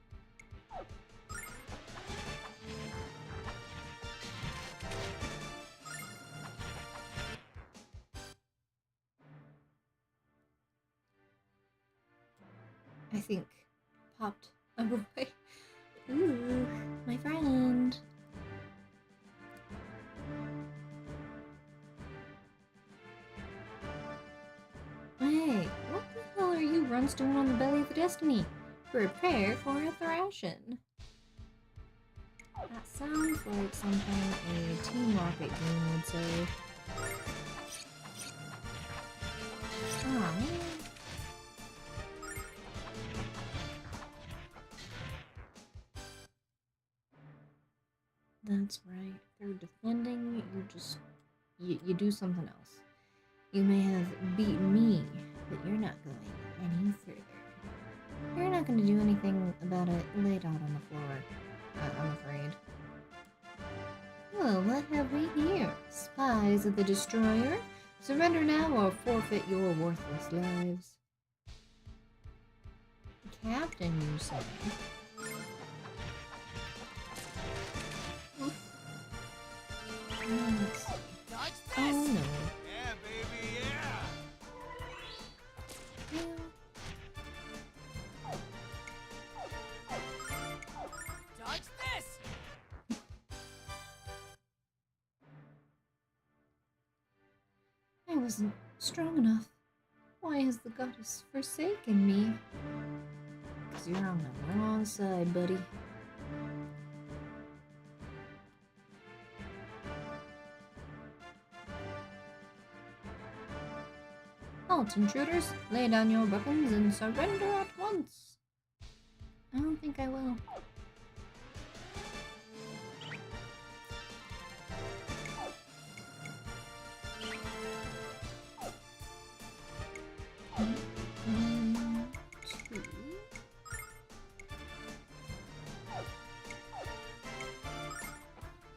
I think popped a boy. Ooh, my friend. Hey, what the hell are you runs doing on the belly of the Destiny? Prepare for a thrashing. That sounds like something a Team Rocket game would say. Aw, man. That's right. If they're defending, you do something else. You may have beaten me, but you're not going any further. You're not going to do anything about it laid out on the floor, I'm afraid. Well, what have we here? Spies of the Destroyer? Surrender now or forfeit your worthless lives. Captain, you say? Oh no. Yeah, baby, yeah! Dodge this! I wasn't strong enough. Why has the goddess forsaken me? 'Cause you're on the wrong side, buddy. Halt, intruders! Lay down your weapons and surrender at once! I don't think I will. Two.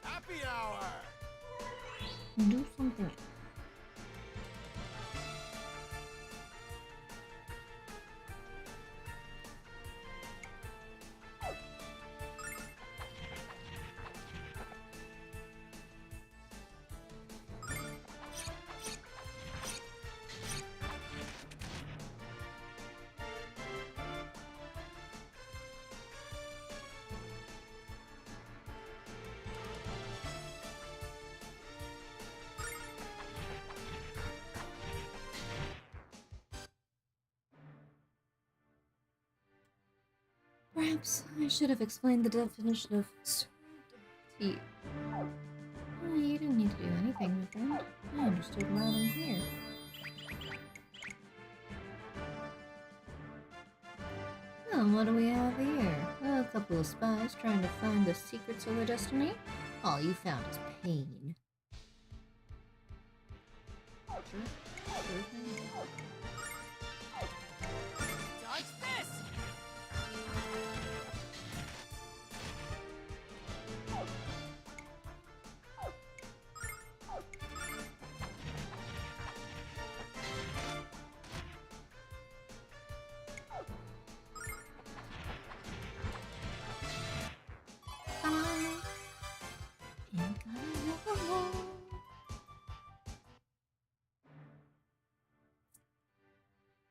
Happy hour! Do something. Perhaps I should have explained the definition of certainty. Oh, you didn't need to do anything, my friend. I understood loud and clear. Well, what do we have here? A couple of spies trying to find the secrets of their destiny? All you found is pain. Sure thing. Dodge this!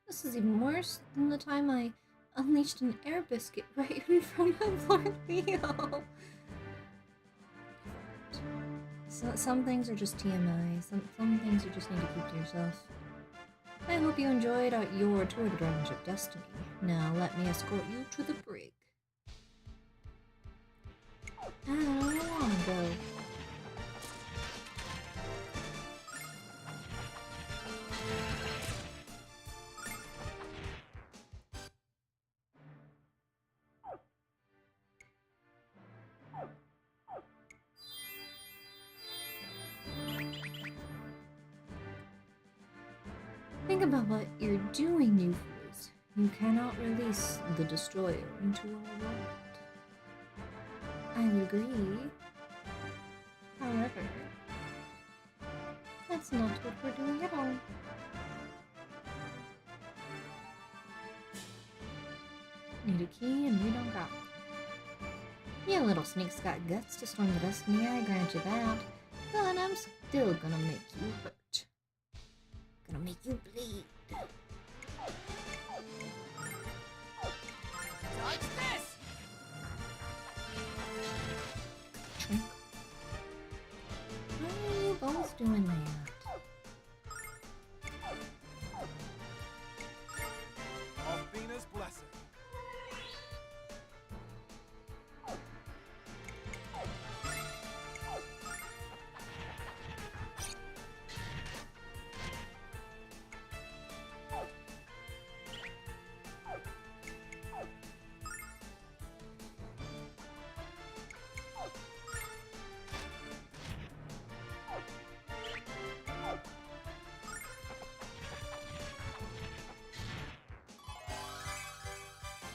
This is even worse than the time I unleashed an air biscuit right in front of Lord Leo. So, some things are just TMI. Some things you just need to keep to yourself. I hope you enjoyed your tour of the Dragon Ship Destiny. Now let me escort you to the brig. I don't want to go. Think about what you're doing, you fools. You cannot release the destroyer into our world. I would agree. However, that's not what we're doing at all. Need a key and we don't got it. You little sneaks got guts to storm the Destiny, I grant you that. But I'm still gonna make you hurt. Gonna make you bleed. Dodge this! Trink. Why are you both doing that? Athena's blessing.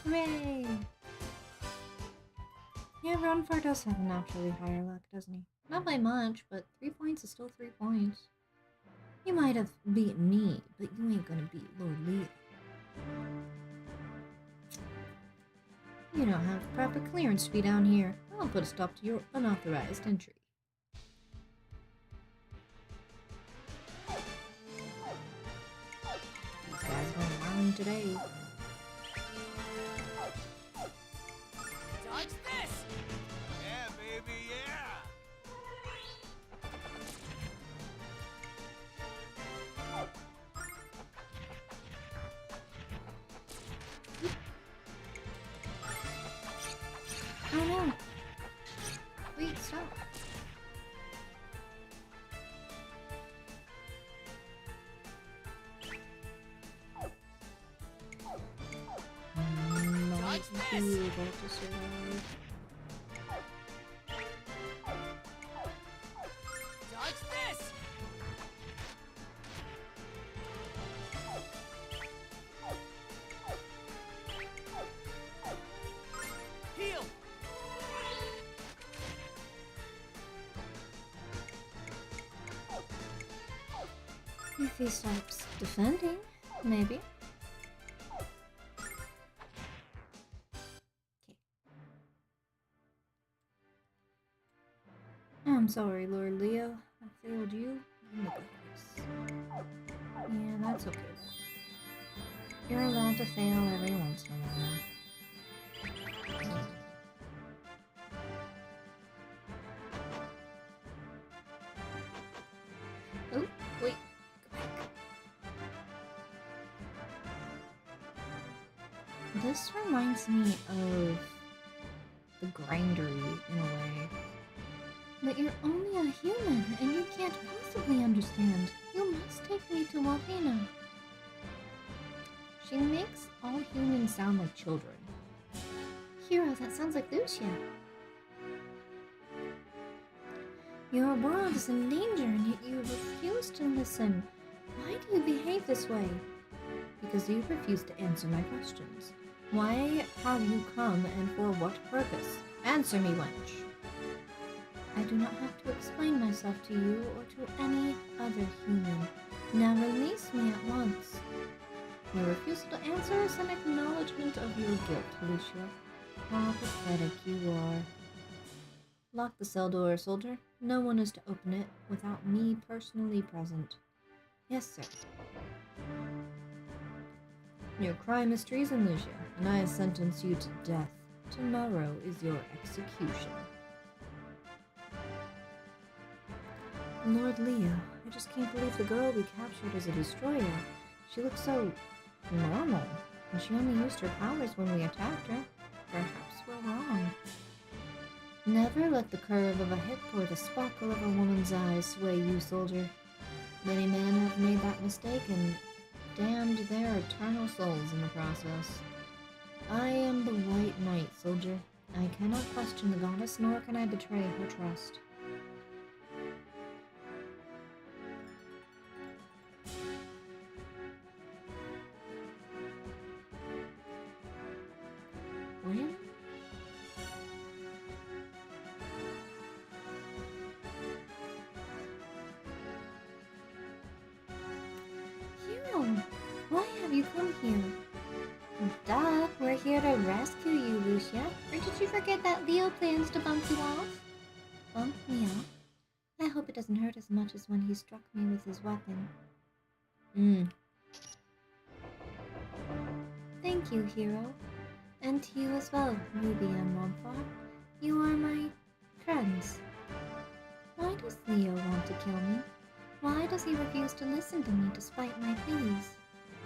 Hooray! Yeah, Ronfar does have a naturally higher luck, doesn't he? Not by much, but 3 points is still 3 points. You might have beaten me, but you ain't gonna beat Lord Leo. You don't have proper clearance to be down here. I'll put a stop to your unauthorized entry. These guys gonna learn today. Dodge this! Yeah, baby, yeah! Oh no! Wait, stop. Might be able to survive. Dodge this! Heal! If he stops defending, maybe. I'm sorry, Lord Leo. I failed you and the goddess. Yeah, that's okay though. You're allowed to fail every once in a while. Oh, wait. Go back. this reminds me of the Grindery in a way. But you're only a human, and you can't possibly understand. You must take me to Athena. She makes all humans sound like children. Hero, that sounds like Lucia. Your world is in danger, and yet you refuse to listen. Why do you behave this way? Because you refuse to answer my questions. Why have you come, and for what purpose? Answer me, wench. I do not have to explain myself to you or to any other human. Now release me at once. Your refusal to answer is an acknowledgement of your guilt, Lucia. How pathetic you are. Lock the cell door, soldier. No one is to open it without me personally present. Yes, sir. Your crime is treason, Lucia, and I sentence you to death. Tomorrow is your execution. Lord Leo, I just can't believe the girl we captured as a destroyer. She looks so normal, and she only used her powers when we attacked her. Perhaps we're wrong. Never let the curve of a hip or the sparkle of a woman's eyes sway you, soldier. Many men have made that mistake and damned their eternal souls in the process. I am the White Knight, soldier. I cannot question the goddess, nor can I betray her trust. Well? Hero, why have you come here? Duh, we're here to rescue you, Lucia. Or did you forget that Leo plans to bump you off? Bump me off? I hope it doesn't hurt as much as when he struck me with his weapon. Thank you, Hero. And to you as well, Ruby and Montfort. You are my friends. Why does Leo want to kill me? Why does he refuse to listen to me despite my pleas?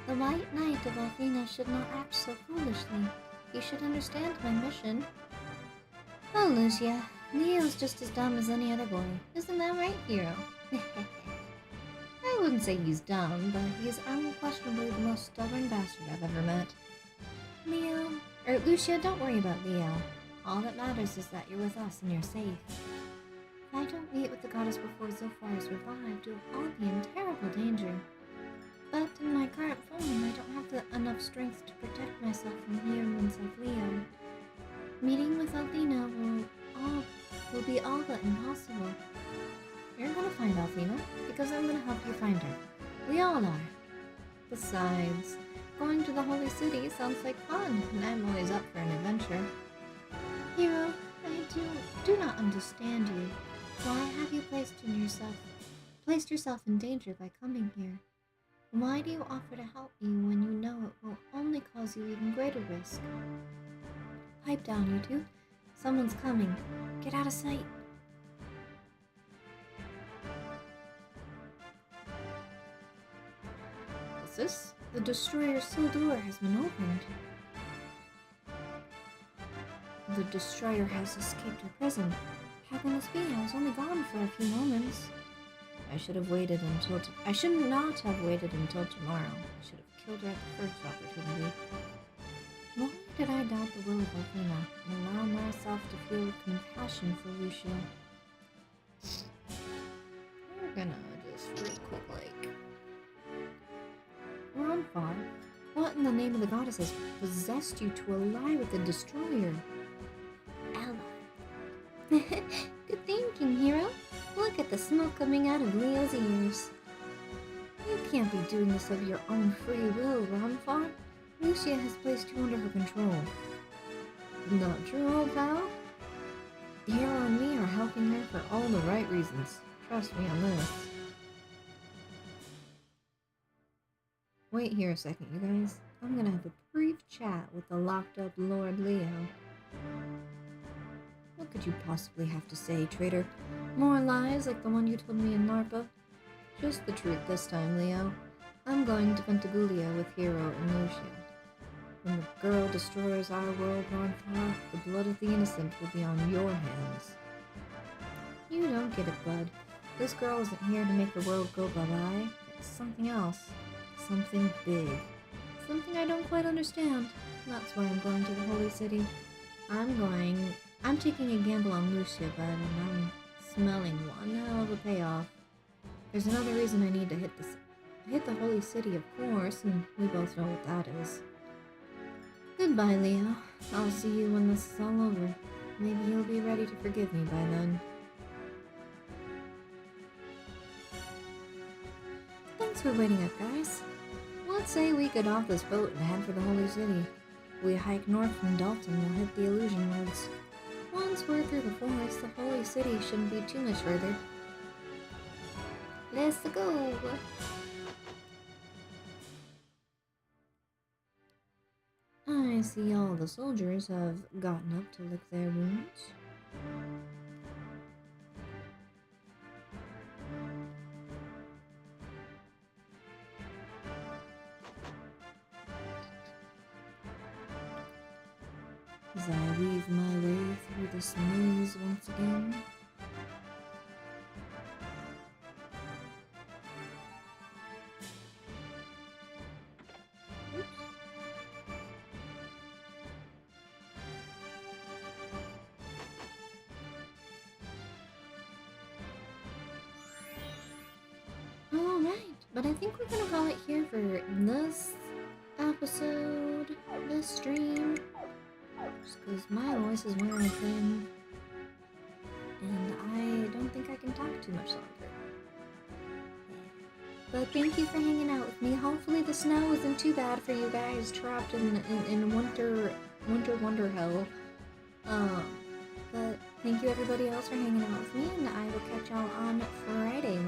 The White Knight of Athena should not act so foolishly. He should understand my mission. Oh, Lucia, Leo's just as dumb as any other boy. Isn't that right, Hero? I wouldn't say he's dumb, but he is unquestionably the most stubborn bastard I've ever met. Lucia, don't worry about Leo. All that matters is that you're with us and you're safe. If I don't meet with the goddess before Zophar is revived, you'll all be in terrible danger. But in my current form, I don't have enough strength to protect myself from humans like Leo. Meeting with Athena will be all but impossible. You're gonna find Athena, because I'm gonna help you find her. We all are. Besides, going to the Holy City sounds like fun, and I'm always up for an adventure. Hero, I do not understand you. Why have you placed yourself in danger by coming here? Why do you offer to help me when you know it will only cause you even greater risk? Pipe down, you two. Someone's coming. Get out of sight. What's this? The destroyer's cell door has been opened. The destroyer has escaped her prison. How can this be? I was only gone for a few moments. I should not have waited until tomorrow. I should have killed her at the first opportunity. Why did I doubt the will of Athena and allow myself to feel compassion for Lucia? We're gonna just real quick, we're on far. What in the name of the goddess has possessed you to ally with the destroyer? Ally. Good thinking, Hero. Look at the smoke coming out of Leo's ears. You can't be doing this of your own free will, Ronfar. Lucia has placed you under her control. Not true, old pal? Hero and me are helping her for all the right reasons. Trust me on this. Wait here a second, you guys. I'm gonna have a brief chat with the locked-up Lord Leo. What could you possibly have to say, traitor? More lies like the one you told me in Narpa? Just the truth this time, Leo. I'm going to Ventagulia with Hero and Lucia. When the girl destroys our world, Northar, the blood of the innocent will be on your hands. You don't get it, bud. This girl isn't here to make the world go bye-bye. It's something else. Something big. Something I don't quite understand. That's why I'm going to the Holy City. I'm taking a gamble on Lucia, bud, and I'm smelling one hell of a payoff. There's another reason I need to hit the Holy City, of course, and we both know what that is. Goodbye, Leo. I'll see you when this is all over. Maybe you'll be ready to forgive me by then. Thanks for waiting up, guys. Let's say we get off this boat and head for the Holy City. We hike north from Dalton and we'll hit the Illusion Woods. Once we're through the forest, the Holy City shouldn't be too much further. Let's go! I see all the soldiers have gotten up to lick their wounds. As I weave my way through this maze once again. Oops. Alright, but I think we're gonna call it here for this episode, this stream. Just because my voice is wearing thin, and I don't think I can talk too much longer. But thank you for hanging out with me. Hopefully the snow isn't too bad for you guys trapped in winter wonder hell. But thank you everybody else for hanging out with me, and I will catch y'all on Friday